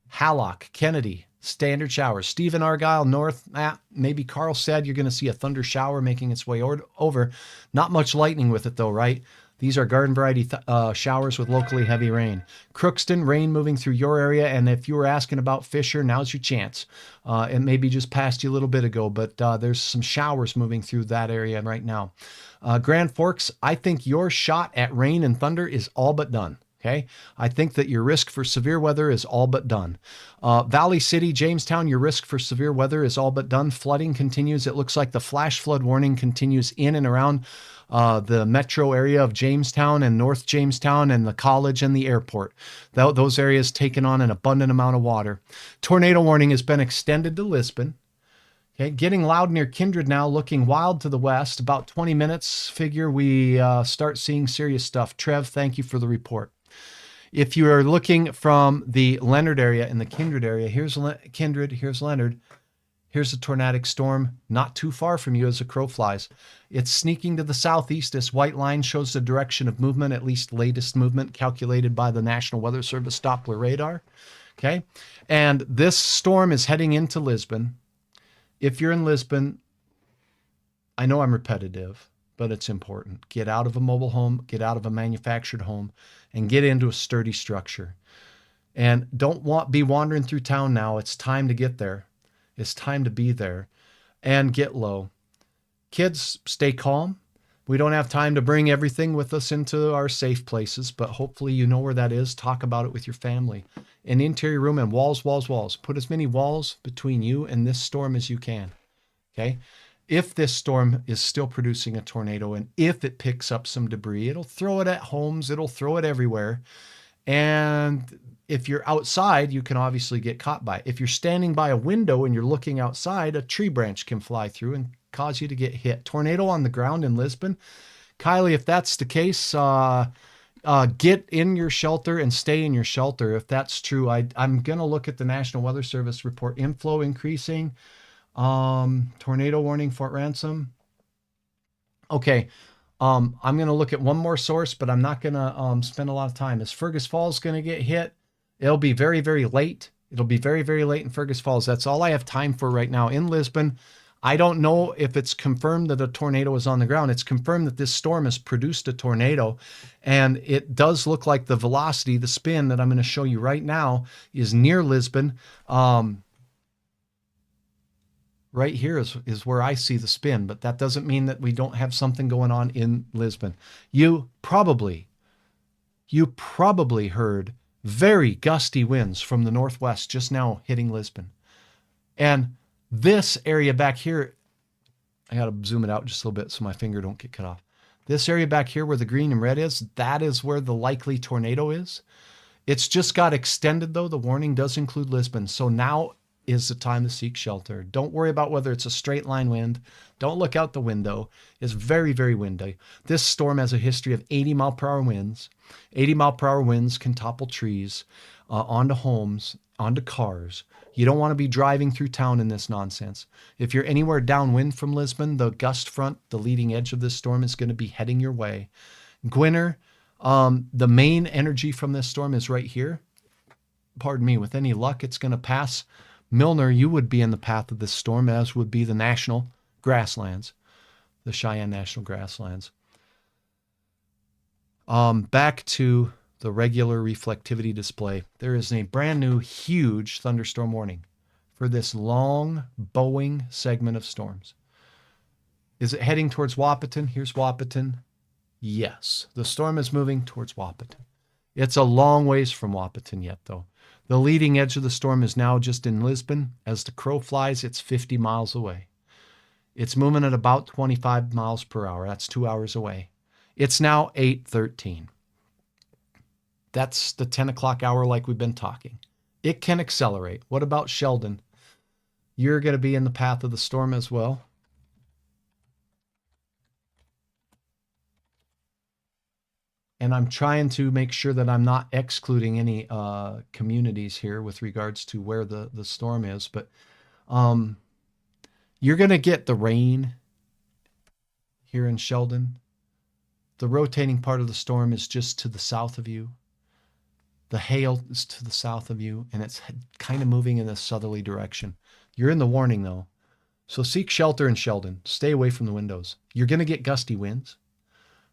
Hallock, Kennedy, standard showers. Stephen, Argyle, North, maybe Carl said you're going to see a thunder shower making its way over. Not much lightning with it though, right? These are garden variety showers with locally heavy rain. Crookston, rain moving through your area. And if you were asking about Fisher, now's your chance. It maybe just passed you a little bit ago, but there's some showers moving through that area right now. Grand Forks, I think your shot at rain and thunder is all but done. Okay, I think that your risk for severe weather is all but done. Valley City, Jamestown, your risk for severe weather is all but done. Flooding continues. It looks like the flash flood warning continues in and around the metro area of Jamestown and North Jamestown and the college and the airport. Those areas taken on an abundant amount of water. Tornado warning has been extended to Lisbon. Okay, getting loud near Kindred now, looking wild to the west. About 20 minutes, figure we start seeing serious stuff. Trev, thank you for the report. If you are looking from the Leonard area and the Kindred area, here's Kindred, here's Leonard. Here's a tornadic storm not too far from you as a crow flies. It's sneaking to the southeast. This white line shows the direction of movement, at least latest movement calculated by the National Weather Service Doppler radar. Okay, and this storm is heading into Lisbon. If you're in Lisbon, I know I'm repetitive, but it's important. Get out of a mobile home, get out of a manufactured home, and get into a sturdy structure. And don't be wandering through town now. It's time to get there. It's time to be there and get low. Kids, stay calm. We don't have time to bring everything with us into our safe places, but hopefully you know where that is. Talk about it with your family. An interior room and walls, walls, walls. Put as many walls between you and this storm as you can. Okay? If this storm is still producing a tornado and if it picks up some debris, it'll throw it at homes, it'll throw it everywhere. And if you're outside, you can obviously get caught by it. If you're standing by a window and you're looking outside, a tree branch can fly through and cause you to get hit. Tornado on the ground in Lisbon. Kylie, if that's the case, get in your shelter and stay in your shelter. If that's true, I'm going to look at the National Weather Service report. Inflow increasing. Tornado warning, Fort Ransom. Okay. I'm going to look at one more source, but I'm not going to spend a lot of time. Is Fergus Falls going to get hit? It'll be very, very late. It'll be very, very late in Fergus Falls. That's all I have time for right now in Lisbon. I don't know if it's confirmed that a tornado is on the ground. It's confirmed that this storm has produced a tornado, and it does look like the velocity, the spin that I'm going to show you right now is near Lisbon. Right here is where I see the spin, but that doesn't mean that we don't have something going on in Lisbon. You probably heard very gusty winds from the northwest just now hitting Lisbon. And this area back here, I got to zoom it out just a little bit so my finger don't get cut off. This area back here where the green and red is, that is where the likely tornado is. It's just got extended though. The warning does include Lisbon. So now is the time to seek shelter. Don't worry about whether it's a straight line wind. Don't look out the window. It's very, very windy. This storm has a history of 80 mile per hour winds. 80 mile per hour winds can topple trees onto homes, onto cars. You don't want to be driving through town in this nonsense. If you're anywhere downwind from Lisbon, the gust front, the leading edge of this storm is going to be heading your way. Gwinner, the main energy from this storm is right here. Pardon me, with any luck, it's going to pass Milner. You would be in the path of this storm, as would be the national grasslands, the Cheyenne National Grasslands. Back to the regular reflectivity display. There is a brand new huge thunderstorm warning for this long bowing segment of storms. Is it heading towards Wahpeton? Here's Wahpeton. Yes, the storm is moving towards Wahpeton. It's a long ways from Wahpeton yet, though. The leading edge of the storm is now just in Lisbon. As the crow flies, it's 50 miles away. It's moving at about 25 miles per hour. That's 2 hours away. It's now 8:13. That's the 10 o'clock hour like we've been talking. It can accelerate. What about Sheldon? You're going to be in the path of the storm as well. And I'm trying to make sure that I'm not excluding any communities here with regards to where the storm is. But you're going to get the rain here in Sheldon. The rotating part of the storm is just to the south of you. The hail is to the south of you, and it's kind of moving in a southerly direction. You're in the warning, though. So seek shelter in Sheldon. Stay away from the windows. You're going to get gusty winds.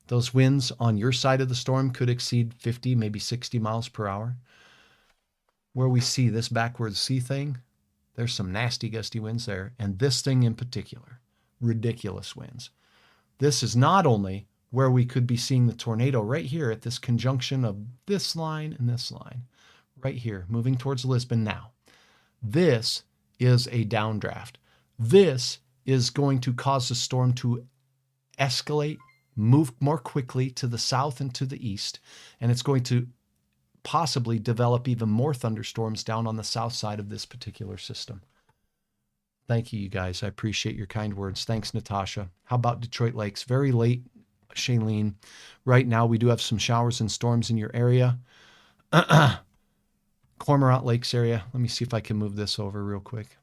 Those winds on your side of the storm could exceed 50, maybe 60 miles per hour. Where we see this backwards sea thing, there's some nasty gusty winds there. And this thing in particular, ridiculous winds. This is not only where we could be seeing the tornado right here at this conjunction of this line and this line, right here, moving towards Lisbon now. This is a downdraft. This is going to cause the storm to escalate, move more quickly to the south and to the east, and it's going to possibly develop even more thunderstorms down on the south side of this particular system. Thank you, you guys. I appreciate your kind words. Thanks, Natasha. How about Detroit Lakes? Very late, Shailene. Right now, we do have some showers and storms in your area. Cormorant Lakes area. Let me see if I can move this over real quick.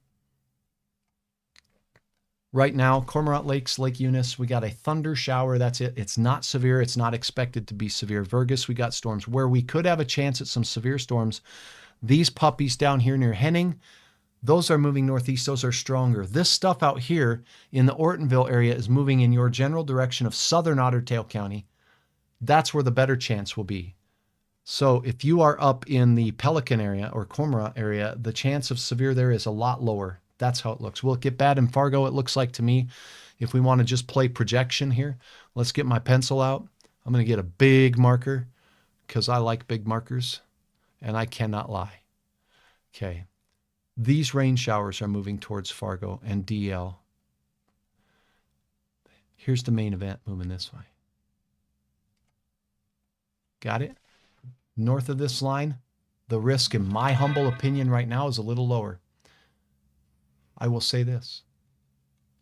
Right now, Cormorant Lakes, Lake Eunice, we got a thunder shower. That's it. It's not severe. It's not expected to be severe. Vergus, we got storms. Where we could have a chance at some severe storms, these puppies down here near Henning, those are moving northeast. Those are stronger. This stuff out here in the Ortonville area is moving in your general direction of southern Otter Tail County. That's where the better chance will be. So if you are up in the Pelican area or Cormorant area, the chance of severe there is a lot lower. That's how it looks. Will it get bad in Fargo? It looks like to me. If we want to just play projection here, let's get my pencil out. I'm going to get a big marker because I like big markers and I cannot lie. Okay. These rain showers are moving towards Fargo and DL. Here's the main event moving this way. Got it? North of this line, the risk, in my humble opinion right now, is a little lower. I will say this.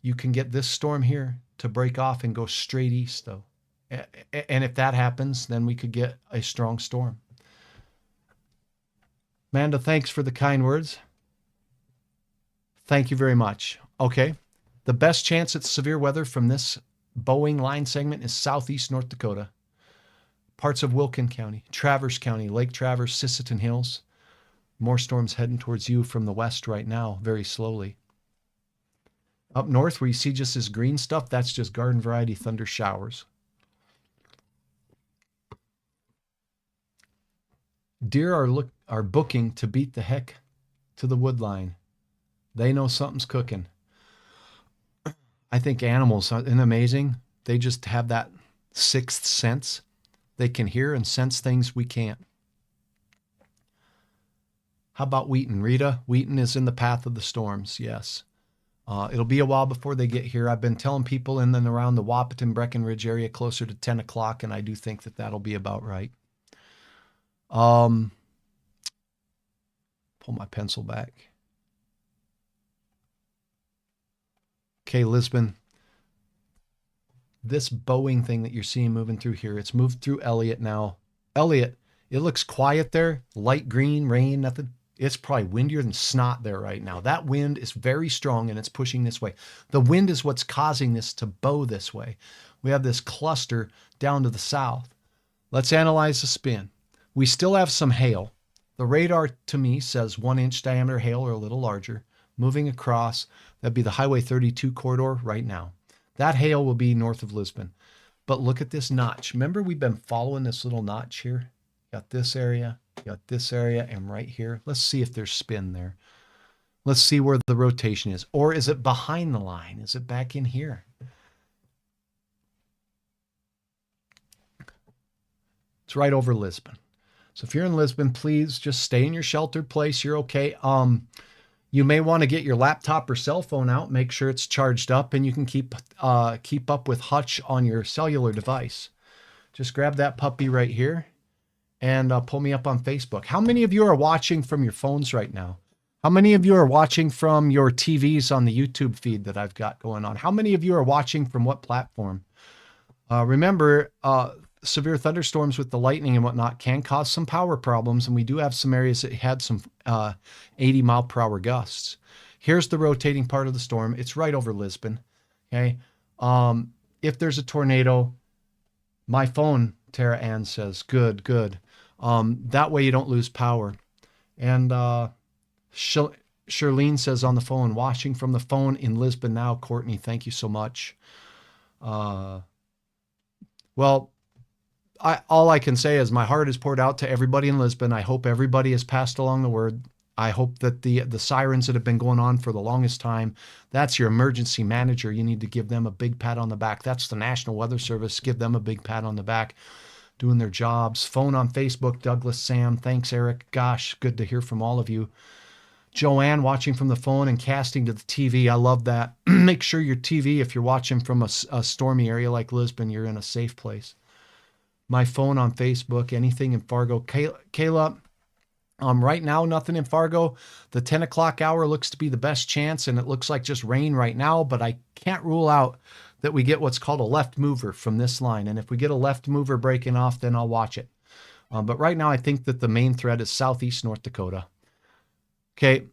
You can get this storm here to break off and go straight east, though. And if that happens, then we could get a strong storm. Amanda, thanks for the kind words. Thank you very much. Okay. The best chance at severe weather from this Boeing line segment is southeast North Dakota. Parts of Wilkin County, Traverse County, Lake Traverse, Sisseton Hills. More storms heading towards you from the west right now, very slowly. Up north where you see just this green stuff, that's just garden variety thunder showers. Deer are booking to beat the heck to the wood line. They know something's cooking. I think animals aren't amazing. They just have that sixth sense. They can hear and sense things we can't. How about Wheaton? Rita, Wheaton is in the path of the storms, yes. It'll be a while before they get here. I've been telling people in and around the Wahpeton, Breckenridge area closer to 10 o'clock, and I do think that that'll be about right. Pull my pencil back. Okay, Lisbon. This Boeing thing that you're seeing moving through here, it's moved through Elliott now. Elliott, it looks quiet there. Light green, rain, nothing. It's probably windier than snot there right now. That wind is very strong and it's pushing this way. The wind is what's causing this to bow this way. We have this cluster down to the south. Let's analyze the spin. We still have some hail. The radar to me says 1-inch diameter hail or a little larger. Moving across, that'd be the Highway 32 corridor right now. That hail will be north of Lisbon. But look at this notch. Remember we've been following this little notch here? Got this area, and right here. Let's see if there's spin there. Let's see where the rotation is. Or is it behind the line? Is it back in here? It's right over Lisbon. So if you're in Lisbon, please just stay in your sheltered place. You're okay. You may want to get your laptop or cell phone out, make sure it's charged up, and you can keep up with Hutch on your cellular device. Just grab that puppy right here and pull me up on Facebook. How many of you are watching from your phones right now? How many of you are watching from your TVs on the YouTube feed that I've got going on? How many of you are watching from what platform? Remember, severe thunderstorms with the lightning and whatnot can cause some power problems, and we do have some areas that had some 80-mile-per-hour gusts. Here's the rotating part of the storm. It's right over Lisbon. Okay. If there's a tornado, my phone, Tara Ann says, good. That way you don't lose power. And Charlene says on the phone, watching from the phone in Lisbon now. Courtney, thank you so much. Well, all I can say is my heart is poured out to everybody in Lisbon. I hope everybody has passed along the word. I hope that the sirens that have been going on for the longest time, that's your emergency manager. You need to give them a big pat on the back. That's the National Weather Service. Give them a big pat on the back, doing their jobs. Phone on Facebook, Douglas, Sam. Thanks, Eric. Gosh, good to hear from all of you. Joanne watching from the phone and casting to the TV. I love that. Make sure your TV, if you're watching from a stormy area like Lisbon, you're in a safe place. My phone on Facebook, anything in Fargo. Kayla, right now, nothing in Fargo. The 10 o'clock hour looks to be the best chance, and it looks like just rain right now, but I can't rule out that we get what's called a left mover from this line. And if we get a left mover breaking off, then I'll watch it. But right now, I think that the main threat is southeast North Dakota. Okay,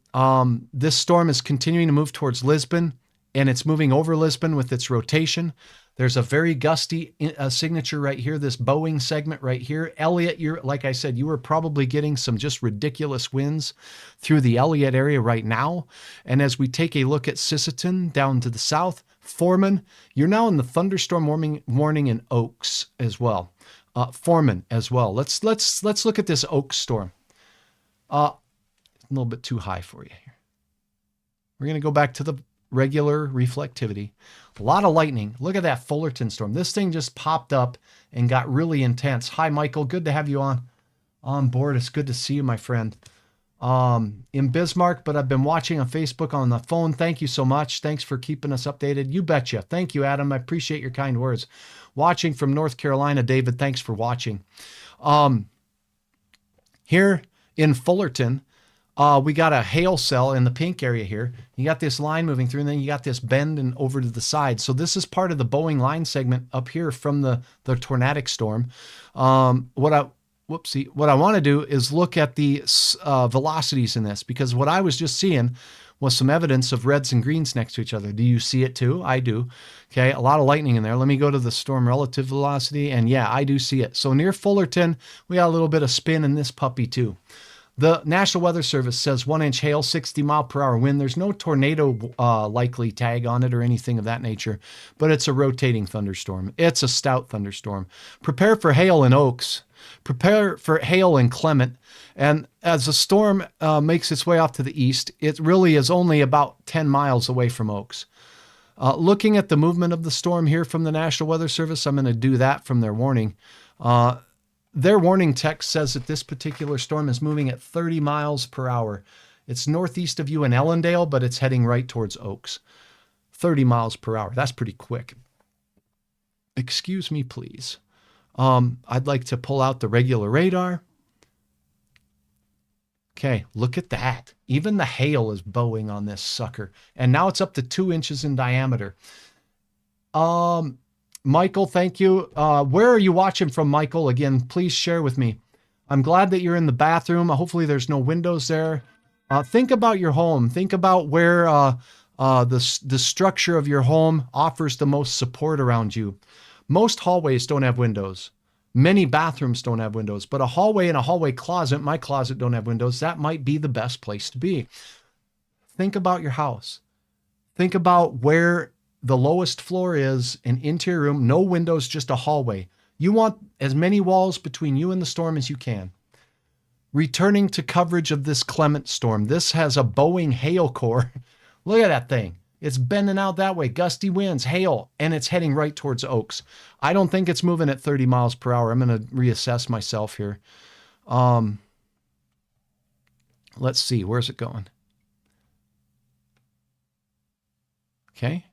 this storm is continuing to move towards Lisbon, and it's moving over Lisbon with its rotation. There's a very gusty signature right here, this bowing segment right here. Elliott, like I said, you were probably getting some just ridiculous winds through the Elliott area right now. And as we take a look at Sisseton down to the south, Foreman, you're now in the thunderstorm warning in Oaks as well. Foreman as well. Let's look at this Oaks storm. A little bit too high for you here. We're going to go back to the regular reflectivity. A lot of lightning. Look at that Fullerton storm. This thing just popped up and got really intense. Hi, Michael. Good to have you on board. It's good to see you, my friend. In Bismarck, but I've been watching on Facebook on the phone. Thank you so much. Thanks for keeping us updated. You betcha. Thank you, Adam. I appreciate your kind words. Watching from North Carolina, David, thanks for watching. Here in Fullerton, we got a hail cell in the pink area here. You got this line moving through, and then you got this bend and over to the side. So this is part of the Boeing line segment up here from the tornadic storm. What I want to do is look at the velocities in this, because what I was just seeing was some evidence of reds and greens next to each other. Do you see it too? I do. Okay, a lot of lightning in there. Let me go to the storm relative velocity, and yeah, I do see it. So near Fullerton, we got a little bit of spin in this puppy too. The National Weather Service says 1-inch hail, 60-mile-per-hour wind. There's no tornado likely tag on it or anything of that nature, but it's a rotating thunderstorm. It's a stout thunderstorm. Prepare for hail in Oaks. Prepare for hail in Clement. And as the storm makes its way off to the east, it really is only about 10 miles away from Oaks. Looking at the movement of the storm here from the National Weather Service, I'm going to do that from their warning. Their warning text says that this particular storm is moving at 30 miles per hour. It's northeast of you in Ellendale, but it's heading right towards Oaks. 30 miles per hour. That's pretty quick. Excuse me, please. I'd like to pull out the regular radar. Okay, look at that. Even the hail is bowing on this sucker. And now it's up to 2 inches in diameter. Michael, thank you. Where are you watching from, Michael? Again, please share with me. I'm glad that you're in the bathroom. Hopefully there's no windows there. Think about your home. Think about where the structure of your home offers the most support around you. Most hallways don't have windows. Many bathrooms don't have windows, but a hallway and a hallway closet, my closet don't have windows. That might be the best place to be. Think about your house. Think about where the lowest floor is, an interior room, no windows, just a hallway. You want as many walls between you and the storm as you can. Returning to coverage of this Clement storm. This has a Boeing hail core. Look at that thing. It's bending out that way. Gusty winds, hail, and it's heading right towards Oaks. I don't think it's moving at 30 miles per hour. I'm going to reassess myself here. Let's see, where's it going? Okay.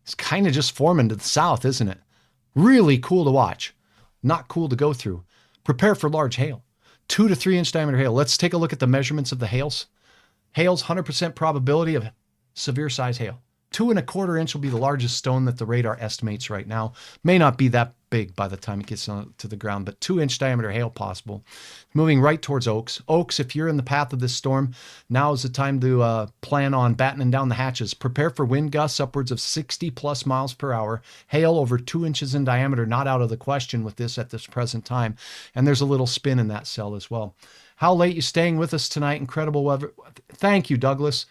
It's kind of just forming to the south, isn't it? Really cool to watch. Not cool to go through. Prepare for large hail. 2 to 3 inch diameter hail. Let's take a look at the measurements of the hails. Hail's 100% probability of severe size hail. 2¼ inch will be the largest stone that the radar estimates right now. May not be that big by the time it gets to the ground, but 2-inch diameter hail possible. Moving right towards Oaks. Oaks, if you're in the path of this storm, now is the time to plan on battening down the hatches. Prepare for wind gusts upwards of 60 plus miles per hour. Hail over 2 inches in diameter, not out of the question with this at this present time. And there's a little spin in that cell as well. How late you staying with us tonight? Incredible weather. Thank you, Douglas.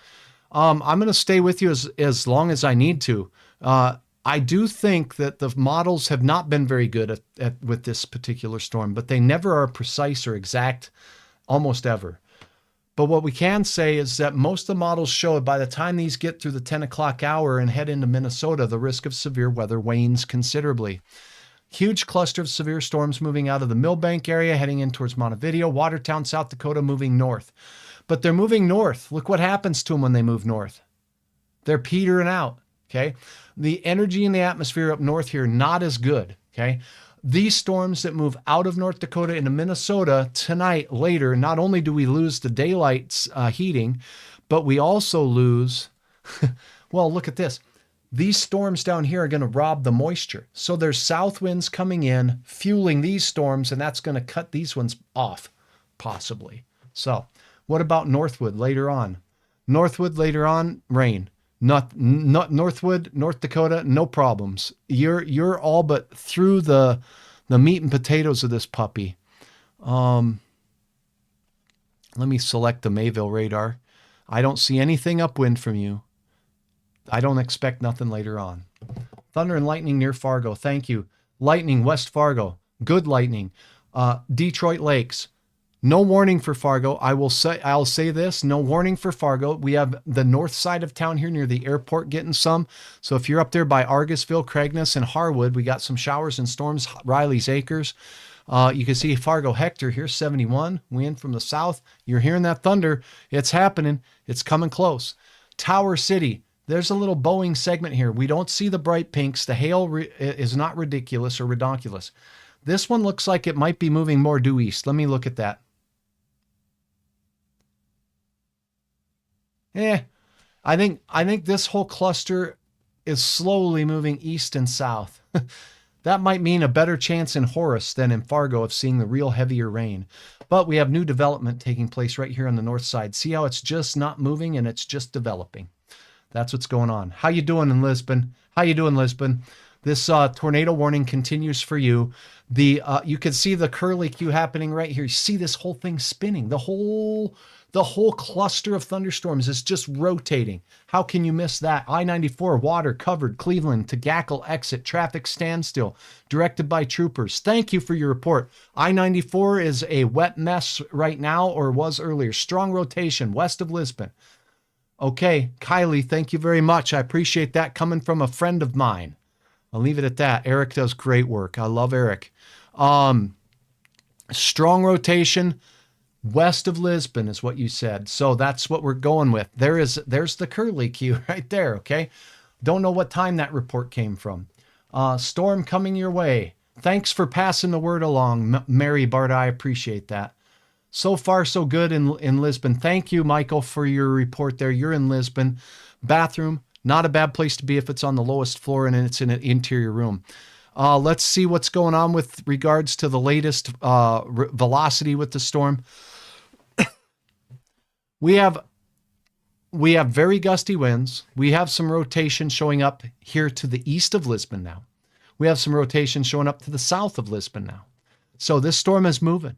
I'm going to stay with you as long as I need to. I do think that the models have not been very good with this particular storm, but they never are precise or exact, almost ever. But what we can say is that most of the models show by the time these get through the 10 o'clock hour and head into Minnesota, the risk of severe weather wanes considerably. Huge cluster of severe storms moving out of the Millbank area, heading in towards Montevideo, Watertown, South Dakota, moving north. But they're moving north. Look what happens to them when they move north. They're petering out, okay? The energy in the atmosphere up north here, not as good, okay? These storms that move out of North Dakota into Minnesota tonight, later, not only do we lose the daylight heating, but we also lose, well, look at this. These storms down here are going to rob the moisture. So there's south winds coming in, fueling these storms, and that's going to cut these ones off, possibly. So what about Northwood later on? Northwood later on, rain. Not Northwood, North Dakota, no problems. You're all but through the meat and potatoes of this puppy. Let me select the Mayville radar. I don't see anything upwind from you. I don't expect nothing later on. Thunder and lightning near Fargo. Thank you. Lightning, West Fargo. Good lightning. Detroit Lakes. No warning for Fargo. I'll say this, no warning for Fargo. We have the north side of town here near the airport getting some. So if you're up there by Argusville, Cragness, and Harwood, we got some showers and storms, Riley's Acres. You can see Fargo Hector here, 71. Wind from the south. You're hearing that thunder. It's happening. It's coming close. Tower City. There's a little Boeing segment here. We don't see the bright pinks. The hail is not ridiculous or redonkulous. This one looks like it might be moving more due east. Let me look at that. I think this whole cluster is slowly moving east and south. That might mean a better chance in Horace than in Fargo of seeing the real heavier rain. But we have new development taking place right here on the north side. See how it's just not moving and it's just developing. That's what's going on. How you doing in Lisbon? How you doing, Lisbon? This tornado warning continues for you. You can see the curlicue happening right here. You see this whole thing spinning. The whole cluster of thunderstorms is just rotating. How can you miss that? I-94 water covered Cleveland to Gackle exit, traffic standstill, directed by troopers. Thank you for your report. I-94 is a wet mess right now, or was earlier. Strong rotation west of Lisbon. Okay, Kylie, thank you very much. I appreciate that coming from a friend of mine. I'll leave it at that. Eric does great work. I love Eric. Strong rotation west of Lisbon is what you said. So that's what we're going with. There's the curlicue right there, okay? Don't know what time that report came from. Storm coming your way. Thanks for passing the word along, Mary Bart. I appreciate that. So far, so good in Lisbon. Thank you, Michael, for your report there. You're in Lisbon. Bathroom, not a bad place to be if it's on the lowest floor and it's in an interior room. Let's see what's going on with regards to the latest velocity with the storm. We have very gusty winds. We have some rotation showing up here to the east of Lisbon now. We have some rotation showing up to the south of Lisbon now. So this storm is moving.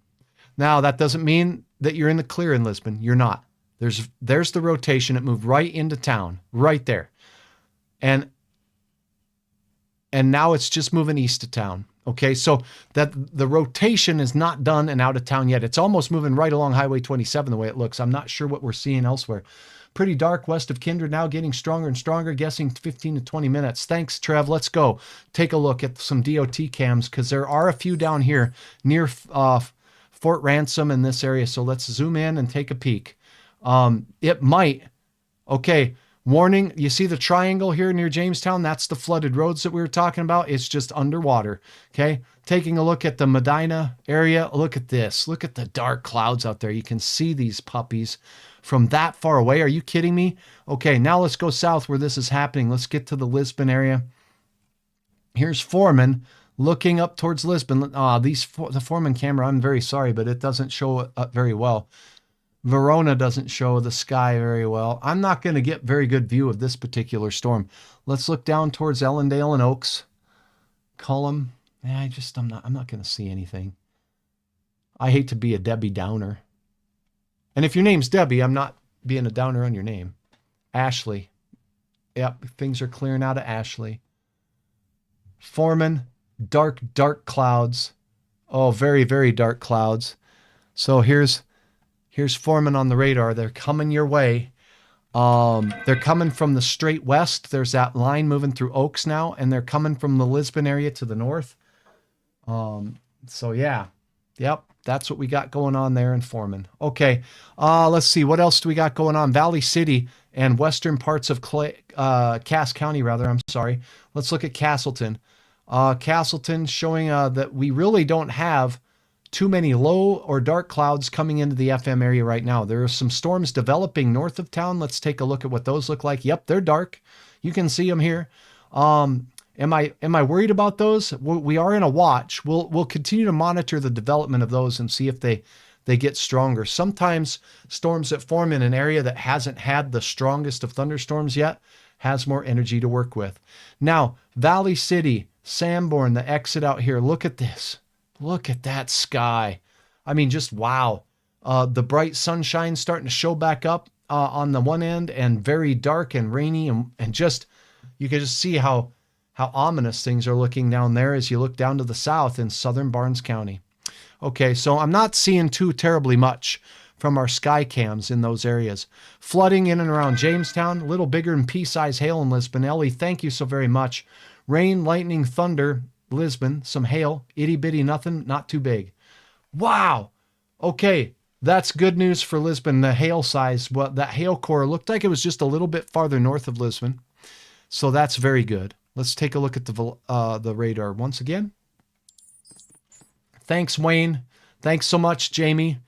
Now, that doesn't mean that you're in the clear in Lisbon. You're not. There's the rotation. It moved right into town, right there. And now it's just moving east of town. Okay, so that the rotation is not done and out of town yet. It's almost moving right along Highway 27 the way it looks. I'm not sure what we're seeing elsewhere. Pretty dark west of Kindred now, getting stronger and stronger, guessing 15 to 20 minutes. Thanks, Trev. Let's go take a look at some DOT cams because there are a few down here near Fort Ransom in this area. So let's zoom in and take a peek. It might. Okay. Warning, you see the triangle here near Jamestown? That's the flooded roads that we were talking about. It's just underwater. Okay. Taking a look at the Medina area. Look at this. Look at the dark clouds out there. You can see these puppies from that far away. Are you kidding me? Okay. Now let's go south where this is happening. Let's get to the Lisbon area. Here's Foreman looking up towards Lisbon. The Foreman camera, I'm very sorry, but it doesn't show up very well. Verona doesn't show the sky very well. I'm not going to get very good view of this particular storm. Let's look down towards Ellendale and Oaks. Cullum. Yeah, I'm not going to see anything. I hate to be a Debbie Downer. And if your name's Debbie, I'm not being a downer on your name. Ashley. Yep, things are clearing out of Ashley. Foreman, dark clouds. Oh, very, very dark clouds. So here's Foreman on the radar. They're coming your way. They're coming from the straight west. There's that line moving through Oaks now, and they're coming from the Lisbon area to the north. So yeah, yep, that's what we got going on there in Foreman. Okay, let's see. What else do we got going on? Valley City and western parts of Cass County, rather. I'm sorry. Let's look at Castleton. Castleton showing that we really don't have too many low or dark clouds coming into the FM area right now. There are some storms developing north of town. Let's take a look at what those look like. Yep, they're dark. You can see them here. Am I worried about those? We are in a watch. We'll continue to monitor the development of those and see if they get stronger. Sometimes storms that form in an area that hasn't had the strongest of thunderstorms yet has more energy to work with. Now, Valley City, Sanborn, the exit out here. Look at this. Look at that sky. I mean, just wow. The bright sunshine starting to show back up on the one end, and very dark and rainy, and just you can just see how ominous things are looking down there as you look down to the south in southern Barnes County. Okay, so I'm not seeing too terribly much from our sky cams in those areas. Flooding in and around Jamestown, a little bigger than pea-size hail in Lisbon. Ellie, thank you so very much. Rain, lightning, thunder, Lisbon, some hail, itty bitty nothing, not too big. Wow. Okay, that's good news for Lisbon. The hail size, well, that hail core looked like it was just a little bit farther north of Lisbon. So that's very good. Let's take a look at the radar once again. Thanks, Wayne. Thanks so much, Jamie.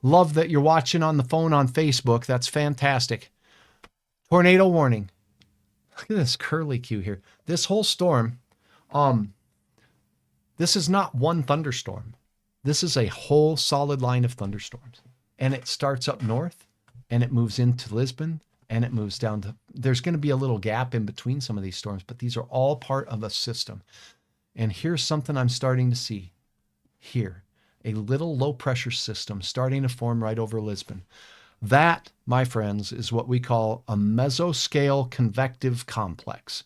Love that you're watching on the phone on Facebook. That's fantastic. Tornado warning. Look at this curlicue here. This whole storm, this is not one thunderstorm. This is a whole solid line of thunderstorms. And it starts up north, and it moves into Lisbon, and it moves down to, there's going to be a little gap in between some of these storms, but these are all part of a system. And here's something I'm starting to see here. A little low pressure system starting to form right over Lisbon. That, my friends, is what we call a mesoscale convective complex.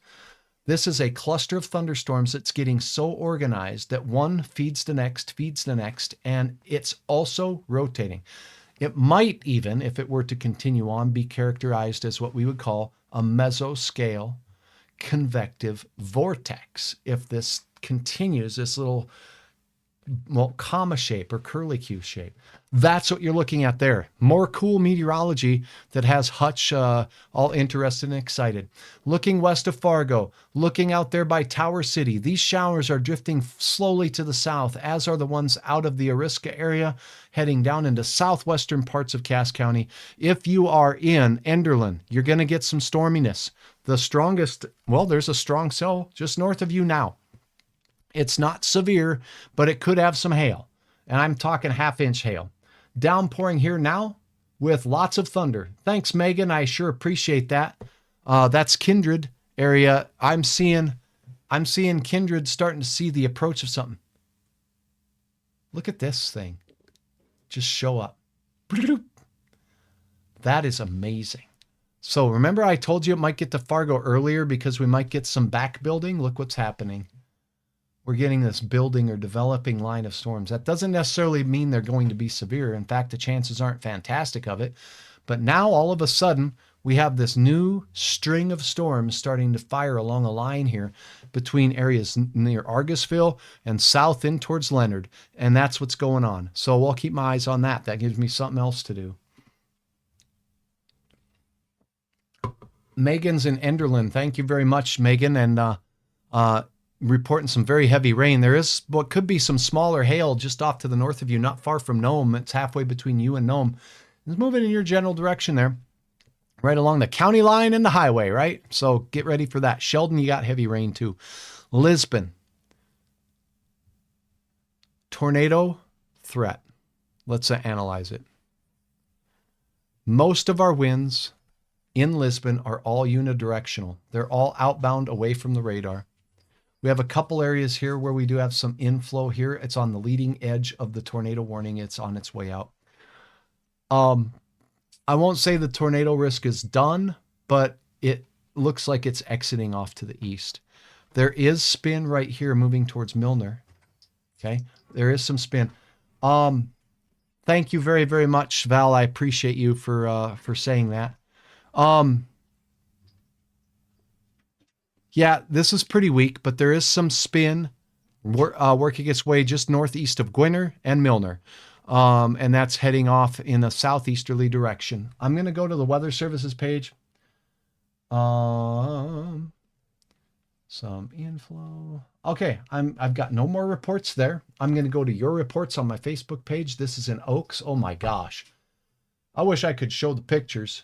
This is a cluster of thunderstorms that's getting so organized that one feeds the next, and it's also rotating. It might even, if it were to continue on, be characterized as what we would call a mesoscale convective vortex. If this continues, this little, well, comma shape or curlicue shape. That's what you're looking at there. More cool meteorology that has Hutch all interested and excited. Looking west of Fargo, looking out there by Tower City. These showers are drifting slowly to the south, as are the ones out of the Oriska area, heading down into southwestern parts of Cass County. If you are in Enderlin, you're going to get some storminess. The strongest, well, there's a strong cell just north of you now. It's not severe, but it could have some hail. And I'm talking half-inch hail. Downpouring here now with lots of thunder. Thanks, Megan. I sure appreciate that. That's Kindred area. I'm seeing Kindred starting to see the approach of something. Look at this thing. Just show up. That is amazing. So remember I told you it might get to Fargo earlier because we might get some back building? Look what's happening. We're getting this building or developing line of storms. That doesn't necessarily mean they're going to be severe. In fact, the chances aren't fantastic of it. But now all of a sudden, we have this new string of storms starting to fire along a line here between areas near Argusville and south in towards Leonard. And that's what's going on. So I'll keep my eyes on that. That gives me something else to do. Megan's in Enderlin. Thank you very much, Megan. And reporting some very heavy rain. There is what could be some smaller hail just off to the north of you, not far from Nome. It's halfway between you and Nome. It's moving in your general direction there, right along the county line and the highway, right? So get ready for that. Sheldon, you got heavy rain too. Lisbon, tornado threat. Let's analyze it. Most of our winds in Lisbon are all unidirectional. They're all outbound away from the radar. We have a couple areas here where we do have some inflow here. It's on the leading edge of the tornado warning. It's on its way out. I won't say the tornado risk is done, but it looks like it's exiting off to the east. There is spin right here moving towards Milner. Okay, there is some spin. Thank you very, very much, Val. I appreciate you for saying that. Yeah, this is pretty weak, but there is some spin working its way just northeast of Gwinner and Milner. And that's heading off in a southeasterly direction. I'm going to go to the Weather Services page. Some inflow. Okay, I've got no more reports there. I'm going to go to your reports on my Facebook page. This is in Oaks. Oh my gosh. I wish I could show the pictures.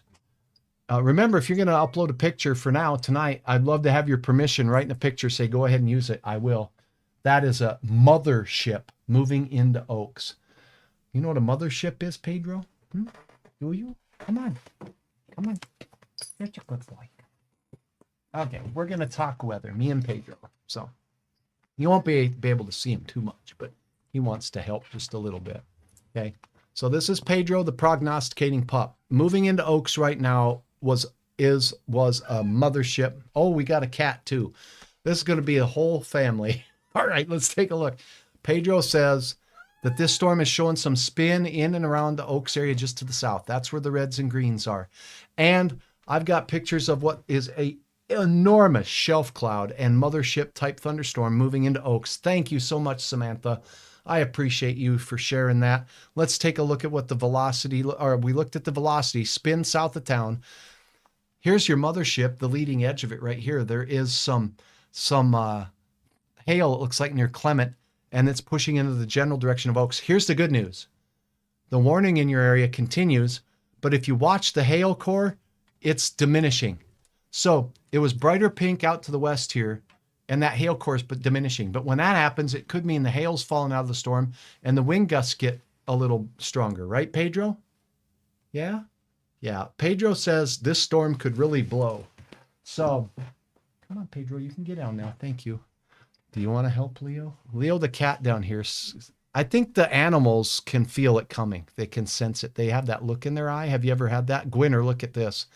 Remember, if you're going to upload a picture for now, tonight, I'd love to have your permission. Write in a picture, say, go ahead and use it. I will. That is a mothership moving into Oaks. You know what a mothership is, Pedro? Do you? Come on. Come on. Such a good boy. Okay, we're going to talk weather, me and Pedro. So you won't be able to see him too much, but he wants to help just a little bit. Okay, so this is Pedro, the prognosticating pup. Moving into Oaks right now was a mothership. Oh, we got a cat too. This is going to be a whole family. All right, let's take a look. Pedro says that this storm is showing some spin in and around the Oaks area just to the south. That's where the reds and greens are. And I've got pictures of what is a enormous shelf cloud and mothership type thunderstorm moving into Oaks. Thank you so much, Samantha. I appreciate you for sharing that. Let's take a look at what the velocity, or we looked at the velocity, spin south of town. Here's your mothership, the leading edge of it right here. There is some hail, it looks like, near Clement, and it's pushing into the general direction of Oaks. Here's the good news. The warning in your area continues, but if you watch the hail core, it's diminishing. So it was brighter pink out to the west here, and that hail core is diminishing. But when that happens, it could mean the hail's falling out of the storm and the wind gusts get a little stronger, right, Pedro? Yeah? Yeah. Pedro says this storm could really blow. So come on, Pedro, you can get down now. Thank you. Do you want to help Leo? Leo, the cat down here, I think the animals can feel it coming. They can sense it. They have that look in their eye. Have you ever had that? Gwinner, look at this.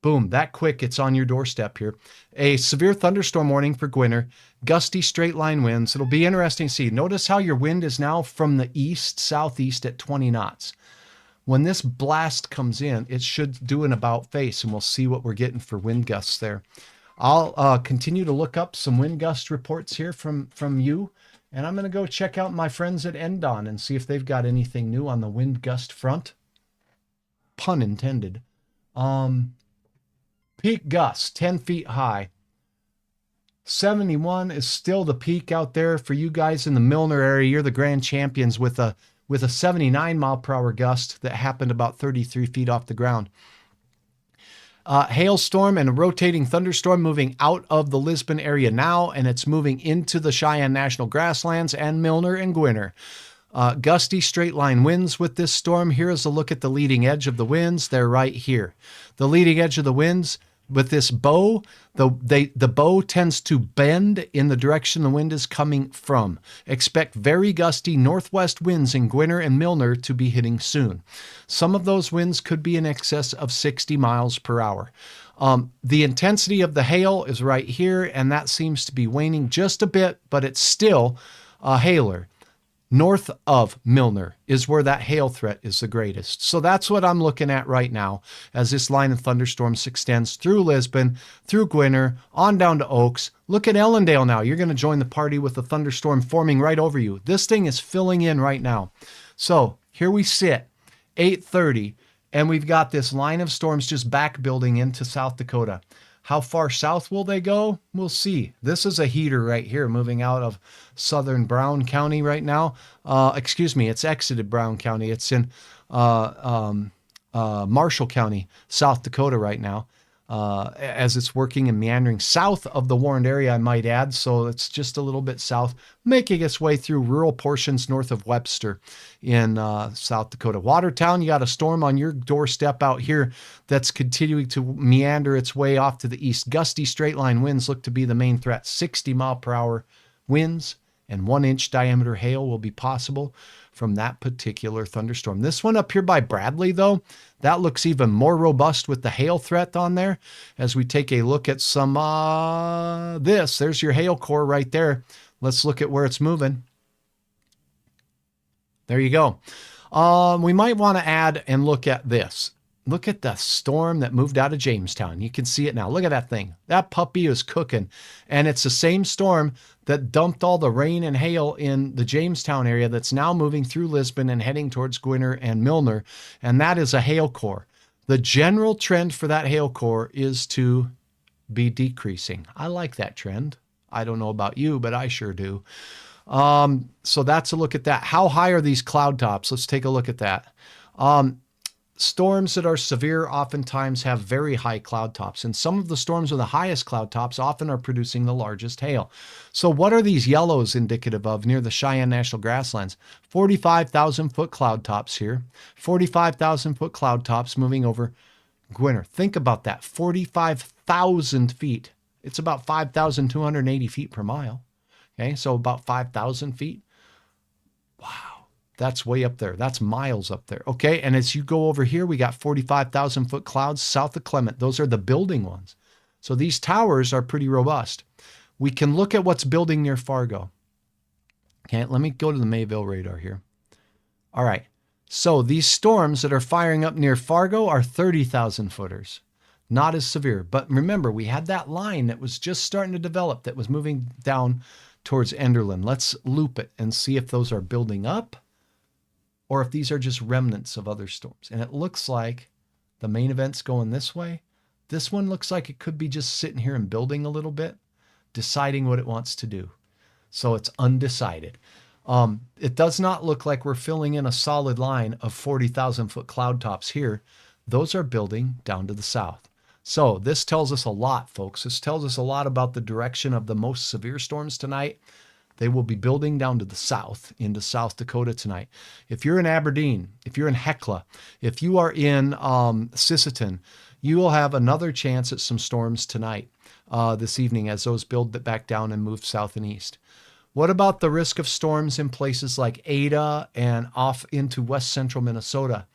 Boom, that quick, it's on your doorstep here. A severe thunderstorm warning for Gwinner, gusty straight line winds. It'll be interesting to see. Notice how your wind is now from the east, southeast at 20 knots. When this blast comes in, it should do an about face, and we'll see what we're getting for wind gusts there. I'll continue to look up some wind gust reports here from you, and I'm going to go check out my friends at Endon and see if they've got anything new on the wind gust front. Pun intended. Peak gusts, 10 feet high. 71 is still the peak out there for you guys in the Milner area. You're the grand champions with a 79 mile per hour gust that happened about 33 feet off the ground. Hailstorm and a rotating thunderstorm moving out of the Lisbon area now, and it's moving into the Cheyenne National Grasslands and Milner and Gwinner. Gusty straight line winds with this storm. Here is a look at the leading edge of the winds. They're right here. The leading edge of the winds with this bow, the bow tends to bend in the direction the wind is coming from. Expect very gusty northwest winds in Gwinner and Milner to be hitting soon. Some of those winds could be in excess of 60 miles per hour. The intensity of the hail is right here, and that seems to be waning just a bit, but it's still a hailer. north of Milner is where that hail threat is the greatest. So that's what I'm looking at right now as this line of thunderstorms extends through Lisbon, through Gwinner, on down to Oaks. Look at Ellendale now. You're going to join the party with a thunderstorm forming right over you. This thing is filling in right now. So here we sit, 8:30, and we've got this line of storms just back building into South Dakota. How far south will they go? We'll see. This is a heater right here moving out of southern Brown County right now. Excuse me, it's exited Brown County. It's in Marshall County, South Dakota right now, as it's working and meandering south of the warned area, I might add. So it's just a little bit south, making its way through rural portions north of Webster in South Dakota. Watertown, you got a storm on your doorstep out here that's continuing to meander its way off to the east. Gusty straight line winds look to be the main threat. 60-mile-per-hour winds and 1-inch diameter hail will be possible from that particular thunderstorm. This one up here by Bradley, though, that looks even more robust with the hail threat on there. As we take a look at some there's your hail core right there. Let's look at where it's moving. There you go. We might want to add and look at this. Look at the storm that moved out of Jamestown. You can see it now. Look at that thing. That puppy is cooking. And it's the same storm that dumped all the rain and hail in the Jamestown area that's now moving through Lisbon and heading towards Gwinner and Milner. And that is a hail core. The general trend for that hail core is to be decreasing. I like that trend. I don't know about you, but I sure do. So that's a look at that. How high are these cloud tops? Let's take a look at that. Storms that are severe oftentimes have very high cloud tops, and some of the storms with the highest cloud tops often are producing the largest hail. So what are these yellows indicative of near the Cheyenne National Grasslands? 45,000-foot cloud tops here. 45,000-foot cloud tops moving over Gwinner. Think about that, 45,000 feet. It's about 5,280 feet per mile. Okay, so about 5,000 feet. Wow. That's way up there. That's miles up there. Okay, and as you go over here, we got 45,000-foot clouds south of Clement. Those are the building ones. So these towers are pretty robust. We can look at what's building near Fargo. Okay, let me go to the Mayville radar here. All right, so these storms that are firing up near Fargo are 30,000 footers. Not as severe. But remember, we had that line that was just starting to develop that was moving down towards Enderlin. Let's loop it and see if those are building up, or if these are just remnants of other storms. And it looks like the main event's going this way. This one looks like it could be just sitting here and building a little bit, deciding what it wants to do. So it's undecided. It does not look like we're filling in a solid line of 40,000-foot cloud tops here. Those are building down to the south. So this tells us a lot, folks. This tells us a lot about the direction of the most severe storms tonight. They will be building down to the south into South Dakota tonight. If you're in Aberdeen, if you're in Hecla, if you are in Sisseton, you will have another chance at some storms tonight, this evening, as those build back down and move south and east. What about the risk of storms in places like Ada and off into west central Minnesota?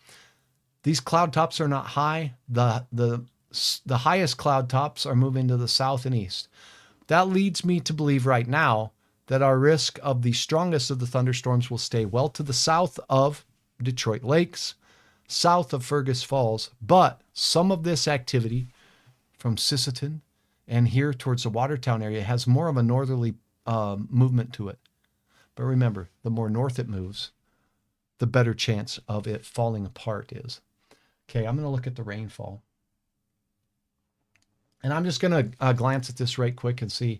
These cloud tops are not high. The highest cloud tops are moving to the south and east. That leads me to believe right now that our risk of the strongest of the thunderstorms will stay well to the south of Detroit Lakes, south of Fergus Falls, but some of this activity from Sisseton and here towards the Watertown area has more of a northerly movement to it. But remember, the more north it moves, the better chance of it falling apart is. Okay, I'm going to look at the rainfall. And I'm just going to glance at this right quick and see.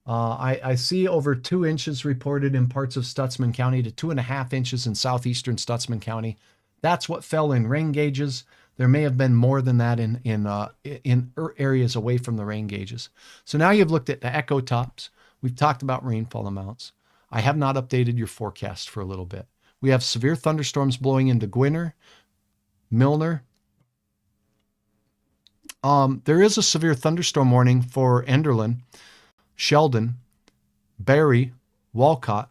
I see over 2 inches reported in parts of Stutsman County to 2.5 inches in southeastern Stutsman County. That's what fell in rain gauges. There may have been more than that in areas away from the rain gauges. So now you've looked at the echo tops. We've talked about rainfall amounts. I have not updated your forecast for a little bit. We have severe thunderstorms blowing into Gwinner, Milner. There is a severe thunderstorm warning for Enderlin, Sheldon, Barry, Walcott.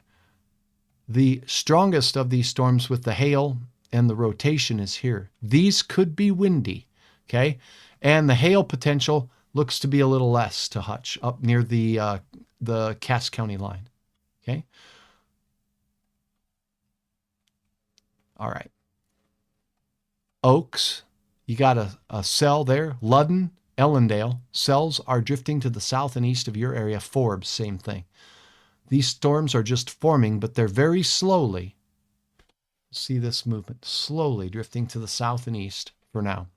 The strongest of these storms with the hail and the rotation is here. These could be windy, okay? And the hail potential looks to be a little less to Hutch, up near the Cass County line, okay? All right. Oaks, you got a cell there. Ludden, Ellendale, cells are drifting to the south and east of your area. Forbes, same thing. These storms are just forming, but they're very slowly. See this movement slowly drifting to the south and east for now.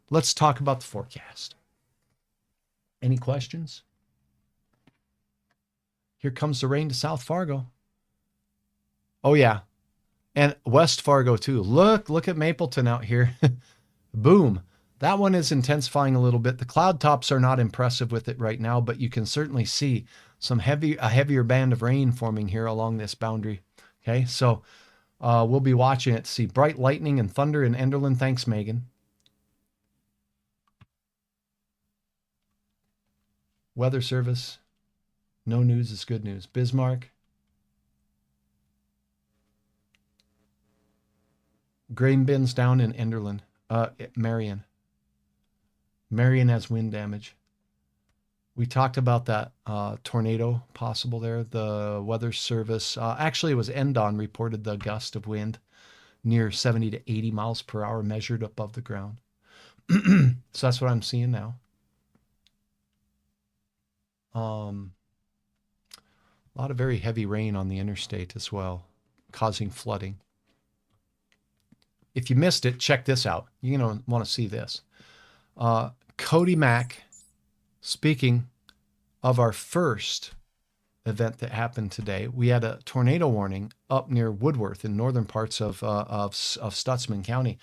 Let's talk about the forecast. Any questions? Here comes the rain to South Fargo. Oh, yeah. And West Fargo, too. Look at Mapleton out here. Boom. That one is intensifying a little bit. The cloud tops are not impressive with it right now, but you can certainly see a heavier band of rain forming here along this boundary. Okay, so we'll be watching it to see bright lightning and thunder in Enderlin. Thanks, Megan. Weather Service. No news is good news. Bismarck. Grain bins down in Enderlin. Marion. Marion has wind damage. We talked about that tornado possible there. The Weather Service, actually it was NDON reported the gust of wind near 70 to 80 miles per hour measured above the ground. So that's what I'm seeing now. A lot of very heavy rain on the interstate as well, causing flooding. If you missed it, check this out. You're going to want to see this. Cody Mack, speaking of our first event that happened today, we had a tornado warning up near Woodworth in northern parts of Stutzman County.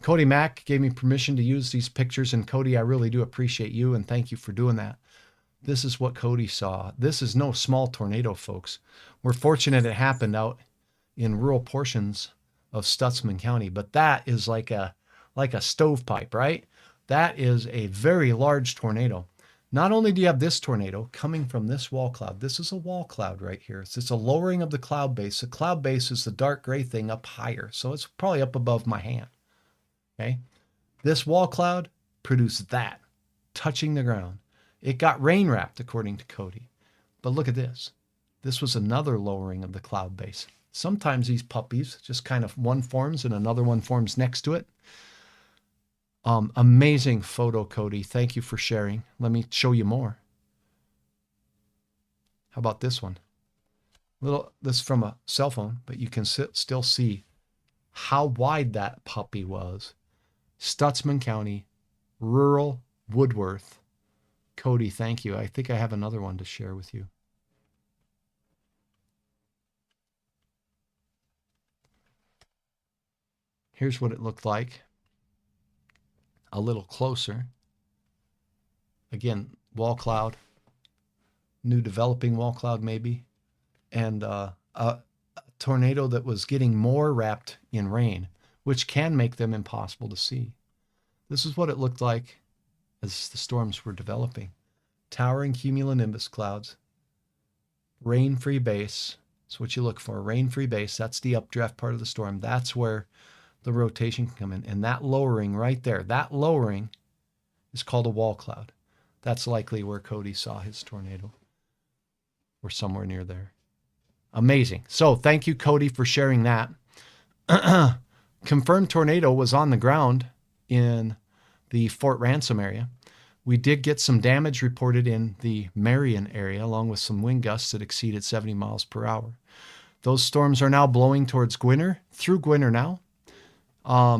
Cody Mack gave me permission to use these pictures, and Cody, I really do appreciate you, and thank you for doing that. This is what Cody saw. This is no small tornado, folks. We're fortunate it happened out in rural portions of Stutzman County, but that is like a stovepipe, right? That is a very large tornado. Not only do you have this tornado coming from this wall cloud, this is a wall cloud right here. It's a lowering of the cloud base. The cloud base is the dark gray thing up higher, so it's probably up above my hand, okay? This wall cloud produced that, touching the ground. It got rain wrapped, according to Cody. But look at this. This was another lowering of the cloud base. Sometimes these puppies just kind of one forms and another one forms next to it. Amazing photo, Cody. Thank you for sharing. Let me show you more. How about this one? This is from a cell phone, but you can still see how wide that puppy was. Stutzman County, rural Woodworth. Cody, thank you. I think I have another one to share with you. Here's what it looked like. A little closer. Again, wall cloud. New developing wall cloud maybe. And a tornado that was getting more wrapped in rain, which can make them impossible to see. This is what it looked like as the storms were developing. Towering cumulonimbus clouds. Rain-free base. That's what you look for. Rain-free base. That's the updraft part of the storm. That's where the rotation can come in. And that lowering right there, that lowering is called a wall cloud. That's likely where Cody saw his tornado, or somewhere near there. Amazing. So thank you, Cody, for sharing that. Confirmed tornado was on the ground in the Fort Ransom area. We did get some damage reported in the Marion area, along with some wind gusts that exceeded 70 miles per hour. Those storms are now blowing towards Gwinner, through Gwinner now.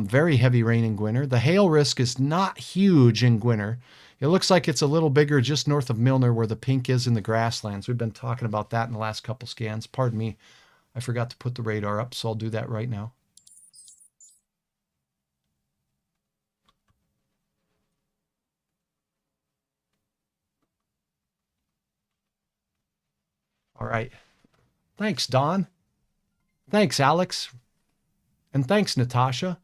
Very heavy rain in Gwinner. The hail risk is not huge in Gwinner. It looks like it's a little bigger just north of Milner, where the pink is in the grasslands. We've been talking about that in the last couple scans. Pardon me, I forgot to put the radar up, so I'll do that right now. All right. Thanks, Don. Thanks, Alex. And thanks, Natasha.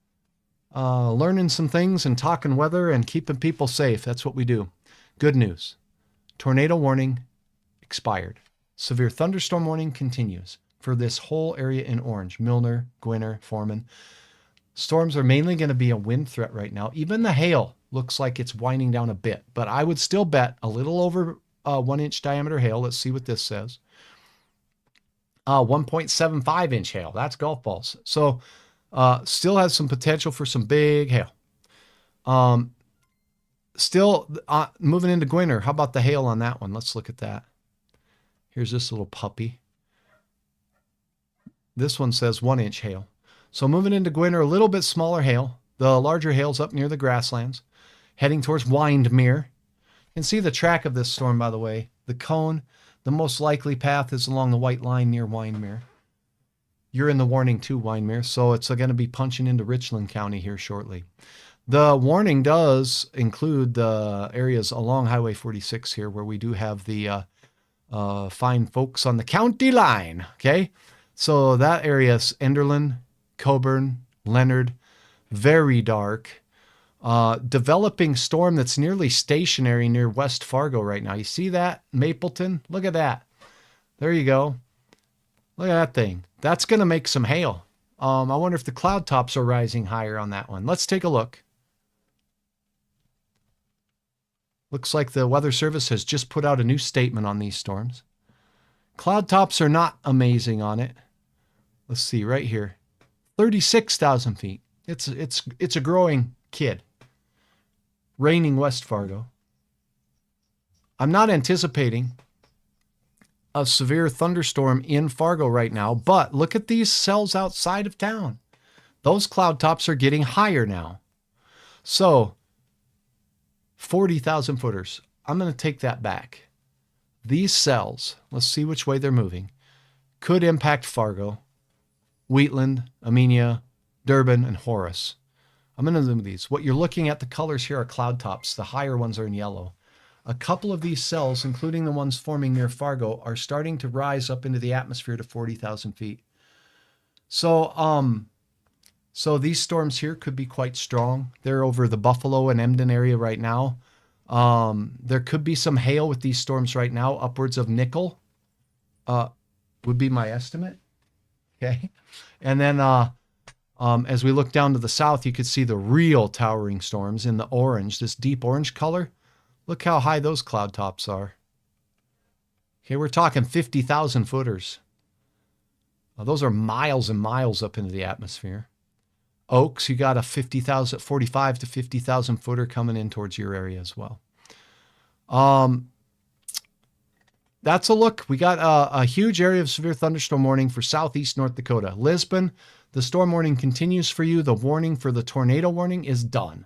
Learning some things and talking weather and keeping people safe. That's what we do. Good news. Tornado warning expired. Severe thunderstorm warning continues for this whole area in orange. Milner, Gwinner, Foreman. Storms are mainly going to be a wind threat right now. Even the hail looks like it's winding down a bit. But I would still bet a little over 1 inch diameter hail. Let's see what this says. 1.75 inch hail. That's golf balls. So Still has some potential for some big hail. Still moving into Gwinner. How about the hail on that one? Let's look at that. Here's this little puppy. This one says 1-inch hail. So moving into Gwinner, a little bit smaller hail. The larger hail's up near the grasslands, heading towards Windmere. You can see the track of this storm, by the way. The cone, the most likely path is along the white line near Windmere. You're in the warning too, Windmere, so it's going to be punching into Richland County here shortly. The warning does include the areas along Highway 46 here where we do have the fine folks on the county line, okay? So that area is Enderlin, Coburn, Leonard, very dark. Developing storm that's nearly stationary near West Fargo right now. You see that? Mapleton? Look at that. There you go. Look at that thing. That's going to make some hail. I wonder if the cloud tops are rising higher on that one. Let's take a look. Looks like the Weather Service has just put out a new statement on these storms. Cloud tops are not amazing on it. Let's see right here. 36,000 feet. It's a growing kid. Raining West Fargo. I'm not anticipating a severe thunderstorm in Fargo right now, but look at these cells outside of town. Those cloud tops are getting higher now. So 40,000 footers. I'm going to take that back. These cells, let's see which way they're moving, could impact Fargo, Wheatland, Amenia, Durbin, and Horace. I'm going to zoom these. What you're looking at, the colors here are cloud tops. The higher ones are in yellow. A couple of these cells, including the ones forming near Fargo, are starting to rise up into the atmosphere to 40,000 feet. So these storms here could be quite strong. They're over the Buffalo and Emden area right now. There could be some hail with these storms right now, upwards of nickel, would be my estimate. Okay. And then as we look down to the south, you could see the real towering storms in the orange, this deep orange color. Look how high those cloud tops are. Okay, we're talking 50,000 footers. Those are miles and miles up into the atmosphere. Oaks, you got a 45 to 50,000 footer coming in towards your area as well. That's a look. We got a huge area of severe thunderstorm warning for southeast North Dakota. Lisbon, the storm warning continues for you. The warning for the tornado warning is done.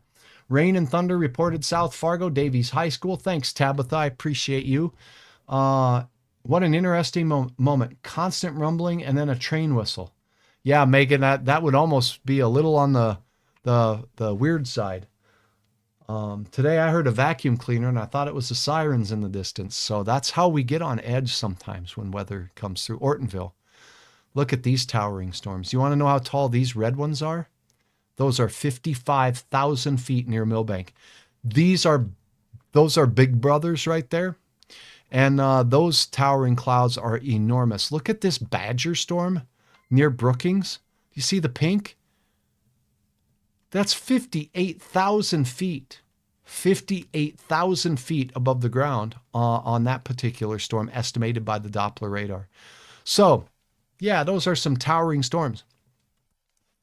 Rain and thunder reported South Fargo, Davies High School. Thanks, Tabitha. I appreciate you. What an interesting moment. Constant rumbling and then a train whistle. Yeah, Megan, that would almost be a little on the weird side. Today I heard a vacuum cleaner and I thought it was the sirens in the distance. So that's how we get on edge sometimes when weather comes through Ortonville. Look at these towering storms. You want to know how tall these red ones are? Those are 55,000 feet near Millbank. Those are big brothers right there. And those towering clouds are enormous. Look at this Badger storm near Brookings. Do you see the pink? That's 58,000 feet. 58,000 feet above the ground on that particular storm, estimated by the Doppler radar. So, yeah, those are some towering storms.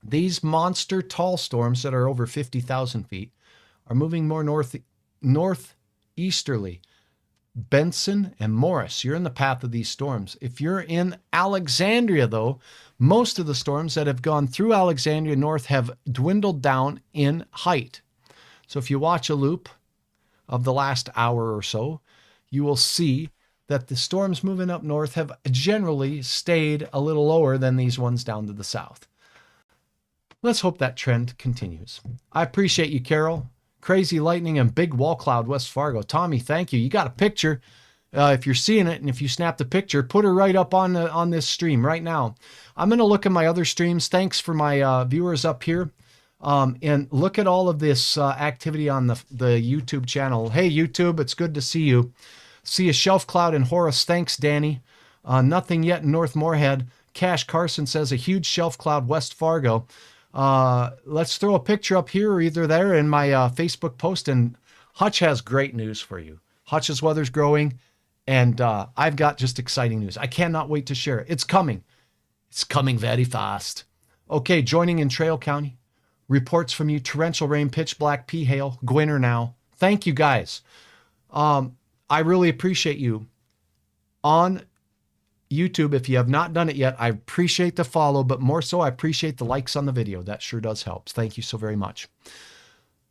These monster tall storms that are over 50,000 feet are moving more northeasterly. Benson and Morris, you're in the path of these storms. If you're in Alexandria, though, most of the storms that have gone through Alexandria north have dwindled down in height. So if you watch a loop of the last hour or so, you will see that the storms moving up north have generally stayed a little lower than these ones down to the south. Let's hope that trend continues. I appreciate you, Carol. Crazy lightning and big wall cloud, West Fargo. Tommy, thank you. You got a picture. If you're seeing it and if you snap the picture, put her right up on this stream right now. I'm going to look at my other streams. Thanks for my viewers up here. And look at all of this activity on the YouTube channel. Hey, YouTube, it's good to see you. See a shelf cloud in Horace. Thanks, Danny. Nothing yet in North Moorhead. Cash Carson says a huge shelf cloud, West Fargo. Let's throw a picture up here or either there in my Facebook post. And Hutch has great news for you. Hutch's weather's growing, and I've got just exciting news. I cannot wait to share it. It's coming. It's coming very fast. Okay, joining in Trail County. Reports from you, torrential rain, pitch black, pea hail, Gwinner now. Thank you guys. I really appreciate you. On YouTube, if you have not done it yet, I appreciate the follow, but more so, I appreciate the likes on the video. That sure does help. Thank you so very much.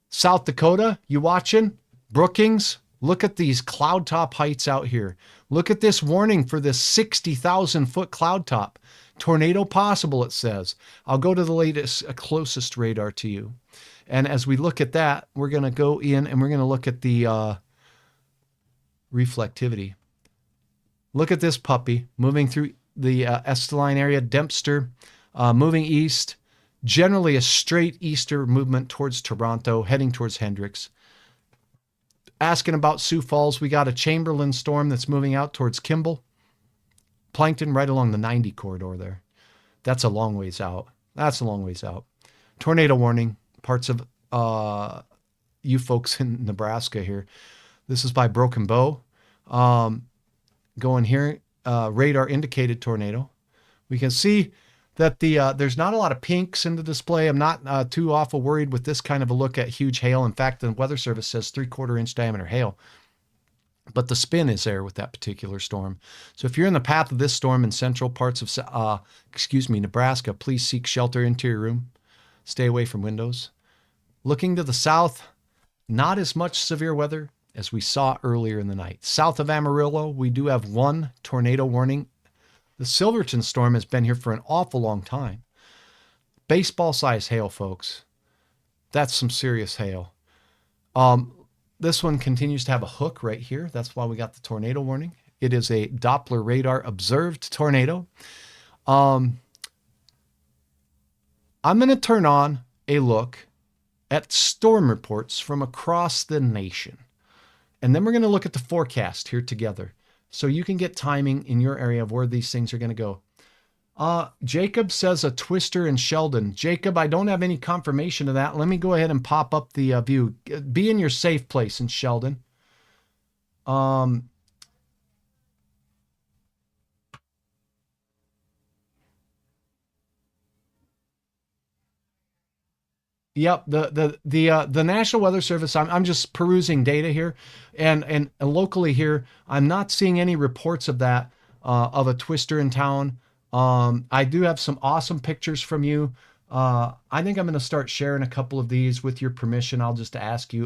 South Dakota, you watching? Brookings, look at these cloud top heights out here. Look at this warning for this 60,000 foot cloud top. Tornado possible, it says. I'll go to the latest, closest radar to you. And as we look at that, we're going to go in and we're going to look at the reflectivity. Look at this puppy moving through the Esteline area, Dempster, moving east, generally a straight easter movement towards Toronto, heading towards Hendricks. Asking about Sioux Falls, we got a Chamberlain storm that's moving out towards Kimball. Plankton right along the 90 corridor there. That's a long ways out. That's a long ways out. Tornado warning, parts of you folks in Nebraska here. This is by Broken Bow. Going here, radar indicated tornado. We can see that there's not a lot of pinks in the display. I'm not too awful worried with this kind of a look at huge hail. In fact, the Weather Service says 3/4 inch diameter hail. But the spin is there with that particular storm. So if you're in the path of this storm in central parts of, Nebraska, please seek shelter, interior room. Stay away from windows. Looking to the south, not as much severe weather as we saw earlier in the night. South of Amarillo, we do have one tornado warning. The Silverton storm has been here for an awful long time. Baseball size hail, folks. That's some serious hail. This one continues to have a hook right here. That's why we got the tornado warning. It is a Doppler radar observed tornado. I'm going to turn on a look at storm reports from across the nation. And then we're going to look at the forecast here together so you can get timing in your area of where these things are going to go. Jacob says a twister in Sheldon. Jacob, I don't have any confirmation of that. Let me go ahead and pop up the view. Be in your safe place in Sheldon. Yep, the National Weather Service, I'm just perusing data here, and locally here, I'm not seeing any reports of that, of a twister in town. I do have some awesome pictures from you. I think I'm going to start sharing a couple of these with your permission. I'll just ask you.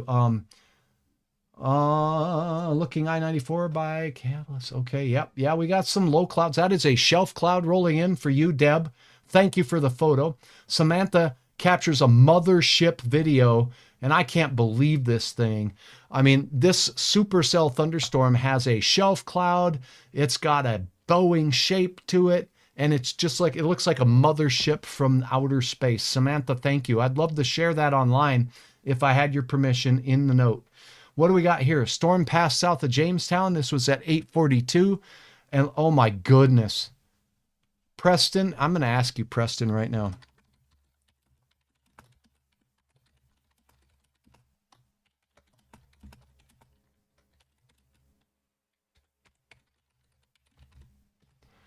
Looking I-94 by Catalyst. Okay, yep. Yeah, we got some low clouds. That is a shelf cloud rolling in for you, Deb. Thank you for the photo. Samantha captures a mothership video, and I can't believe this thing. I mean, this supercell thunderstorm has a shelf cloud. It's got a Boeing shape to it. And it's just like, it looks like a mothership from outer space. Samantha, thank you. I'd love to share that online if I had your permission in the note. What do we got here? Storm passed south of Jamestown. This was at 8:42. And oh my goodness. Preston, I'm going to ask you, Preston, right now.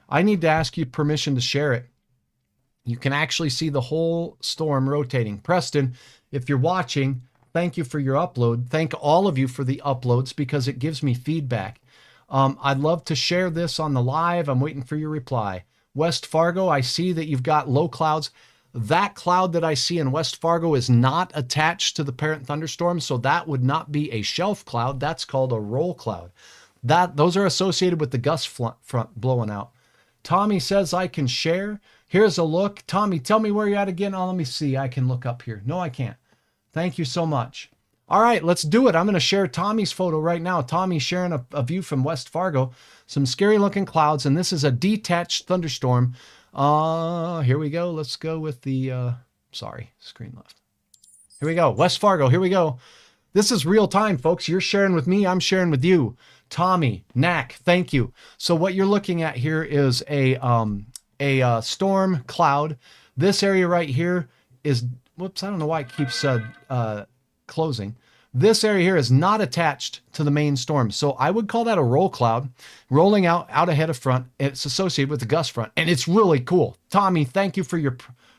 I need to ask you permission to share it. You can actually see the whole storm rotating. Preston, if you're watching, thank you for your upload. Thank all of you for the uploads because it gives me feedback. I'd love to share this on the live. I'm waiting for your reply. West Fargo, I see that you've got low clouds. That cloud that I see in West Fargo is not attached to the parent thunderstorm, so that would not be a shelf cloud. That's called a roll cloud. Those are associated with the gust front blowing out. Tommy says I can share. Here's a look. Tommy, tell me where you're at again. Oh, let me see. I can look up here. No, I can't. Thank you so much. All right, let's do it. I'm going to share Tommy's photo right now. Tommy's sharing a view from West Fargo. Some scary looking clouds, and this is a detached thunderstorm. Here we go. Let's go with the, sorry, screen left. Here we go. West Fargo. Here we go. This is real time, folks. You're sharing with me. I'm sharing with you. Tommy, Knack, thank you. So what you're looking at here is a storm cloud. This area right here is, whoops, I don't know why it keeps closing. This area here is not attached to the main storm. So I would call that a roll cloud rolling out ahead of front. It's associated with the gust front, and it's really cool. Tommy, thank you for your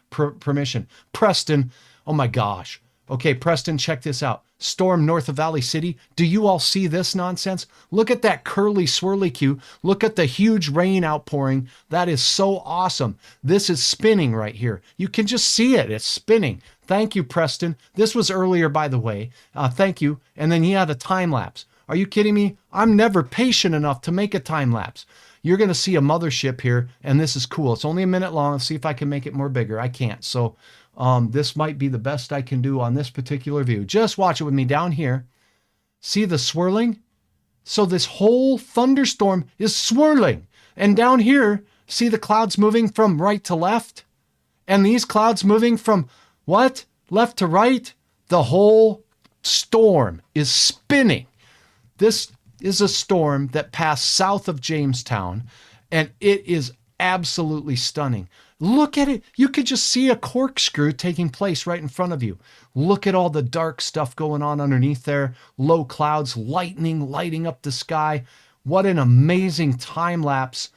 permission. Preston, oh my gosh. Okay, Preston, check this out. Storm north of Valley City. Do you all see this nonsense? Look at that curly swirly cue. Look at the huge rain outpouring. That is so awesome. This is spinning right here. You can just see it. It's spinning. Thank you, Preston. This was earlier, by the way. Thank you. And then he had a time lapse. Are you kidding me? I'm never patient enough to make a time lapse. You're going to see a mothership here, and this is cool. It's only a minute long. Let's see if I can make it more bigger. I can't. So this might be the best I can do on this particular view. Just watch it with me down here. See the swirling? So this whole thunderstorm is swirling. And down here, see the clouds moving from right to left? And these clouds moving from what? Left to right? The whole storm is spinning. This is a storm that passed south of Jamestown, and it is absolutely stunning. Look at it. You could just see a corkscrew taking place right in front of you. Look at all the dark stuff going on underneath there. Low clouds, lightning lighting up the sky. What an amazing time lapse.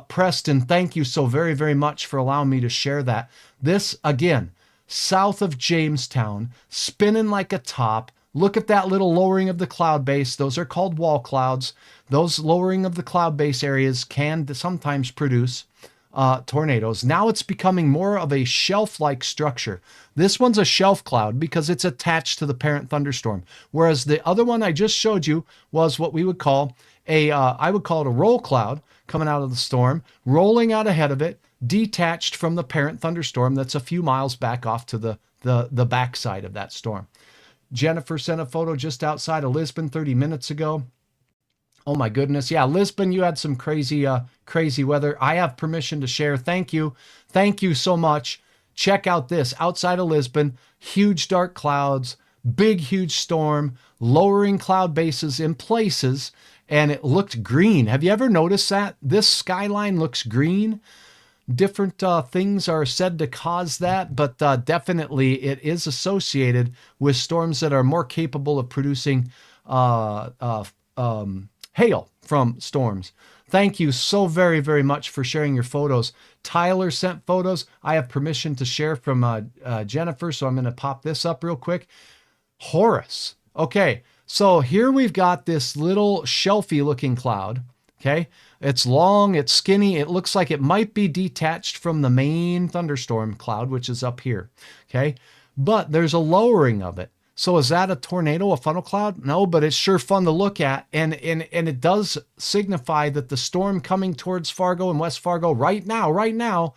Preston, thank you so very, very much for allowing me to share that. This, again, south of Jamestown, spinning like a top. Look at that little lowering of the cloud base. Those are called wall clouds. Those lowering of the cloud base areas can sometimes produce tornadoes. Now it's becoming more of a shelf-like structure. This one's a shelf cloud because it's attached to the parent thunderstorm. Whereas the other one I just showed you was what we would call I would call it a roll cloud coming out of the storm, rolling out ahead of it, detached from the parent thunderstorm that's a few miles back off to the backside of that storm. Jennifer sent a photo just outside of Lisbon 30 minutes ago. Oh my goodness. Yeah, Lisbon, you had some crazy weather. I have permission to share. Thank you. Thank you so much. Check out this. Outside of Lisbon, huge dark clouds, big, huge storm, lowering cloud bases in places, and it looked green. Have you ever noticed that? This skyline looks green. Different things are said to cause that, but definitely it is associated with storms that are more capable of producing hail from storms. Thank you so very, very much for sharing your photos. Tyler sent photos. I have permission to share from Jennifer, so I'm going to pop this up real quick. Horus. Okay, so here we've got this little shelfy looking cloud. Okay, it's long, it's skinny. It looks like it might be detached from the main thunderstorm cloud, which is up here. Okay, but there's a lowering of it. So is that a tornado, a funnel cloud? No, but it's sure fun to look at. And it does signify that the storm coming towards Fargo and West Fargo right now,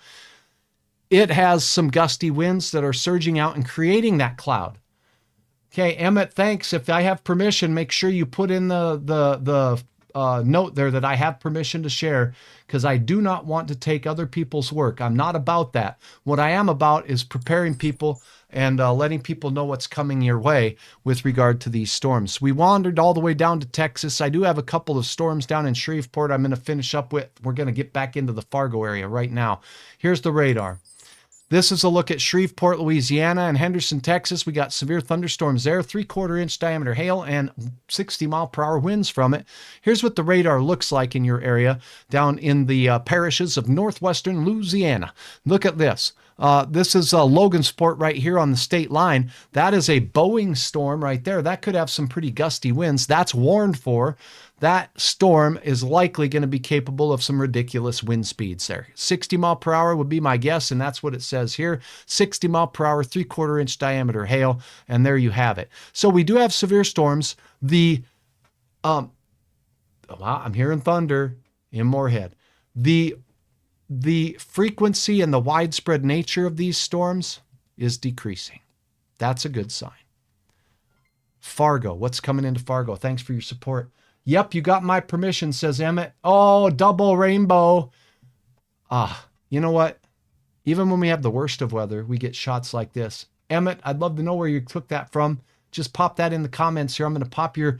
it has some gusty winds that are surging out and creating that cloud. Okay, Emmett, thanks. If I have permission, make sure you put in the note there that I have permission to share, because I do not want to take other people's work. I'm not about that. What I am about is preparing people and letting people know what's coming your way with regard to these storms. We wandered all the way down to Texas. I do have a couple of storms down in Shreveport I'm going to finish up with. We're going to get back into the Fargo area right now. Here's the radar. This is a look at Shreveport, Louisiana, and Henderson, Texas. We got severe thunderstorms there, 3/4 inch diameter hail and 60-mile-per-hour winds from it. Here's what the radar looks like in your area down in the parishes of northwestern Louisiana. Look at this. This is Logansport right here on the state line. That is a Boeing storm right there. That could have some pretty gusty winds. That's warned for. That storm is likely going to be capable of some ridiculous wind speeds there. 60 mile per hour would be my guess, and that's what it says here. 60 mile per hour, 3/4 inch diameter hail, and there you have it. So we do have severe storms. I'm hearing thunder in Moorhead. The frequency and the widespread nature of these storms is decreasing. That's a good sign. Fargo, what's coming into Fargo? Thanks for your support. Yep, you got my permission, says Emmett. Oh, double rainbow. You know what? Even when we have the worst of weather, we get shots like this. Emmett, I'd love to know where you took that from. Just pop that in the comments here. I'm going to pop your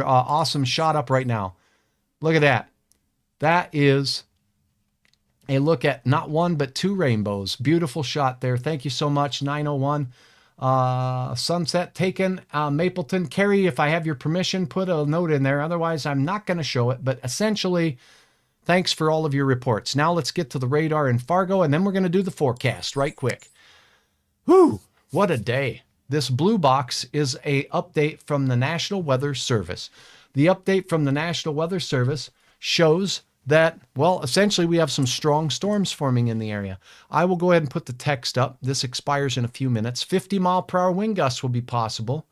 awesome shot up right now. Look at that. That is a look at not one, but two rainbows. Beautiful shot there. Thank you so much, 901. Sunset taken, Mapleton. Carrie, if I have your permission, put a note in there. Otherwise, I'm not going to show it. But essentially, thanks for all of your reports. Now let's get to the radar in Fargo, and then we're going to do the forecast right quick. Whew, what a day. This blue box is a update from the National Weather Service. The update from the National Weather Service shows that, well, essentially we have some strong storms forming in the area. I will go ahead and put the text up. This expires in a few minutes. 50-mile-per-hour wind gusts will be possible.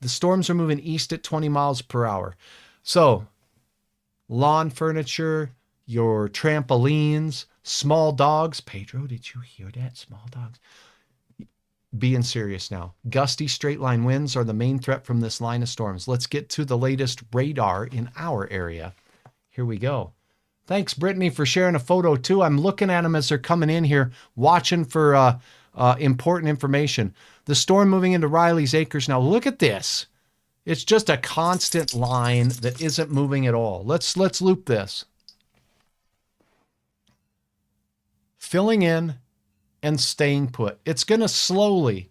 The storms are moving east at 20 miles per hour. So, lawn furniture, your trampolines, small dogs. Pedro, did you hear that? Small dogs. Being serious now. Gusty straight line winds are the main threat from this line of storms. Let's get to the latest radar in our area. Here we go. Thanks, Brittany, for sharing a photo too. I'm looking at them as they're coming in here, watching for important information. The storm moving into Riley's Acres. Now look at this. It's just a constant line that isn't moving at all. Let's loop this. Filling in and staying put. It's going to slowly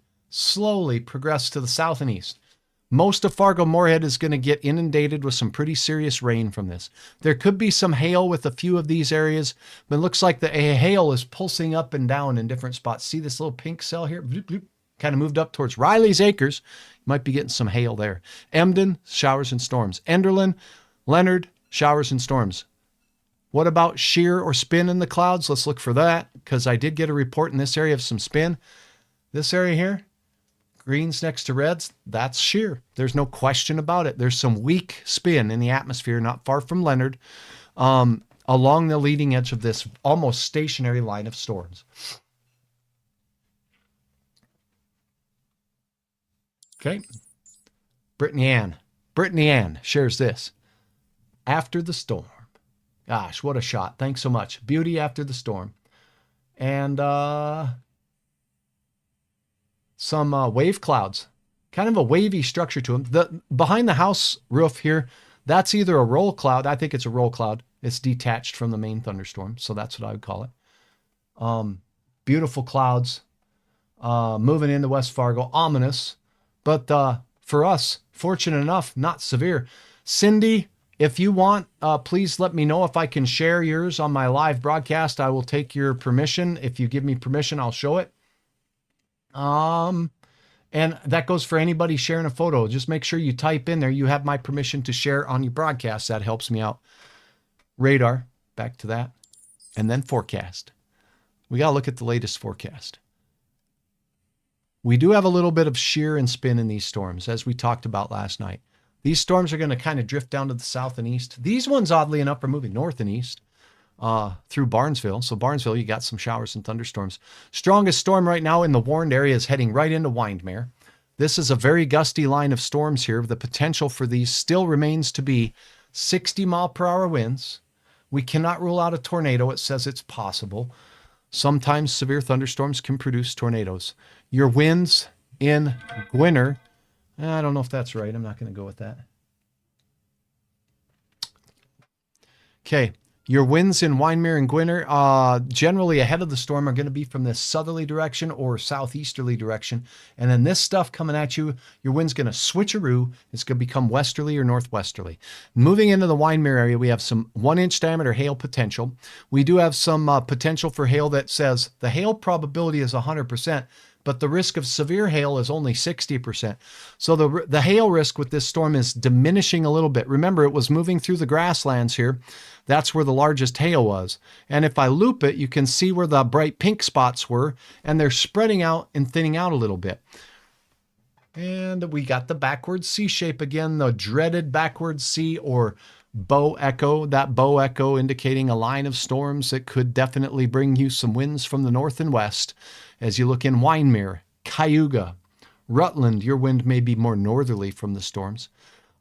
progress to the south and east. Most of Fargo-Moorhead is going to get inundated with some pretty serious rain from this. There could be some hail with a few of these areas, but it looks like the hail is pulsing up and down in different spots. See this little pink cell here? Bloop, bloop. Kind of moved up towards Riley's Acres. You might be getting some hail there. Emden, showers and storms. Enderlin, Leonard, showers and storms. What about shear or spin in the clouds? Let's look for that, because I did get a report in this area of some spin. This area here, greens next to reds, that's shear. There's no question about it. There's some weak spin in the atmosphere not far from Leonard along the leading edge of this almost stationary line of storms. Okay. Brittany Ann shares this. After the storm. Gosh, what a shot. Thanks so much. Beauty after the storm. And some wave clouds. Kind of a wavy structure to them. Behind the house roof here, that's either a roll cloud. I think it's a roll cloud. It's detached from the main thunderstorm. So that's what I would call it. Beautiful clouds moving into West Fargo. Ominous. But for us, fortunate enough, not severe. Cindy, if you want, please let me know if I can share yours on my live broadcast. I will take your permission. If you give me permission, I'll show it. And that goes for anybody sharing a photo. Just make sure you type in there, you have my permission to share on your broadcast. That helps me out. Radar, back to that. And then forecast. We got to look at the latest forecast. We do have a little bit of shear and spin in these storms, as we talked about last night. These storms are going to kind of drift down to the south and east. These ones, oddly enough, are moving north and east through Barnesville. So Barnesville, you got some showers and thunderstorms. Strongest storm right now in the warned area is heading right into Windmere. This is a very gusty line of storms here. The potential for these still remains to be 60-mile-per-hour winds. We cannot rule out a tornado. It says it's possible. Sometimes severe thunderstorms can produce tornadoes. Your winds in Gwinner, I don't know if that's right. I'm not going to go with that. Okay. Your winds in Windmere and Gwinner, generally ahead of the storm, are going to be from this southerly direction or southeasterly direction. And then this stuff coming at you, your wind's going to switcheroo. It's going to become westerly or northwesterly. Moving into the Windmere area, we have some 1-inch diameter hail potential. We do have some potential for hail that says the hail probability is 100%. But the risk of severe hail is only 60%. So the hail risk with this storm is diminishing a little bit. Remember, it was moving through the grasslands here. That's where the largest hail was. And if I loop it, you can see where the bright pink spots were, and they're spreading out and thinning out a little bit. And we got the backwards C shape again, the dreaded backwards C or bow echo, that bow echo indicating a line of storms that could definitely bring you some winds from the north and west. As you look in Windmere, Cayuga, Rutland, your wind may be more northerly from the storms.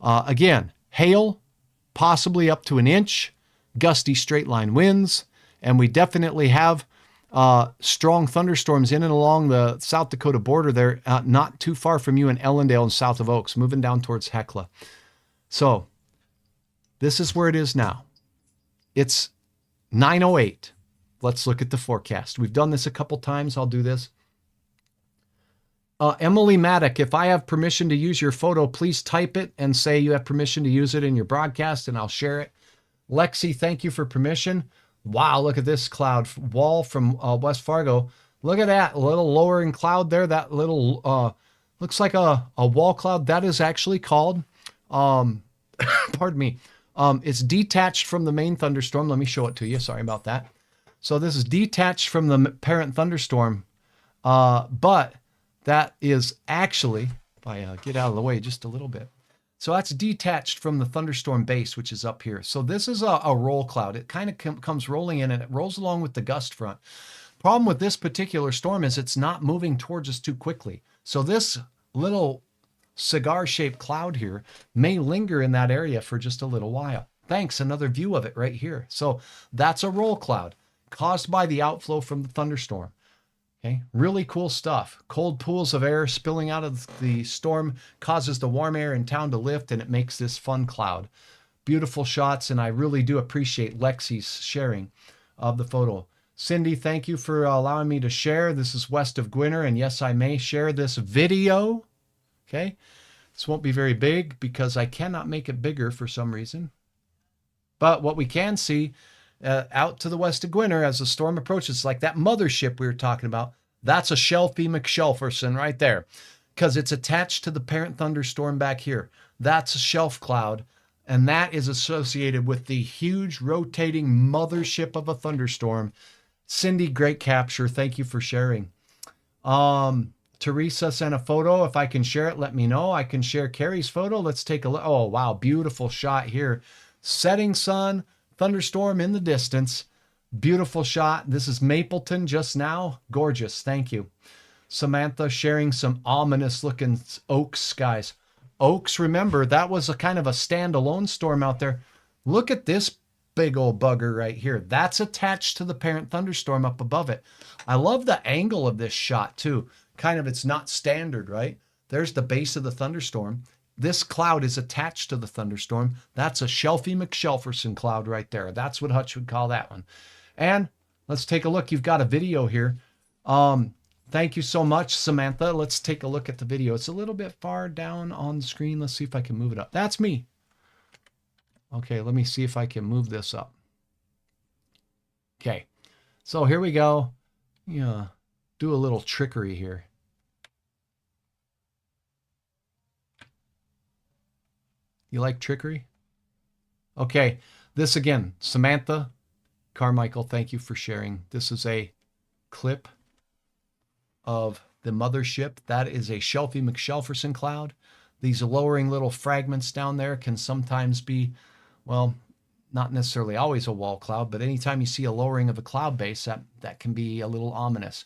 Again, hail, possibly up to 1 inch, gusty straight line winds, and we definitely have strong thunderstorms in and along the South Dakota border there, not too far from you in Ellendale and south of Oaks, moving down towards Hecla. So this is where it is now. It's 9:08. Let's look at the forecast. We've done this a couple times. I'll do this. Emily Maddock, if I have permission to use your photo, please type it and say you have permission to use it in your broadcast, and I'll share it. Lexi, thank you for permission. Wow, look at this cloud wall from West Fargo. Look at that little lowering cloud there. That little looks like a wall cloud. That is actually called, pardon me, it's detached from the main thunderstorm. Let me show it to you. Sorry about that. So this is detached from the parent thunderstorm, but that is actually, if I get out of the way just a little bit. So that's detached from the thunderstorm base, which is up here. So this is a roll cloud. It kind of comes rolling in and it rolls along with the gust front. Problem with this particular storm is it's not moving towards us too quickly. So this little cigar-shaped cloud here may linger in that area for just a little while. Thanks, another view of it right here. So that's a roll cloud caused by the outflow from the thunderstorm. Okay, really cool stuff. Cold pools of air spilling out of the storm causes the warm air in town to lift, and it makes this fun cloud. Beautiful shots, and I really do appreciate Lexi's sharing of the photo. Cindy, thank you for allowing me to share. This is west of Gwinner, and yes, I may share this video. Okay, this won't be very big because I cannot make it bigger for some reason. But what we can see out to the west of Gwinner as the storm approaches, like that mothership we were talking about, that's a Shelfie McShelferson right there because it's attached to the parent thunderstorm back here. That's a shelf cloud, and that is associated with the huge rotating mothership of a thunderstorm. Cindy, great capture. Thank you for sharing. Teresa sent a photo. If I can share it, let me know. I can share Carrie's photo. Let's take a look. Oh, wow. Beautiful shot here. Setting sun, thunderstorm in the distance. Beautiful shot. This is Mapleton just now. Gorgeous. Thank you. Samantha sharing some ominous looking Oaks skies. Oaks, remember, that was a kind of a standalone storm out there. Look at this big old bugger right here. That's attached to the parent thunderstorm up above it. I love the angle of this shot too. Kind of, it's not standard, right? There's the base of the thunderstorm. This cloud is attached to the thunderstorm. That's a Shelfie McShelferson cloud right there. That's what Hutch would call that one. And let's take a look. You've got a video here. Thank you so much, Samantha. Let's take a look at the video. It's a little bit far down on the screen. Let's see if I can move it up. That's me. Okay, let me see if I can move this up. Okay, so here we go. Yeah, do a little trickery here. You like trickery? Okay, this again, Samantha Carmichael, thank you for sharing. This is a clip of the mothership. That is a Shelfie McShelferson cloud. These lowering little fragments down there can sometimes be, well, not necessarily always a wall cloud, but anytime you see a lowering of a cloud base, that can be a little ominous.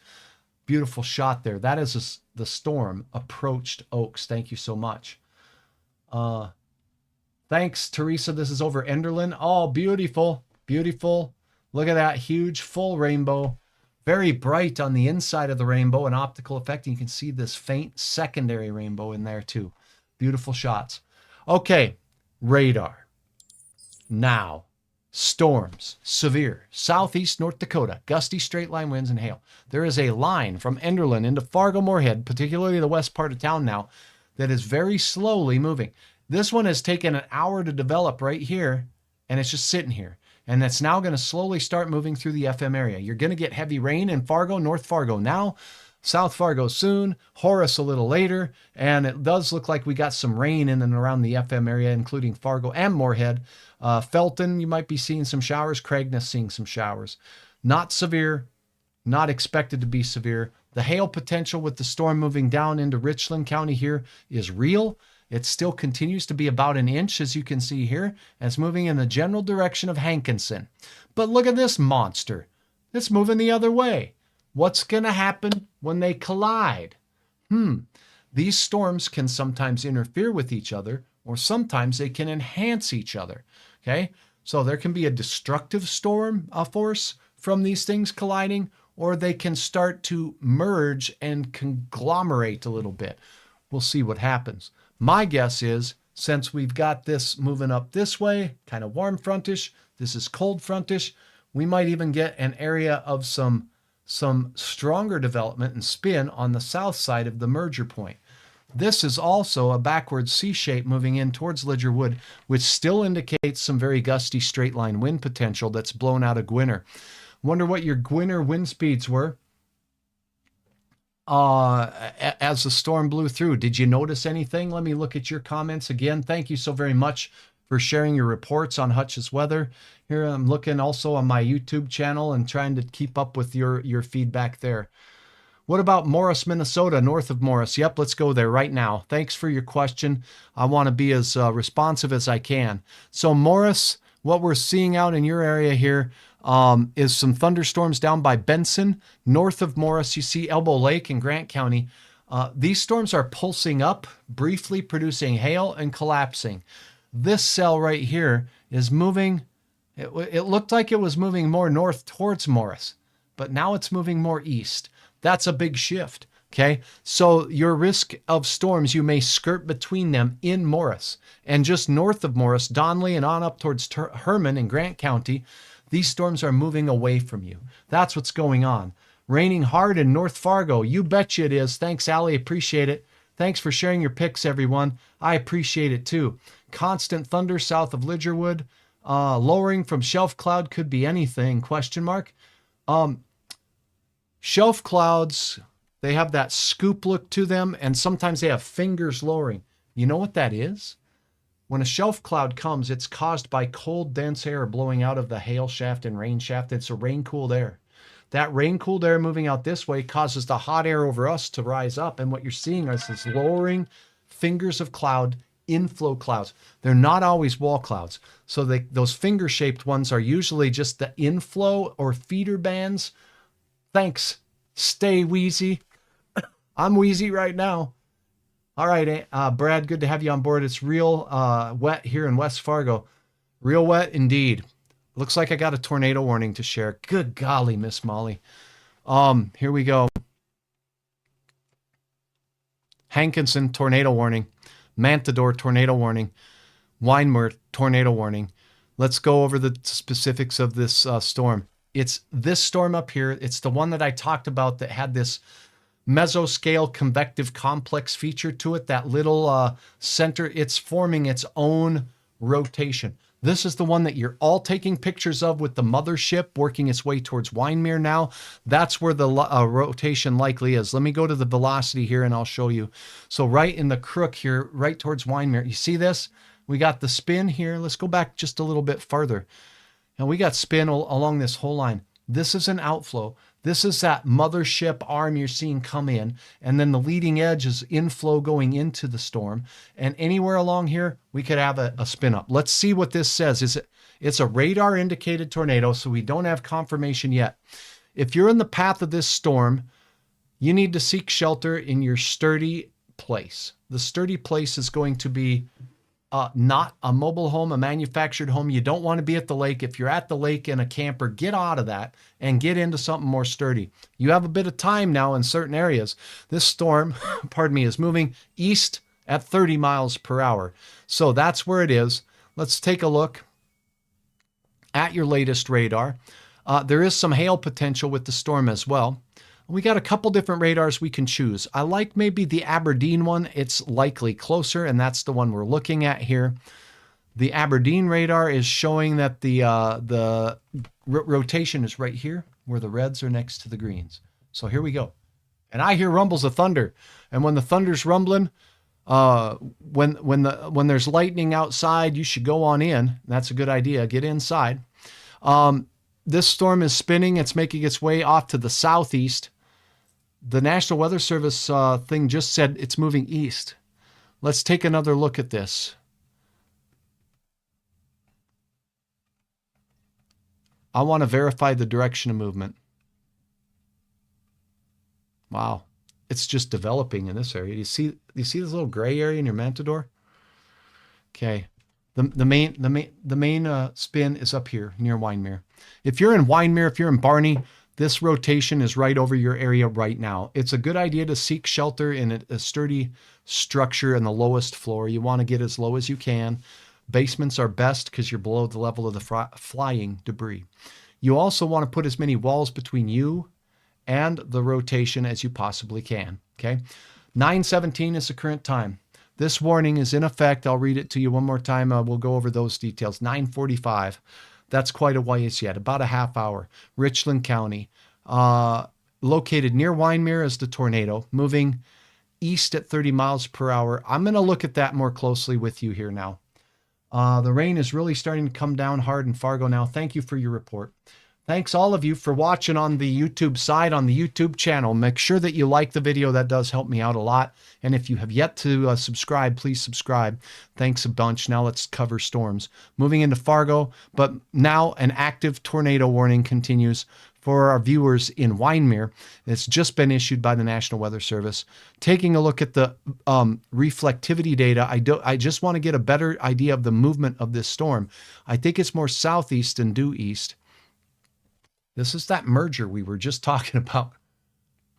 Beautiful shot there. That is the storm approached Oaks. Thank you so much. Thanks, Teresa. This is over Enderlin. Oh, beautiful. Beautiful. Look at that huge full rainbow. Very bright on the inside of the rainbow, an optical effect. And you can see this faint secondary rainbow in there too. Beautiful shots. Okay, radar. Now, storms, severe, southeast North Dakota, gusty straight line winds and hail. There is a line from Enderlin into Fargo-Moorhead, particularly the west part of town now, that is very slowly moving. This one has taken an hour to develop right here, and it's just sitting here. And that's now going to slowly start moving through the FM area. You're going to get heavy rain in Fargo, North Fargo now, South Fargo soon, Horace a little later, and it does look like we got some rain in and around the FM area, including Fargo and Moorhead. Felton, you might be seeing some showers. Craignas seeing some showers. Not severe, not expected to be severe. The hail potential with the storm moving down into Richland County here is real. It still continues to be about an inch, as you can see here, and it's moving in the general direction of Hankinson. But look at this monster. It's moving the other way. What's going to happen when they collide? These storms can sometimes interfere with each other, or sometimes they can enhance each other. Okay, so there can be a destructive storm force from these things colliding, or they can start to merge and conglomerate a little bit. We'll see what happens. My guess is, since we've got this moving up this way, kind of warm frontish, this is cold frontish, we might even get an area of some stronger development and spin on the south side of the merger point. This is also a backward C shape moving in towards Ledger Wood, which still indicates some very gusty straight line wind potential that's blown out of Gwinner. Wonder what your Gwinner wind speeds were. as the storm blew through. Did you notice anything? Let me look at your comments again. Thank you so very much for sharing your reports on Hutch's weather. Here I'm looking also on my YouTube channel and trying to keep up with your feedback there. What about Morris, Minnesota, north of Morris? Yep, let's go there right now. Thanks for your question. I want to be as responsive as I can. So Morris, what we're seeing out in your area here is some thunderstorms down by Benson. North of Morris, you see Elbow Lake in Grant County. These storms are pulsing up, briefly producing hail and collapsing. This cell right here is moving. It looked like it was moving more north towards Morris, but now it's moving more east. That's a big shift, okay? So your risk of storms, you may skirt between them in Morris. And just north of Morris, Donley and on up towards Herman in Grant County, these storms are moving away from you. That's what's going on. Raining hard in North Fargo. You betcha it is. Thanks, Allie. Appreciate it. Thanks for sharing your pics, everyone. I appreciate it too. Constant thunder south of Lidgerwood. Lowering from shelf cloud could be anything, question mark. Shelf clouds, they have that scoop look to them, and sometimes they have fingers lowering. You know what that is? When a shelf cloud comes, it's caused by cold, dense air blowing out of the hail shaft and rain shaft. It's a rain-cooled air. That rain-cooled air moving out this way causes the hot air over us to rise up, and what you're seeing is this lowering fingers of cloud, inflow clouds. They're not always wall clouds. So those finger-shaped ones are usually just the inflow or feeder bands. Thanks. Stay wheezy. I'm wheezy right now. All right, Brad, good to have you on board. It's real wet here in West Fargo. Real wet indeed. Looks like I got a tornado warning to share. Good golly, Miss Molly. Here we go. Hankinson, tornado warning. Mantador, tornado warning. Weinmer, tornado warning. Let's go over the specifics of this storm. It's this storm up here. It's the one that I talked about that had this mesoscale convective complex feature to it, that little center. It's forming its own rotation. This is the one that you're all taking pictures of with the mothership working its way towards Weinmer now. That's where the rotation likely is. Let me go to the velocity here and I'll show you. So right in the crook here, right towards Weinmer. You see this? We got the spin here. Let's go back just a little bit farther. And we got spin along this whole line. This is an outflow. This is that mothership arm you're seeing come in. And then the leading edge is inflow going into the storm. And anywhere along here, we could have a spin up. Let's see what this says. It's a radar indicated tornado, so we don't have confirmation yet. If you're in the path of this storm, you need to seek shelter in your sturdy place. The sturdy place is going to be not a mobile home, a manufactured home. You don't want to be at the lake. If you're at the lake in a camper, get out of that and get into something more sturdy. You have a bit of time now in certain areas. This storm, pardon me, is moving east at 30 miles per hour. So that's where it is. Let's take a look at your latest radar. There is some hail potential with the storm as well. We got a couple different radars we can choose. I like maybe the Aberdeen one. It's likely closer, and that's the one we're looking at here. The Aberdeen radar is showing that the rotation is right here, where the reds are next to the greens. So here we go. And I hear rumbles of thunder. And when the thunder's rumbling, when there's lightning outside, you should go on in. That's a good idea. Get inside. This storm is spinning. It's making its way off to the southeast. The National Weather Service thing just said it's moving east. Let's take another look at this. I want to verify the direction of movement. Wow. It's just developing in this area. Do you see this little gray area in your Mantador? Okay. The main spin is up here near Weinmer. If you're in Weinmer, if you're in Barney, this rotation is right over your area right now. It's a good idea to seek shelter in a sturdy structure in the lowest floor. You want to get as low as you can. Basements are best because you're below the level of the flying debris. You also want to put as many walls between you and the rotation as you possibly can. Okay, 9:17 is the current time. This warning is in effect. I'll read it to you one more time. We'll go over those details. 9:45. That's quite a ways yet, about a half hour. Richland County. located near Windermere is the tornado, moving east at 30 miles per hour. I'm going to look at that more closely with you here now. The rain is really starting to come down hard in Fargo now. Thank you for your report. Thanks all of you for watching on the YouTube side, on the YouTube channel. Make sure that you like the video. That does help me out a lot. And if you have yet to subscribe, please subscribe. Thanks a bunch. Now let's cover storms. Moving into Fargo, but now an active tornado warning continues for our viewers in Windermere. It's just been issued by the National Weather Service. Taking a look at the reflectivity data, I just want to get a better idea of the movement of this storm. I think it's more southeast than due east. This is that merger we were just talking about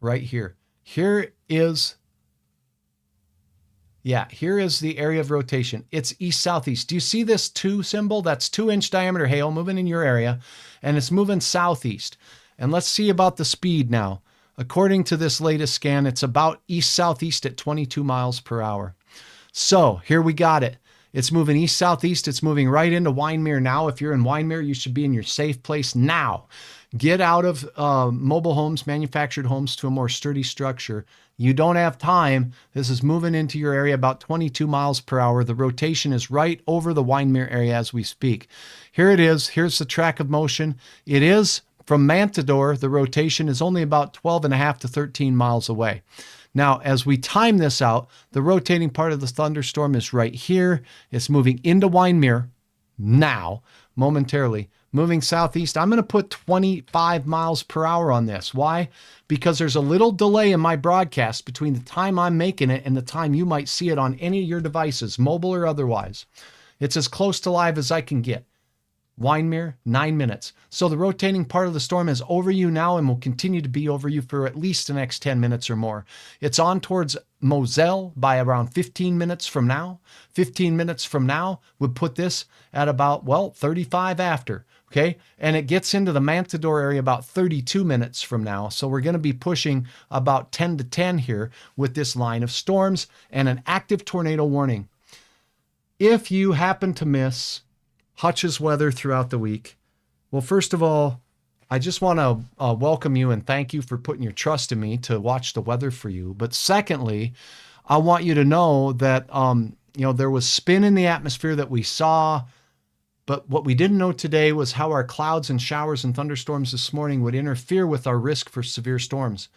right here. Here is the area of rotation. It's east-southeast. Do you see this 2 symbol? That's 2-inch diameter hail moving in your area, and it's moving southeast. And let's see about the speed now. According to this latest scan, it's about east-southeast at 22 miles per hour. So here we got it. It's moving east-southeast. It's moving right into Windermere now. If you're in Windermere, you should be in your safe place now. Get out of mobile homes, manufactured homes, to a more sturdy structure. You don't have time. This is moving into your area about 22 miles per hour. The rotation is right over the Windermere area as we speak. Here it is. Here's the track of motion. It is from Matador. The rotation is only about 12.5 to 13 miles away. Now, as we time this out, the rotating part of the thunderstorm is right here. It's moving into Windermere now, momentarily. Moving southeast, I'm going to put 25 miles per hour on this. Why? Because there's a little delay in my broadcast between the time I'm making it and the time you might see it on any of your devices, mobile or otherwise. It's as close to live as I can get. Windermere, 9 minutes. So the rotating part of the storm is over you now and will continue to be over you for at least the next 10 minutes or more. It's on towards Moselle by around 15 minutes from now. 15 minutes from now would put this at about, 35 after. Okay, and it gets into the Matador area about 32 minutes from now. So we're going to be pushing about 10 to 10 here with this line of storms and an active tornado warning. If you happen to miss Hutch's weather throughout the week, well, first of all, I just want to welcome you and thank you for putting your trust in me to watch the weather for you. But secondly, I want you to know that there was spin in the atmosphere that we saw. But what we didn't know today was how our clouds and showers and thunderstorms this morning would interfere with our risk for severe storms.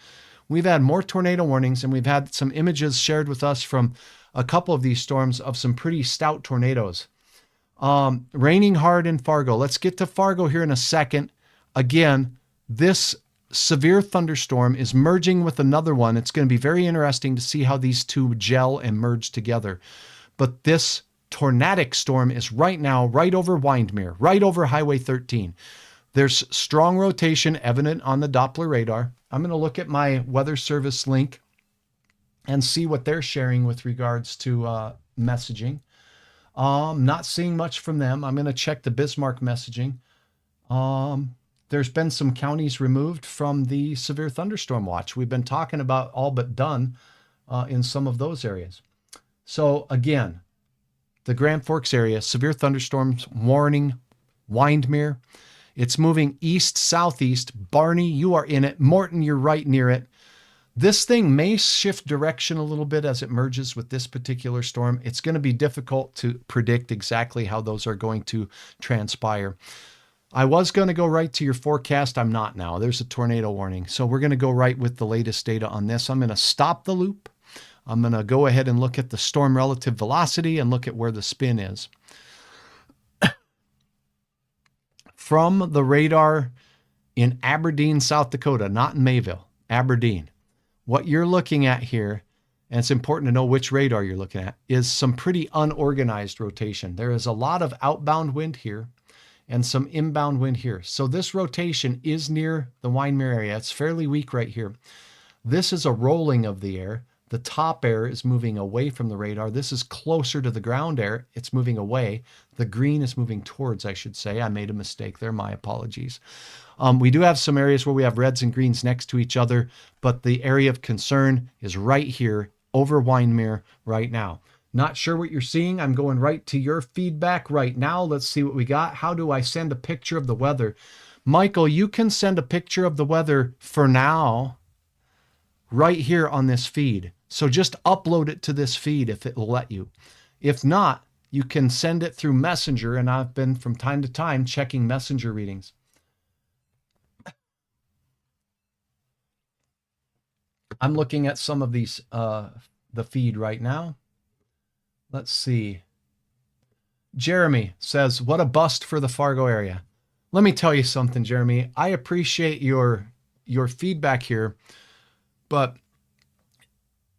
We've had more tornado warnings, and we've had some images shared with us from a couple of these storms of some pretty stout tornadoes. Raining hard in Fargo. Let's get to Fargo here in a second. Again, this severe thunderstorm is merging with another one. It's going to be very interesting to see how these two gel and merge together. But this tornadic storm is right now right over Windermere, right over Highway 13. There's strong rotation evident on the Doppler radar. I'm going to look at my Weather Service link and see what they're sharing with regards to messaging. Not seeing much from them. I'm going to check the Bismarck messaging. There's been some counties removed from the severe thunderstorm watch. We've been talking about all but done in some of those areas. So again, the Grand Forks area, severe thunderstorms warning, Windermere. It's moving east-southeast. Barney, you are in it. Morton, you're right near it. This thing may shift direction a little bit as it merges with this particular storm. It's going to be difficult to predict exactly how those are going to transpire. I was going to go right to your forecast. I'm not now. There's a tornado warning. So we're going to go right with the latest data on this. I'm going to stop the loop. I'm going to go ahead and look at the storm relative velocity and look at where the spin is. From the radar in Aberdeen, South Dakota, not in Mayville, Aberdeen, what you're looking at here, and it's important to know which radar you're looking at, is some pretty unorganized rotation. There is a lot of outbound wind here and some inbound wind here. So this rotation is near the Windermere area. It's fairly weak right here. This is a rolling of the air. The top air is moving away from the radar. This is closer to the ground air. It's moving away. The green is moving towards, I should say. I made a mistake there. My apologies. We do have some areas where we have reds and greens next to each other, but the area of concern is right here over Windermere right now. Not sure what you're seeing. I'm going right to your feedback right now. Let's see what we got. How do I send a picture of the weather? Michael, you can send a picture of the weather for now right here on this feed. So just upload it to this feed if it will let you. If not, you can send it through Messenger, and I've been from time to time checking Messenger readings. I'm looking at some of these, the feed right now. Let's see. Jeremy says, what a bust for the Fargo area. Let me tell you something, Jeremy. I appreciate your feedback here, but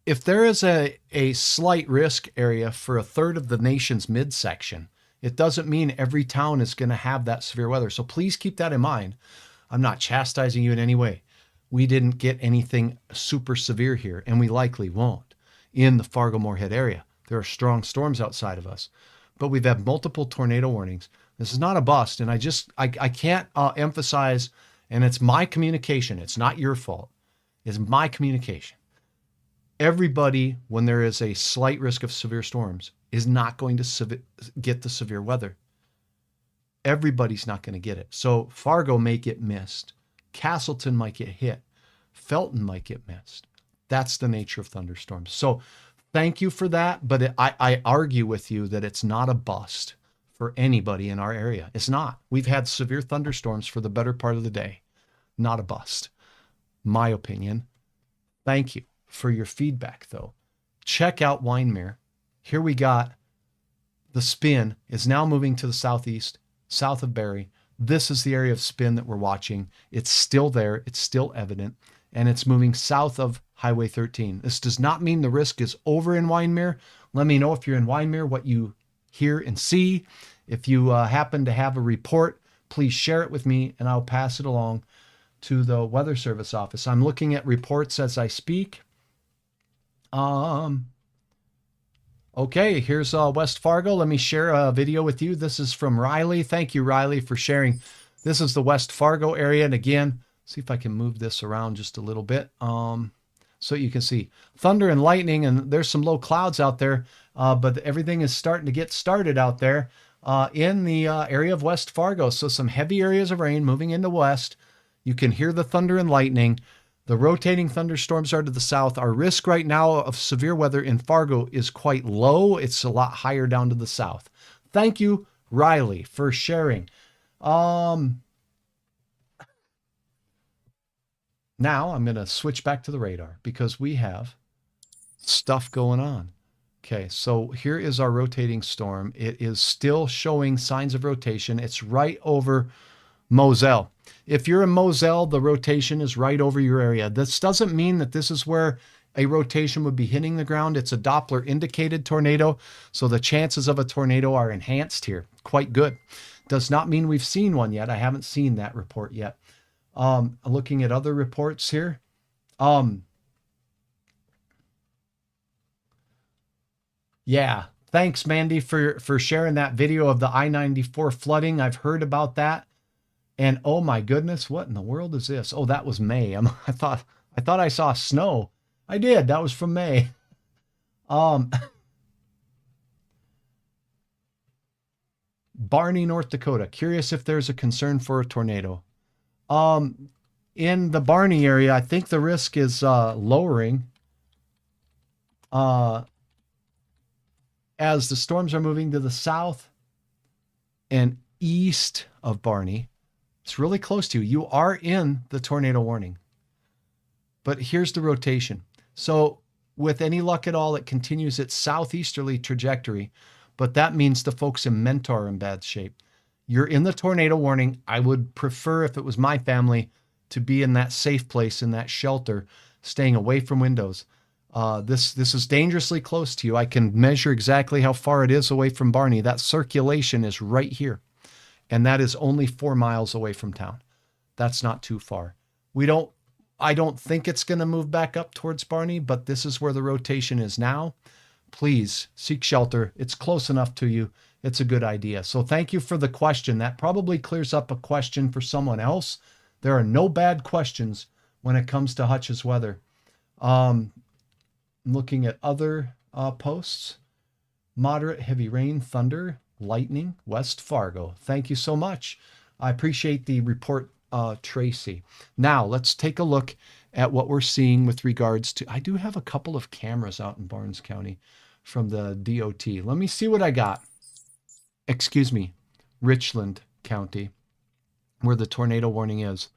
if there is a slight risk area for a third of the nation's midsection, it doesn't mean every town is going to have that severe weather. So please keep that in mind. I'm not chastising you in any way. We didn't get anything super severe here, and we likely won't in the Fargo-Moorhead area. There are strong storms outside of us, but we've had multiple tornado warnings. This is not a bust, and I can't emphasize, and it's my communication. It's not your fault. It's my communication. Everybody, when there is a slight risk of severe storms, is not going to get the severe weather. Everybody's not going to get it. So Fargo may get missed. Castleton might get hit. Felton might get missed. That's the nature of thunderstorms. So thank you for that, but I argue with you that it's not a bust for anybody in our area. It's not. We've had severe thunderstorms for the better part of the day. Not a bust. My opinion. Thank you for your feedback, though. Check out Winemere. Here we got the spin is now moving to the southeast, south of Barrie. This is the area of spin that we're watching. It's still there. It's still evident. And it's moving south of Highway 13. This does not mean the risk is over in Winemere. Let me know if you're in Winemere, what you hear and see. If you happen to have a report, please share it with me and I'll pass it along to the Weather Service office. I'm looking at reports as I speak. Okay, here's West Fargo. Let me share a video with you. This is from Riley. Thank you, Riley, for sharing. This is the West Fargo area. And again, see if I can move this around just a little bit so you can see thunder and lightning. And there's some low clouds out there, but everything is starting to get started out there in the area of West Fargo. So some heavy areas of rain moving into west. You can hear the thunder and lightning. The rotating thunderstorms are to the south. Our risk right now of severe weather in Fargo is quite low. It's a lot higher down to the south. Thank you, Riley, for sharing. Now I'm going to switch back to the radar because we have stuff going on. Okay, so here is our rotating storm. It is still showing signs of rotation. It's right over Moselle. If you're in Moselle, the rotation is right over your area. This doesn't mean that this is where a rotation would be hitting the ground. It's a Doppler indicated tornado, so the chances of a tornado are enhanced here. Quite good. Does not mean we've seen one yet. I haven't seen that report yet. Looking at other reports here. Yeah, thanks, Mandy, for sharing that video of the I-94 flooding. I've heard about that. And oh my goodness, what in the world is this? Oh, that was May. I thought I saw snow. I did. That was from May. Barney, North Dakota. Curious if there's a concern for a tornado. In the Barney area, I think the risk is lowering as the storms are moving to the south and east of Barney. It's really close to you. You are in the tornado warning. But here's the rotation. So with any luck at all, it continues its southeasterly trajectory, but that means the folks in Mentor are in bad shape. You're in the tornado warning. I would prefer, if it was my family, to be in that safe place, in that shelter, staying away from windows. This is dangerously close to you. I can measure exactly how far it is away from Barney. That circulation is right here. And that is only 4 miles away from town. That's not too far. I don't think it's going to move back up towards Barney, but this is where the rotation is now. Please seek shelter. It's close enough to you. It's a good idea. So thank you for the question. That probably clears up a question for someone else. There are no bad questions when it comes to Hutch's weather. Looking at other posts. Moderate heavy rain, thunder, lightning, West Fargo. Thank you so much. I appreciate the report Tracy. Now let's take a look at what we're seeing with regards to, I do have a couple of cameras out in Barnes County from the DOT. Let me see what I got. Excuse me, Richland County, where the tornado warning is.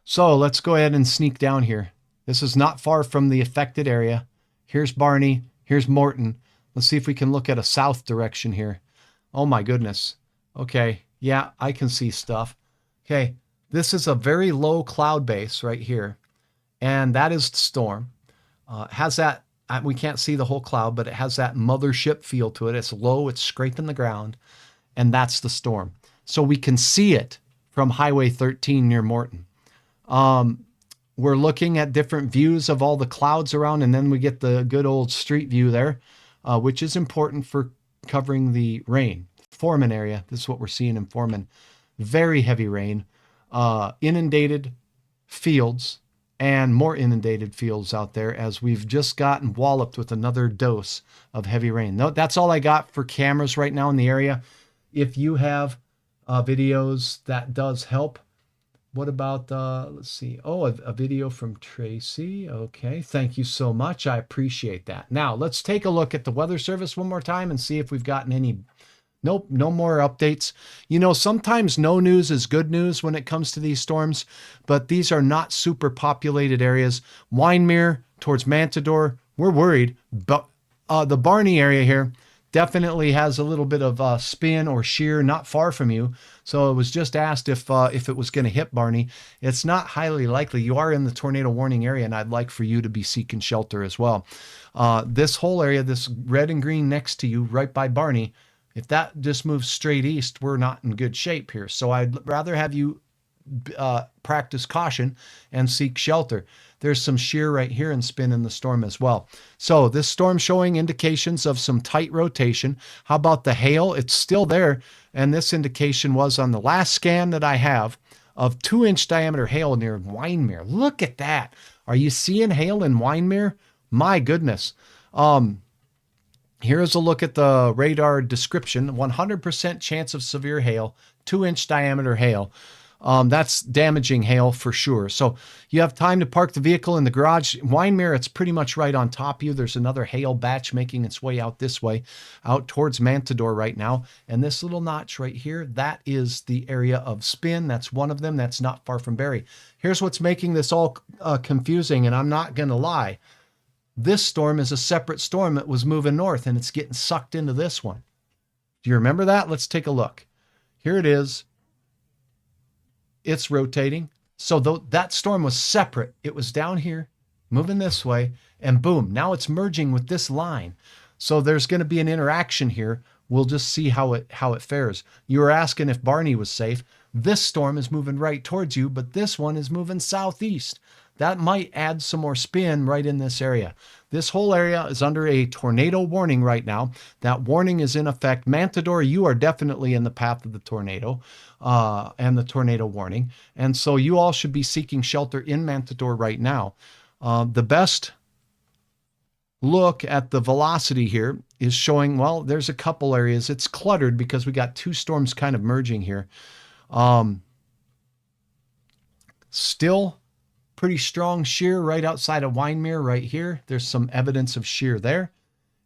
So let's go ahead and sneak down here. This is not far from the affected area. Here's Barney, here's Morton. Let's see if we can look at a south direction here. Oh my goodness. Okay, yeah, I can see stuff. Okay, this is a very low cloud base right here. And that is the storm. Has that, we can't see the whole cloud, but it has that mothership feel to it. It's low, it's scraping the ground, and that's the storm. So we can see it from Highway 13 near Morton. We're looking at different views of all the clouds around, and then we get the good old street view there, which is important for covering the rain. Foreman area, this is what we're seeing in Foreman. Very heavy rain, inundated fields, and more inundated fields out there as we've just gotten walloped with another dose of heavy rain. No, that's all I got for cameras right now in the area. If you have videos, that does help. What about, let's see. Oh, a video from Tracy. Okay, thank you so much. I appreciate that. Now, let's take a look at the Weather Service one more time and see if we've gotten any. Nope, no more updates. You know, sometimes no news is good news when it comes to these storms, but these are not super populated areas. Winemere towards Mantador, we're worried, but the Barney area here definitely has a little bit of spin or shear not far from you. So it was just asked if it was going to hit Barney. It's not highly likely. You are in the tornado warning area, and I'd like for you to be seeking shelter as well. This whole area, this red and green next to you, right by Barney, if that just moves straight east, we're not in good shape here. So I'd rather have you practice caution and seek shelter. There's some shear right here and spin in the storm as well. So this storm showing indications of some tight rotation. How about the hail? It's still there. And this indication was on the last scan that I have of 2-inch diameter hail near Winemere. Look at that. Are you seeing hail in Winemere? My goodness. Here's a look at the radar description. 100% chance of severe hail, 2-inch diameter hail. That's damaging hail for sure. So you have time to park the vehicle in the garage. Winemere, it's pretty much right on top of you. There's another hail batch making its way out this way, out towards Mantador right now. And this little notch right here, that is the area of spin. That's one of them. That's not far from Barry. Here's what's making this all confusing, and I'm not going to lie. This storm is a separate storm that was moving north, and it's getting sucked into this one. Do you remember that? Let's take a look. Here it is. It's rotating. So that storm was separate. It was down here, moving this way, and boom, now it's merging with this line. So there's going to be an interaction here. We'll just see how it fares. You were asking if Barney was safe. This storm is moving right towards you, but this one is moving southeast. That might add some more spin right in this area. This whole area is under a tornado warning right now. That warning is in effect. Mantador, you are definitely in the path of the tornado and the tornado warning. And so you all should be seeking shelter in Mantador right now. The best look at the velocity here is showing, well, there's a couple areas. It's cluttered because we got two storms kind of merging here. Still pretty strong shear right outside of Winemere right here. There's some evidence of shear there.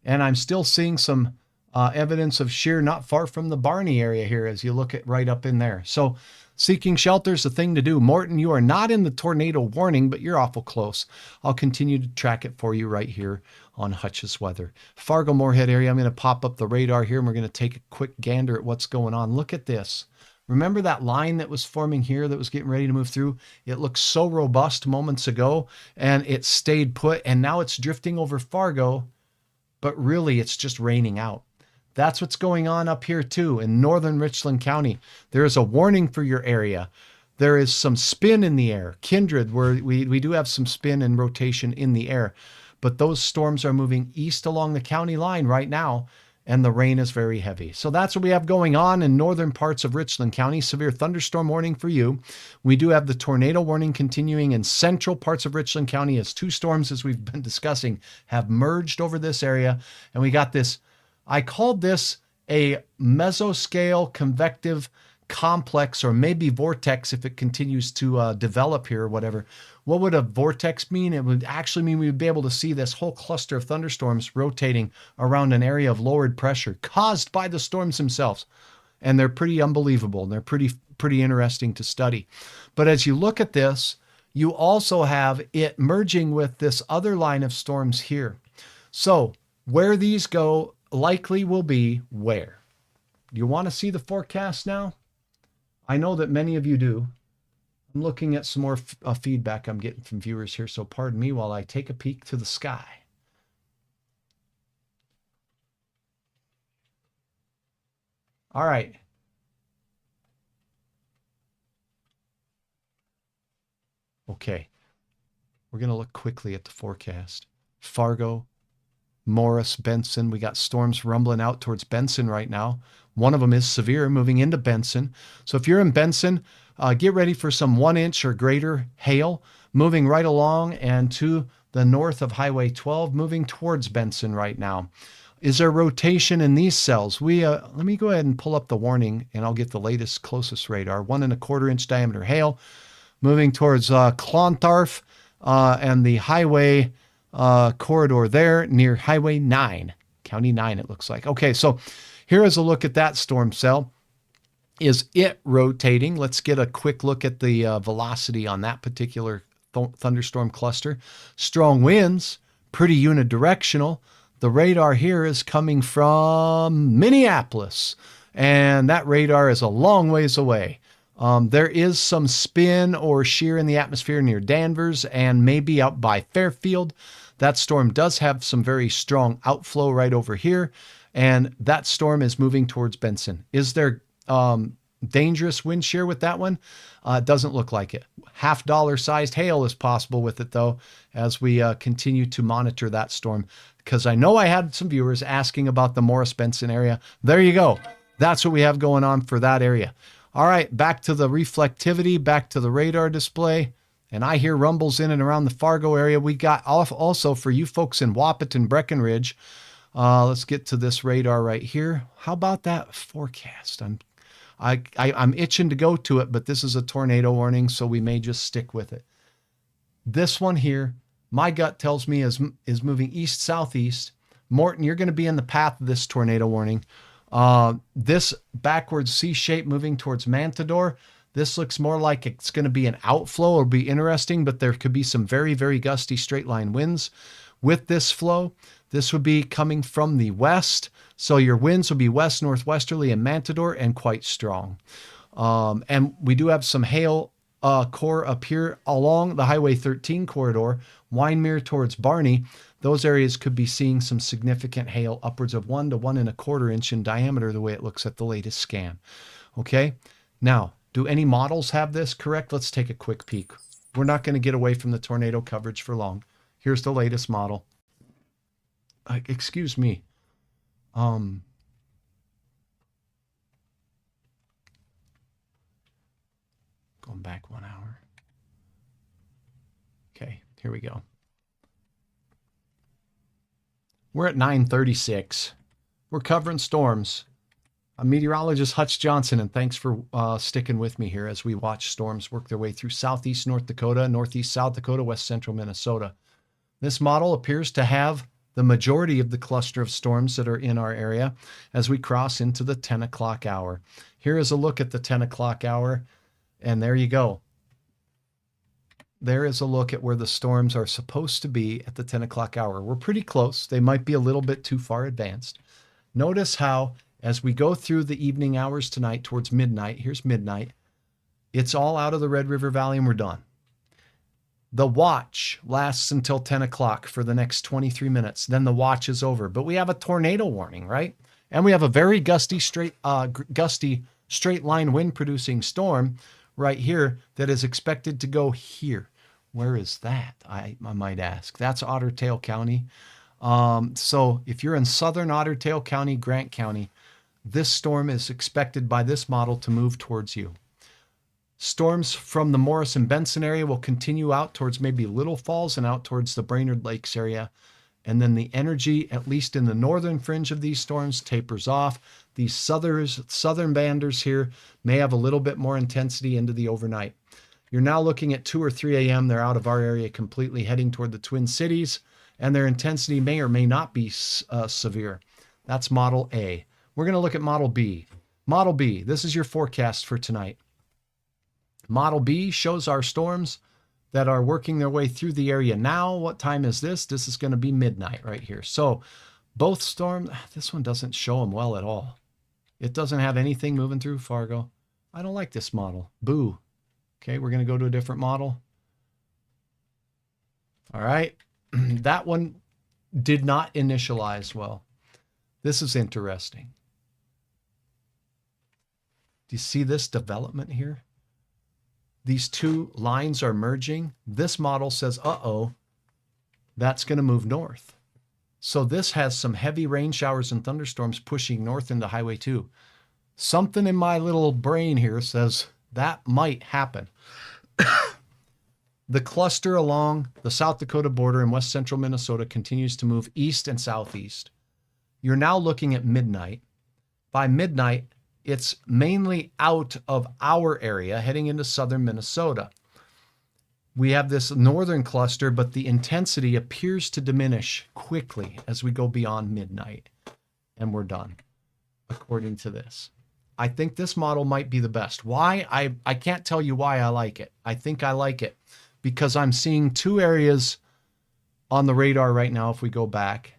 And I'm still seeing some evidence of shear not far from the Barney area here as you look at right up in there. So seeking shelter is the thing to do. Morton, you are not in the tornado warning, but you're awful close. I'll continue to track it for you right here on Hutch's Weather. Fargo-Moorhead area, I'm going to pop up the radar here, and we're going to take a quick gander at what's going on. Look at this. Remember that line that was forming here that was getting ready to move through? It looked so robust moments ago, and it stayed put, and now it's drifting over Fargo, but really it's just raining out. That's what's going on up here too in northern Richland County. There is a warning for your area. There is some spin in the air. Kindred, where we do have some spin and rotation in the air, but those storms are moving east along the county line right now, and the rain is very heavy. So that's what we have going on in northern parts of Richland County. Severe thunderstorm warning for you. We do have the tornado warning continuing in central parts of Richland County as two storms, as we've been discussing, have merged over this area. And we got this, I called this a mesoscale convective complex, or maybe vortex if it continues to develop here or whatever. What would a vortex mean? It would actually mean we would be able to see this whole cluster of thunderstorms rotating around an area of lowered pressure caused by the storms themselves. And they're pretty unbelievable. And they're pretty interesting to study. But as you look at this, you also have it merging with this other line of storms here. So where these go likely will be where? Do you want to see the forecast now? I know that many of you do. I'm looking at some more feedback I'm getting from viewers here, so pardon me while I take a peek to the sky. All right. Okay. We're going to look quickly at the forecast. Fargo, Morris, Benson. We got storms rumbling out towards Benson right now. One of them is severe, moving into Benson. So if you're in Benson, get ready for some 1 inch or greater hail, moving right along and to the north of Highway 12, moving towards Benson right now. Is there rotation in these cells? Let me go ahead and pull up the warning, and I'll get the latest, closest radar. 1 1/4 inch diameter hail, moving towards Clontarf and the highway corridor there near Highway 9, County 9 it looks like. Okay, so here is a look at that storm cell. Is it rotating? Let's get a quick look at the velocity on that particular thunderstorm cluster. Strong winds, pretty unidirectional. The radar here is coming from Minneapolis, and that radar is a long ways away. There is some spin or shear in the atmosphere near Danvers and maybe out by Fairfield. That storm does have some very strong outflow right over here, and that storm is moving towards Benson. Is there dangerous wind shear with that one? It doesn't look like it. $50 sized hail is possible with it, though, as we continue to monitor that storm, because I know I had some viewers asking about the Morris-Benson area. There you go. That's what we have going on for that area. All right, back to the reflectivity, back to the radar display. And I hear rumbles in and around the Fargo area. We got also for you folks in Wahpeton, Breckenridge. Let's get to this radar right here. How about that forecast? I'm itching to go to it, but this is a tornado warning, so we may just stick with it. This one here, my gut tells me is moving east-southeast. Morton, you're going to be in the path of this tornado warning. This backwards C shape moving towards Mantador. This looks more like it's going to be an outflow. It'll be interesting, but there could be some very, very gusty straight line winds with this flow. This would be coming from the west. So your winds will be west northwesterly in Mantador and quite strong. And we do have some hail core up here along the Highway 13 corridor, Winemere towards Barney. Those areas could be seeing some significant hail, upwards of 1 to 1 1/4 inch in diameter, the way it looks at the latest scan. Okay, now, do any models have this correct? Let's take a quick peek. We're not going to get away from the tornado coverage for long. Here's the latest model. Excuse me. Going back 1 hour. Okay, here we go. We're at 9:36. We're covering storms. I'm meteorologist Hutch Johnson, and thanks for sticking with me here as we watch storms work their way through southeast North Dakota, northeast South Dakota, west central Minnesota. This model appears to have the majority of the cluster of storms that are in our area as we cross into the 10 o'clock hour. Here is a look at the 10 o'clock hour, and there you go. There is a look at where the storms are supposed to be at the 10 o'clock hour. We're pretty close. They might be a little bit too far advanced. Notice how, as we go through the evening hours tonight towards midnight, here's midnight, it's all out of the Red River Valley and we're done. The watch lasts until 10 o'clock for the next 23 minutes. Then the watch is over. But we have a tornado warning, right? And we have a very gusty straight line wind producing storm right here that is expected to go here. Where is that? I might ask. That's Otter Tail County. So if you're in southern Otter Tail County, Grant County, this storm is expected by this model to move towards you. Storms from the Morris and Benson area will continue out towards maybe Little Falls and out towards the Brainerd Lakes area. and then the energy, at least in the northern fringe of these storms, tapers off. These southern banders here may have a little bit more intensity into the overnight. You're now looking at 2 or 3 a.m. They're out of our area completely, heading toward the Twin Cities, and their intensity may or may not be severe. That's Model A. We're going to look at Model B. Model B, this is your forecast for tonight. Model B shows our storms that are working their way through the area now. What time is this? This is going to be midnight right here. So both storms, this one doesn't show them well at all. It doesn't have anything moving through Fargo. I don't like this model. Boo. Okay, we're going to go to a different model. All right. That one did not initialize well. This is interesting. Do you see this development here? These two lines are merging. This model says, uh-oh, that's going to move north. So this has some heavy rain showers and thunderstorms pushing north into Highway 2. Something in my little brain here says that might happen. The cluster along the South Dakota border in west central Minnesota continues to move east and southeast. You're now looking at midnight. By midnight, it's mainly out of our area, heading into southern Minnesota. We have this northern cluster, but the intensity appears to diminish quickly as we go beyond midnight. And we're done, according to this. I think this model might be the best. Why? I can't tell you why I like it. I think I like it because I'm seeing two areas on the radar right now if we go back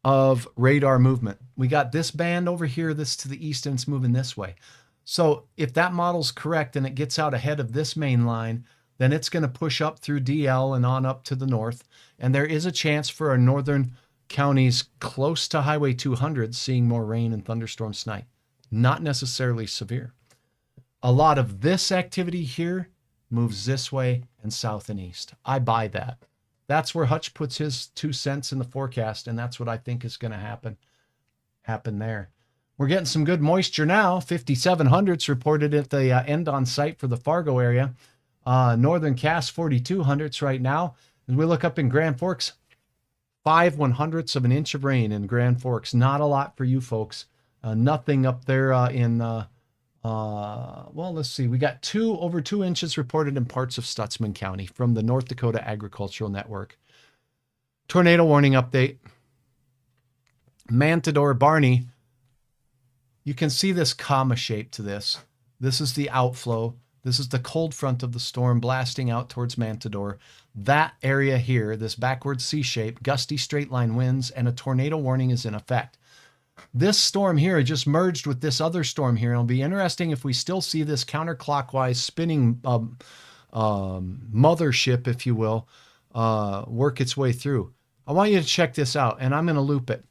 of radar movement. We got this band over here, this to the east, and it's moving this way. So if that model's correct and it gets out ahead of this main line, then it's going to push up through DL and on up to the north. And there is a chance for our northern counties close to Highway 200 seeing more rain and thunderstorms tonight. Not necessarily severe. A lot of this activity here moves this way and south and east. I buy that. That's where Hutch puts his 2 cents in the forecast, and that's what I think is going to happen there. We're getting some good moisture now. 5,700s reported at the end on site for the Fargo area. Northern Cass 4,200s right now. As we look up in Grand Forks, 5/100ths of an inch of rain in Grand Forks. Not a lot for you folks. Nothing up there well, let's see. We got over 2 inches reported in parts of Stutzman County from the North Dakota Agricultural Network. Tornado warning update. Mantador, Barney. You can see this comma shape to this. This is the outflow. This is the cold front of the storm blasting out towards Mantador. That area here, this backward C shape, gusty straight line winds, and a tornado warning is in effect. This storm here just merged with this other storm here. It'll be interesting if we still see this counterclockwise spinning mothership, if you will, work its way through. I want you to check this out, and I'm going to loop it.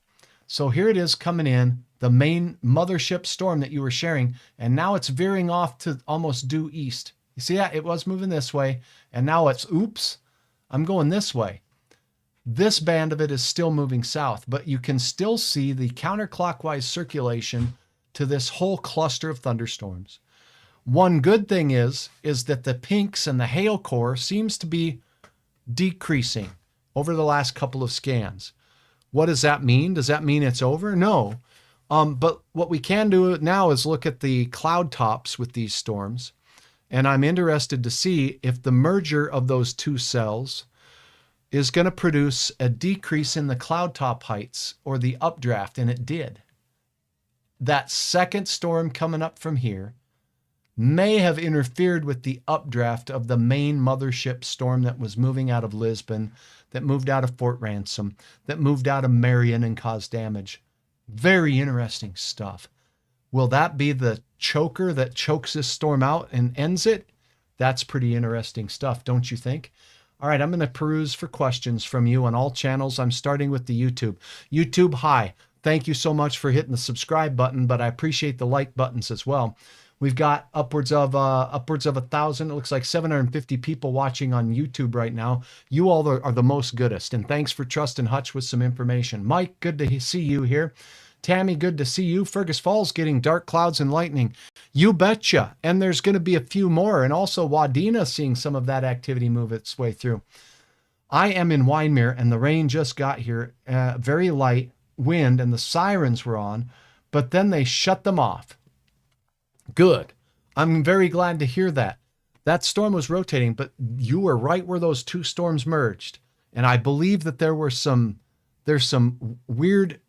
So here it is coming in, the main mothership storm that you were sharing, and now it's veering off to almost due east. You see that? It was moving this way, and now it's, oops, I'm going this way. This band of it is still moving south, but you can still see the counterclockwise circulation to this whole cluster of thunderstorms. One good thing is that the pinks and the hail core seems to be decreasing over the last couple of scans. What does that mean? Does that mean it's over? No. But what we can do now is look at the cloud tops with these storms. And I'm interested to see if the merger of those two cells is going to produce a decrease in the cloud top heights or the updraft, and it did. That second storm coming up from here may have interfered with the updraft of the main mothership storm that was moving out of Lisbon, that moved out of Fort Ransom, that moved out of Marion and caused damage. Very interesting stuff. Will that be the choker that chokes this storm out and ends it? That's pretty interesting stuff, don't you think? All right, I'm going to peruse for questions from you on all channels. I'm starting with the YouTube. YouTube, hi. Thank you so much for hitting the subscribe button, but I appreciate the like buttons as well. We've got upwards of 1,000. It looks like 750 people watching on YouTube right now. You all are the most goodest, and thanks for trusting Hutch with some information. Mike, good to see you here. Tammy, good to see you. Fergus Falls getting dark clouds and lightning. You betcha. And there's going to be a few more. And also Wadena seeing some of that activity move its way through. I am in Wyndmere, and the rain just got here. Very light wind, and the sirens were on, but then they shut them off. Good. I'm very glad to hear that. That storm was rotating, but you were right where those two storms merged. And I believe that there's some weird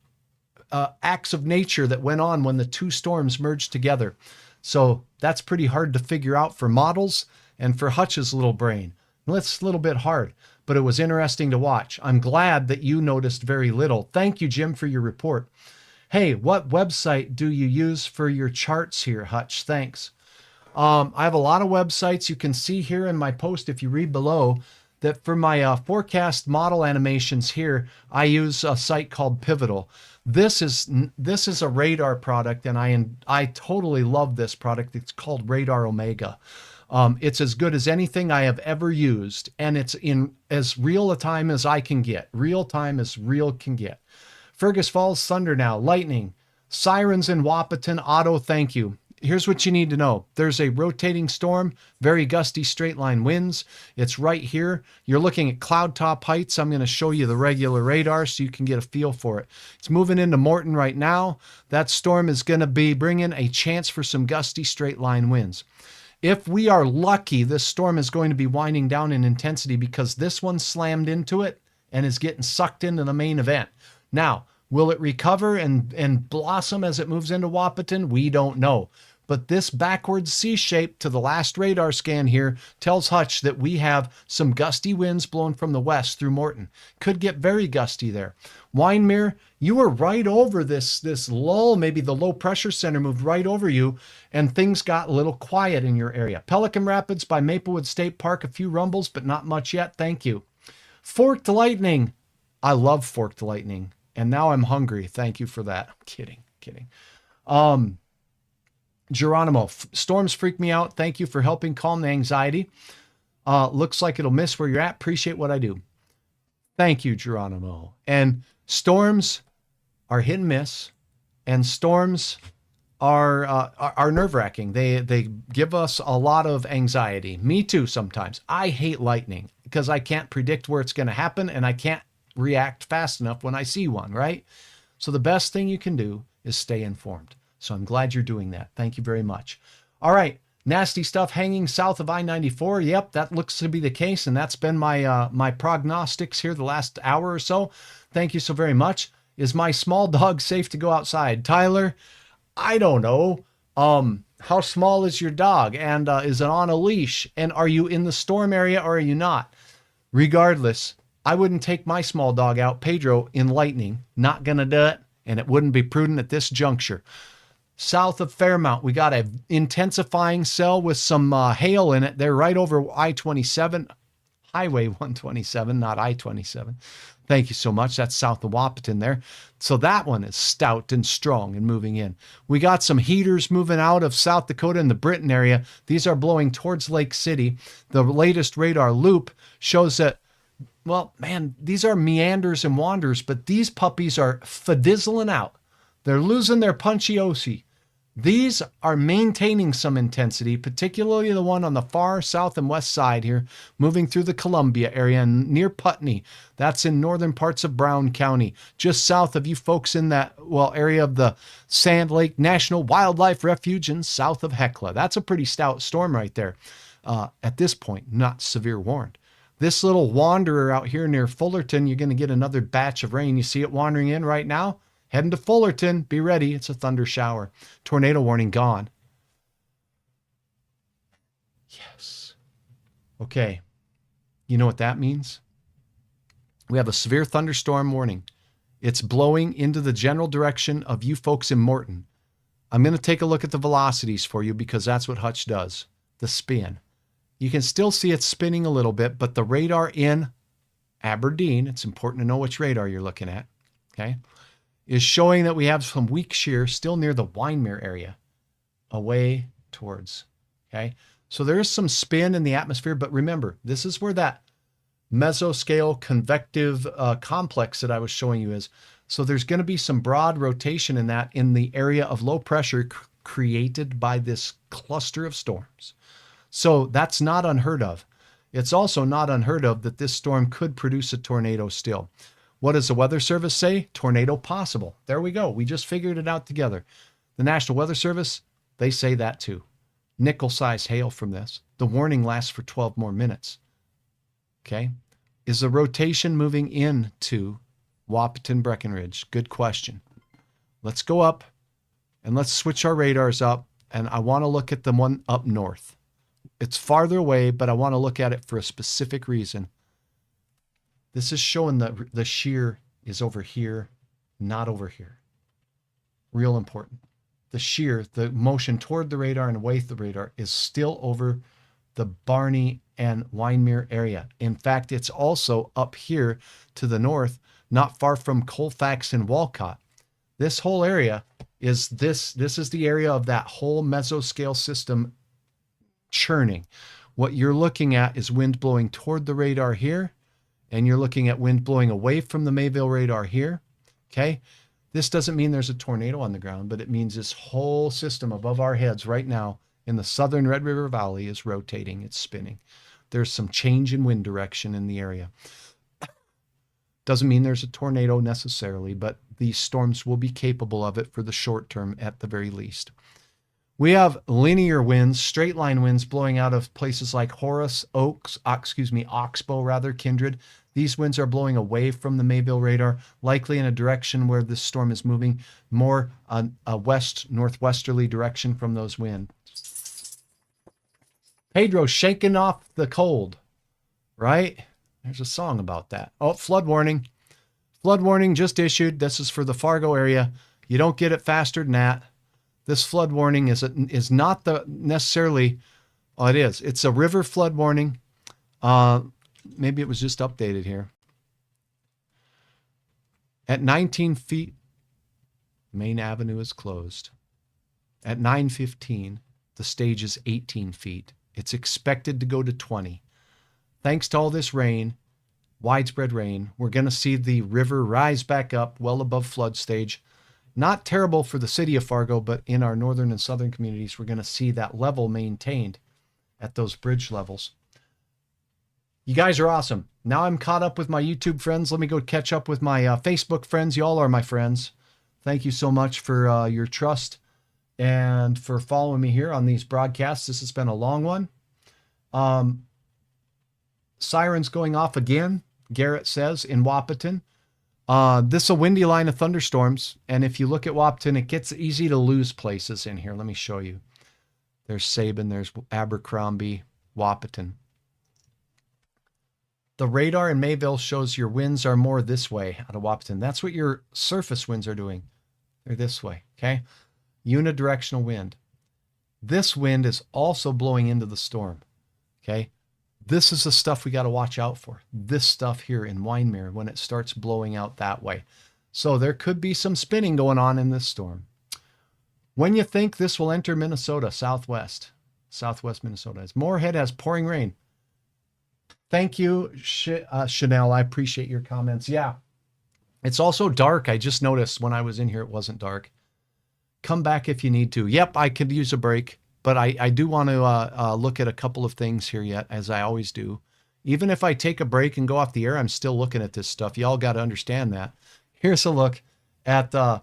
acts of nature that went on when the two storms merged together. So that's pretty hard to figure out for models and for Hutch's little brain. It's a little bit hard, but it was interesting to watch. I'm glad that you noticed very little. Thank you, Jim, for your report. Hey, what website do you use for your charts here, Hutch? Thanks. I have a lot of websites. You can see here in my post, if you read below, that for my forecast model animations here, I use a site called Pivotal. This is a radar product, and I totally love this product. It's called Radar Omega. It's as good as anything I have ever used, and it's in as real a time as I can get. Real time as real can get. Fergus Falls, thunder now, lightning, sirens in Wahpeton, Otto, thank you. Here's what you need to know. There's a rotating storm, very gusty straight line winds. It's right here. You're looking at cloud top heights. I'm going to show you the regular radar so you can get a feel for it. It's moving into Morton right now. That storm is going to be bringing a chance for some gusty straight line winds. If we are lucky, this storm is going to be winding down in intensity because this one slammed into it and is getting sucked into the main event. Now, will it recover and blossom as it moves into Wahpeton? We don't know. But this backwards C shape to the last radar scan here tells Hutch that we have some gusty winds blowing from the west through Morton. Could get very gusty there. Wyndmere, you were right over this lull. Maybe the low pressure center moved right over you and things got a little quiet in your area. Pelican Rapids by Maplewood State Park, a few rumbles, but not much yet. Thank you. Forked lightning. I love forked lightning. And now I'm hungry. Thank you for that. I'm kidding. Geronimo, storms freak me out. Thank you for helping calm the anxiety. Looks like it'll miss where you're at. Appreciate what I do. Thank you, Geronimo. And storms are hit and miss, and storms are nerve-wracking. They give us a lot of anxiety. Me too sometimes. I hate lightning because I can't predict where it's going to happen, and I can't react fast enough when I see one, right? So the best thing you can do is stay informed. So I'm glad you're doing that. Thank you very much. All right. Nasty stuff hanging south of I-94. Yep, that looks to be the case. And that's been my prognostics here the last hour or so. Thank you so very much. Is my small dog safe to go outside? Tyler, I don't know. How small is your dog? And is it on a leash? And are you in the storm area or are you not? Regardless, I wouldn't take my small dog out, Pedro, in lightning. Not going to do it. And it wouldn't be prudent at this juncture. South of Fairmount, we got an intensifying cell with some hail in it. They're right over I-27, Highway 127, not I-27. Thank you so much. That's south of Wahpeton there. So that one is stout and strong and moving in. We got some heaters moving out of South Dakota in the Britain area. These are blowing towards Lake City. The latest radar loop shows that, well, man, these are meanders and wanders, but these puppies are fidizzling out. They're losing their punchy-osy. These are maintaining some intensity, particularly the one on the far south and west side here, moving through the Columbia area and near Putney. That's in northern parts of Brown County, just south of you folks in that, well, area of the Sand Lake National Wildlife Refuge and south of Hecla. That's a pretty stout storm right there. At this point, not severe warned. This little wanderer out here near Fullerton, you're going to get another batch of rain. You see it wandering in right now? Heading to Fullerton. Be ready. It's a thunder shower. Tornado warning gone. Yes. Okay. You know what that means? We have a severe thunderstorm warning. It's blowing into the general direction of you folks in Morton. I'm going to take a look at the velocities for you because that's what Hutch does. The spin. You can still see it spinning a little bit, but the radar in Aberdeen, it's important to know which radar you're looking at, okay, is showing that we have some weak shear still near the Wyndmere area, away towards, okay? So there is some spin in the atmosphere, but remember, this is where that mesoscale convective complex that I was showing you is. So there's going to be some broad rotation in that in the area of low pressure created by this cluster of storms. So that's not unheard of. It's also not unheard of that this storm could produce a tornado still. What does the Weather Service say? Tornado possible. There we go. We just figured it out together. The National Weather Service, they say that too. Nickel-sized hail from this. The warning lasts for 12 more minutes. Okay. Is the rotation moving into Wahpeton, Breckenridge? Good question. Let's go up and let's switch our radars up. And I want to look at the one up north. It's farther away, but I want to look at it for a specific reason. This is showing that the shear is over here, not over here. Real important. The shear, the motion toward the radar and away from the radar, is still over the Barney and Wyndmere area. In fact, it's also up here to the north, not far from Colfax and Walcott. This whole area is this is the area of that whole mesoscale system churning. What you're looking at is wind blowing toward the radar here, and you're looking at wind blowing away from the Mayville radar here. Okay. This doesn't mean there's a tornado on the ground, but it means this whole system above our heads right now in the southern Red River Valley is rotating. It's spinning. There's some change in wind direction in the area. Doesn't mean there's a tornado necessarily, but these storms will be capable of it for the short term at the very least. We have linear winds, straight line winds blowing out of places like Horace, Oxbow rather, Kindred. These winds are blowing away from the Mayville radar, likely in a direction where this storm is moving, more a west-northwesterly direction from those winds. Pedro shaking off the cold, right? There's a song about that. Oh, flood warning. Flood warning just issued. This is for the Fargo area. You don't get it faster than that. This flood warning is not the necessarily, oh, it is. It's a river flood warning. Maybe it was just updated here. At 19 feet, Main Avenue is closed. At 9:15, the stage is 18 feet. It's expected to go to 20. Thanks to all this rain, widespread rain, we're going to see the river rise back up well above flood stage. Not terrible for the city of Fargo, but in our northern and southern communities, we're going to see that level maintained at those bridge levels. You guys are awesome. Now I'm caught up with my YouTube friends. Let me go catch up with my Facebook friends. Y'all are my friends. Thank you so much for your trust and for following me here on these broadcasts. This has been a long one. Sirens going off again, Garrett says, in Wahpeton. This is a windy line of thunderstorms, and if you look at Wahpeton, it gets easy to lose places in here. Let me show you. There's Sabin, there's Abercrombie, Wahpeton. The radar in Mayville shows your winds are more this way out of Wahpeton. That's what your surface winds are doing. They're this way, okay? Unidirectional wind. This wind is also blowing into the storm, okay? This is the stuff we got to watch out for. This stuff here in Wyndmere when it starts blowing out that way. So there could be some spinning going on in this storm. When you think this will enter Minnesota, southwest Minnesota, as Moorhead has pouring rain. Thank you, Chanel. I appreciate your comments. Yeah, it's also dark. I just noticed when I was in here, it wasn't dark. Come back if you need to. Yep, I could use a break. But I do want to look at a couple of things here yet, as I always do. Even if I take a break and go off the air, I'm still looking at this stuff. Y'all got to understand that. Here's a look at the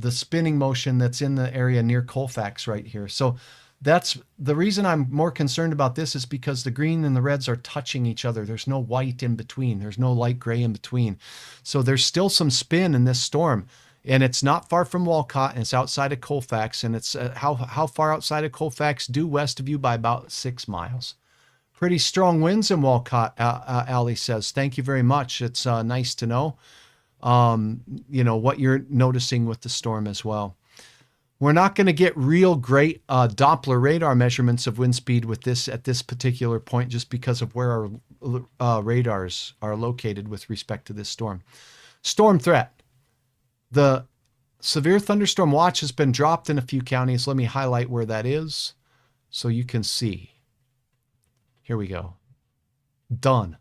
spinning motion that's in the area near Colfax right here. So that's the reason I'm more concerned about this is because the green and the reds are touching each other. There's no white in between. There's no light gray in between. So there's still some spin in this storm. And it's not far from Walcott, and it's outside of Colfax. And it's how far outside of Colfax? Due west of you by about 6 miles. Pretty strong winds in Walcott, Ali says. Thank you very much. It's nice to know, what you're noticing with the storm as well. We're not going to get real great Doppler radar measurements of wind speed with this at this particular point just because of where our radars are located with respect to this storm. Storm threat. The severe thunderstorm watch has been dropped in a few counties. Let me highlight where that is so you can see. Here we go. Done.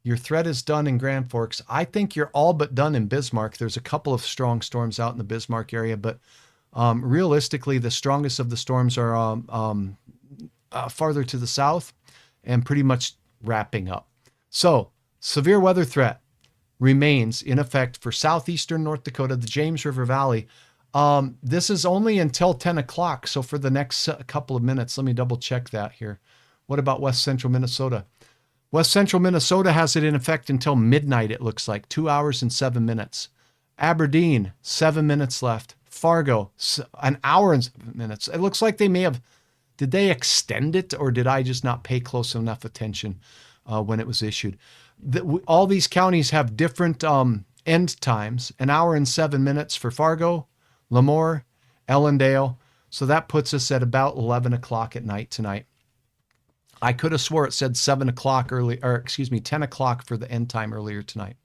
Your threat is done in Grand Forks. I think you're all but done in Bismarck. There's a couple of strong storms out in the Bismarck area, but realistically, the strongest of the storms are farther to the south and pretty much wrapping up. So, severe weather threat remains in effect for southeastern North Dakota, the James River Valley. This is only until 10 o'clock. So for the next couple of minutes, let me double check that here. What about west central Minnesota? West central Minnesota has it in effect until midnight, it looks like, 2 hours and 7 minutes. Aberdeen, 7 minutes left. Fargo, an hour and 7 minutes. It looks like they may have, did they extend it, or did I just not pay close enough attention when it was issued? All these counties have different end times, an hour and 7 minutes for Fargo, Lemoore, Ellendale. So that puts us at about 11 o'clock at night tonight. I could have swore it said 7 o'clock early, or excuse me, 10 o'clock for the end time earlier tonight.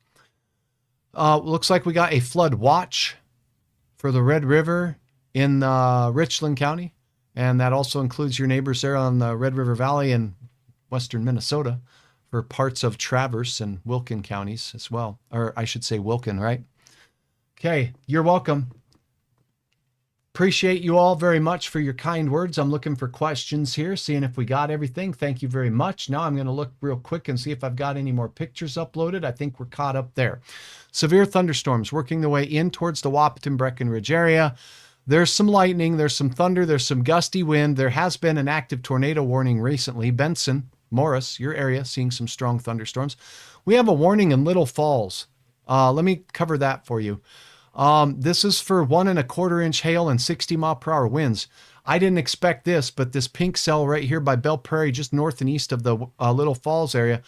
Looks like we got a flood watch for the Red River in Richland County. And that also includes your neighbors there on the Red River Valley in western Minnesota for parts of Traverse and Wilkin counties as well. Or I should say Wilkin, right? Okay, you're welcome. Appreciate you all very much for your kind words. I'm looking for questions here, seeing if we got everything. Thank you very much. Now I'm going to look real quick and see if I've got any more pictures uploaded. I think we're caught up there. Severe thunderstorms working their way in towards the Wahpeton-Breckenridge area. There's some lightning, there's some thunder, there's some gusty wind. There has been an active tornado warning recently. Benson, Morris, your area, seeing some strong thunderstorms. We have a warning in Little Falls. Let me cover that for you. This is for 1 1/4 inch hail and 60-mile-per-hour winds. I didn't expect this, but this pink cell right here by Belle Prairie, just north and east of the Little Falls area,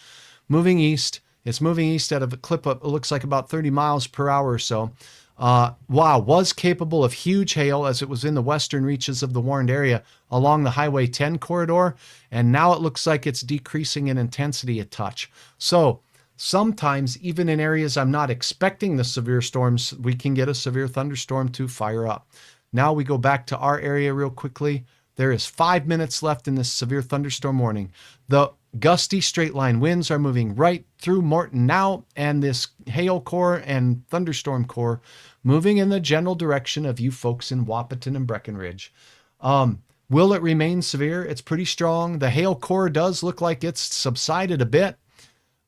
moving east. It's moving east at a clip of, it looks like about 30 miles per hour or so. Was capable of huge hail as it was in the western reaches of the warned area along the Highway 10 corridor, and now it looks like it's decreasing in intensity a touch. So sometimes, even in areas I'm not expecting the severe storms, we can get a severe thunderstorm to fire up. Now we go back to our area real quickly. There is 5 minutes left in this severe thunderstorm warning. The gusty straight line winds are moving right through Morton now, and this hail core and thunderstorm core moving in the general direction of you folks in Wahpeton and Breckenridge. Will it remain severe? It's pretty strong. The hail core does look like it's subsided a bit.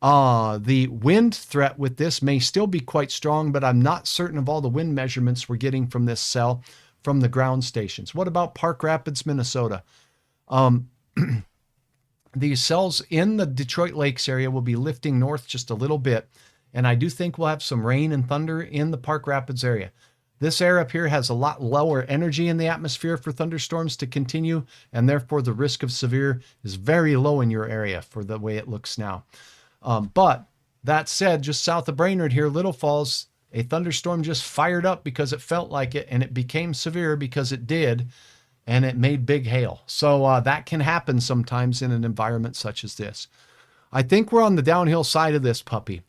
The wind threat with this may still be quite strong, but I'm not certain of all the wind measurements we're getting from this cell from the ground stations. What about Park Rapids, Minnesota? These cells in the Detroit Lakes area will be lifting north just a little bit, and I do think we'll have some rain and thunder in the Park Rapids area. This area up here has a lot lower energy in the atmosphere for thunderstorms to continue, and therefore the risk of severe is very low in your area for the way it looks now. But that said, just south of Brainerd here, Little Falls, a thunderstorm just fired up because it felt like it, and it became severe because it did, and it made big hail. So that can happen sometimes in an environment such as this. I think we're on the downhill side of this puppy.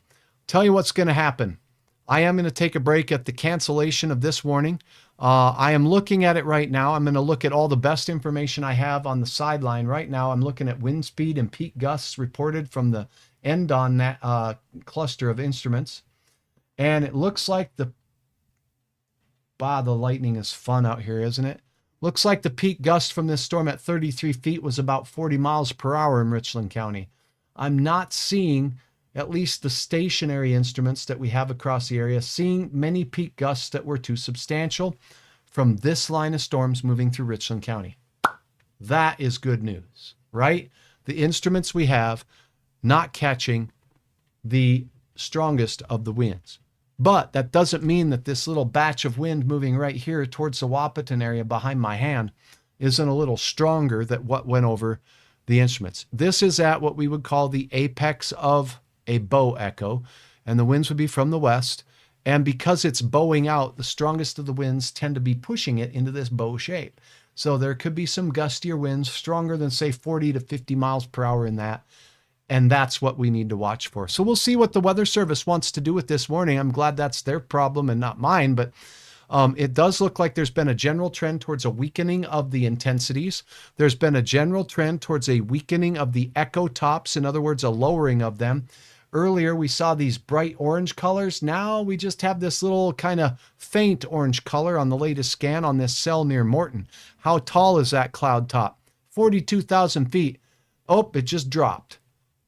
Tell you what's going to happen. I am going to take a break at the cancellation of this warning. I am looking at it right now. I'm going to look at all the best information I have on the sideline right now. I'm looking at wind speed and peak gusts reported from the end on that cluster of instruments. And it looks like the lightning is fun out here, isn't it? Looks like the peak gust from this storm at 33 feet was about 40 miles per hour in Richland County. I'm not seeing, at least the stationary instruments that we have across the area, seeing many peak gusts that were too substantial from this line of storms moving through Richland County. That is good news, right? The instruments we have not catching the strongest of the winds. But that doesn't mean that this little batch of wind moving right here towards the Wahpeton area behind my hand isn't a little stronger than what went over the instruments. This is at what we would call the apex of a bow echo, and the winds would be from the west. And because it's bowing out, the strongest of the winds tend to be pushing it into this bow shape. So there could be some gustier winds, stronger than say 40 to 50 miles per hour in that. And that's what we need to watch for. So we'll see what the Weather Service wants to do with this warning. I'm glad that's their problem and not mine, but it does look like there's been a general trend towards a weakening of the intensities. There's been a general trend towards a weakening of the echo tops, in other words, a lowering of them. Earlier, we saw these bright orange colors. Now we just have this little kind of faint orange color on the latest scan on this cell near Morton. How tall is that cloud top? 42,000 feet. Oh, it just dropped.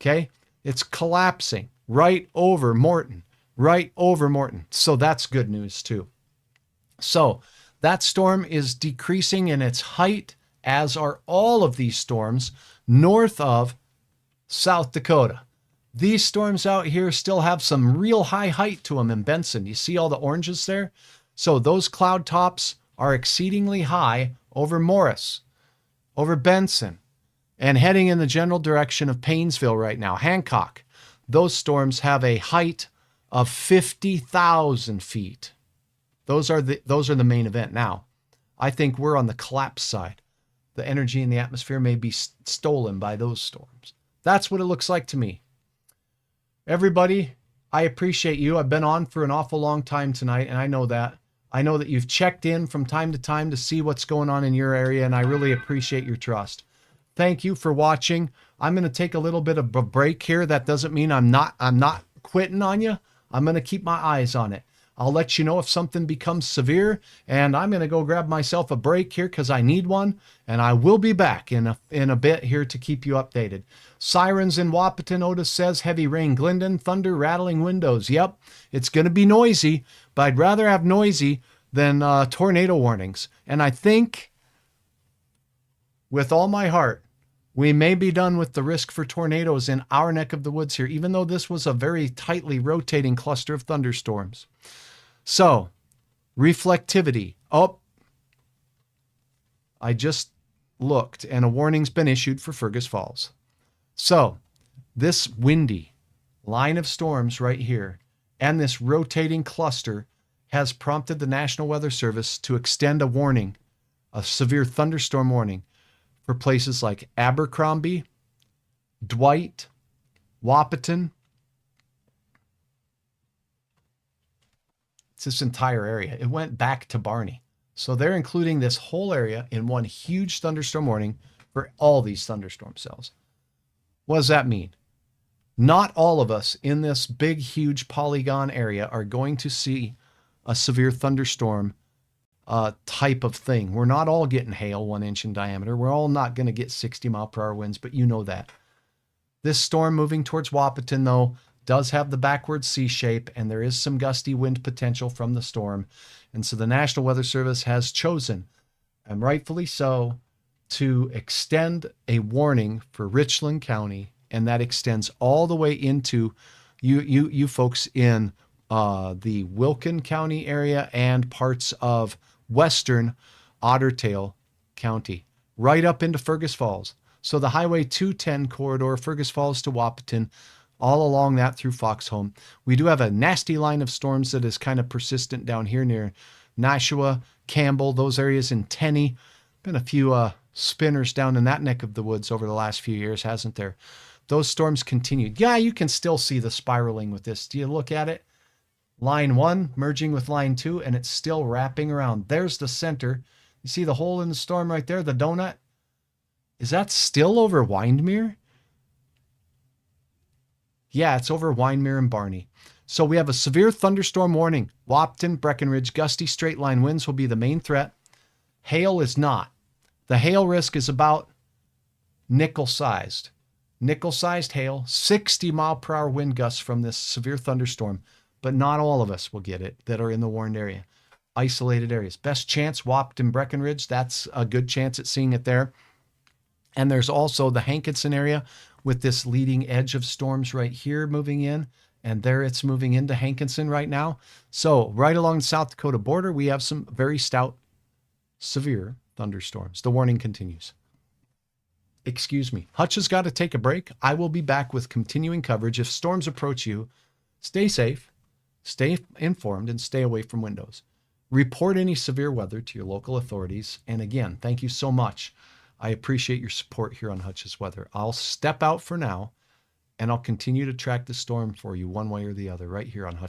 Okay. It's collapsing right over Morton, right over Morton. So that's good news too. So that storm is decreasing in its height, as are all of these storms north of South Dakota. These storms out here still have some real high height to them in Benson. You see all the oranges there? So those cloud tops are exceedingly high over Morris, over Benson, and heading in the general direction of Paynesville right now. Hancock, those storms have a height of 50,000 feet. Those are the main event now. I think we're on the collapse side. The energy in the atmosphere may be stolen by those storms. That's what it looks like to me. Everybody, I appreciate you. I've been on for an awful long time tonight, and I know that. I know that you've checked in from time to time to see what's going on in your area, and I really appreciate your trust. Thank you for watching. I'm going to take a little bit of a break here. That doesn't mean I'm not quitting on you. I'm going to keep my eyes on it. I'll let you know if something becomes severe, and I'm going to go grab myself a break here because I need one, and I will be back in a bit here to keep you updated. Sirens in Wahpeton, Otis says, heavy rain, Glendon, thunder, rattling windows. Yep, it's going to be noisy, but I'd rather have noisy than tornado warnings. And I think, with all my heart, we may be done with the risk for tornadoes in our neck of the woods here, even though this was a very tightly rotating cluster of thunderstorms. So, reflectivity. Oh, I just looked, and a warning's been issued for Fergus Falls. So, this windy line of storms right here and this rotating cluster has prompted the National Weather Service to extend a warning, a severe thunderstorm warning, for places like Abercrombie, Dwight, Wahpeton. It's this entire area. It went back to Barney. So they're including this whole area in one huge thunderstorm warning for all these thunderstorm cells. What does that mean? Not all of us in this big, huge polygon area are going to see a severe thunderstorm type of thing. We're not all getting hail 1 inch in diameter. We're all not going to get 60-mile-per-hour winds, but you know that. This storm moving towards Wahpeton, though, does have the backward C shape, and there is some gusty wind potential from the storm. And so the National Weather Service has chosen, and rightfully so, to extend a warning for Richland County, and that extends all the way into you folks in the Wilkin County area and parts of western Otter Tail County, right up into Fergus Falls. So the Highway 210 corridor, Fergus Falls to Wahpeton, all along that through Foxhome. We do have a nasty line of storms that is kind of persistent down here near Nashua, Campbell, those areas in Tenney. Been a few spinners down in that neck of the woods over the last few years, hasn't there? Those storms continued. Yeah, you can still see the spiraling with this. Do you look at it? Line 1 merging with line 2, and it's still wrapping around. There's the center. You see the hole in the storm right there, the donut? Is that still over Windmere? Yeah, it's over Windmere and Barney. So we have a severe thunderstorm warning. Wahpeton, Breckenridge, gusty straight line winds will be the main threat. Hail is not. The hail risk is about nickel-sized. Nickel-sized hail, 60-mile-per-hour wind gusts from this severe thunderstorm. But not all of us will get it that are in the warned area. Isolated areas. Best chance, Wahpeton, Breckenridge. That's a good chance at seeing it there. And there's also the Hankinson area with this leading edge of storms right here moving in. And there it's moving into Hankinson right now. So right along the South Dakota border, we have some very stout, severe thunderstorms. The warning continues. Excuse me. Hutch has got to take a break. I will be back with continuing coverage. If storms approach you, stay safe. Stay informed and stay away from windows. Report any severe weather to your local authorities. And again, thank you so much. I appreciate your support here on Hutch's Weather. I'll step out for now, and I'll continue to track the storm for you one way or the other right here on Hutch.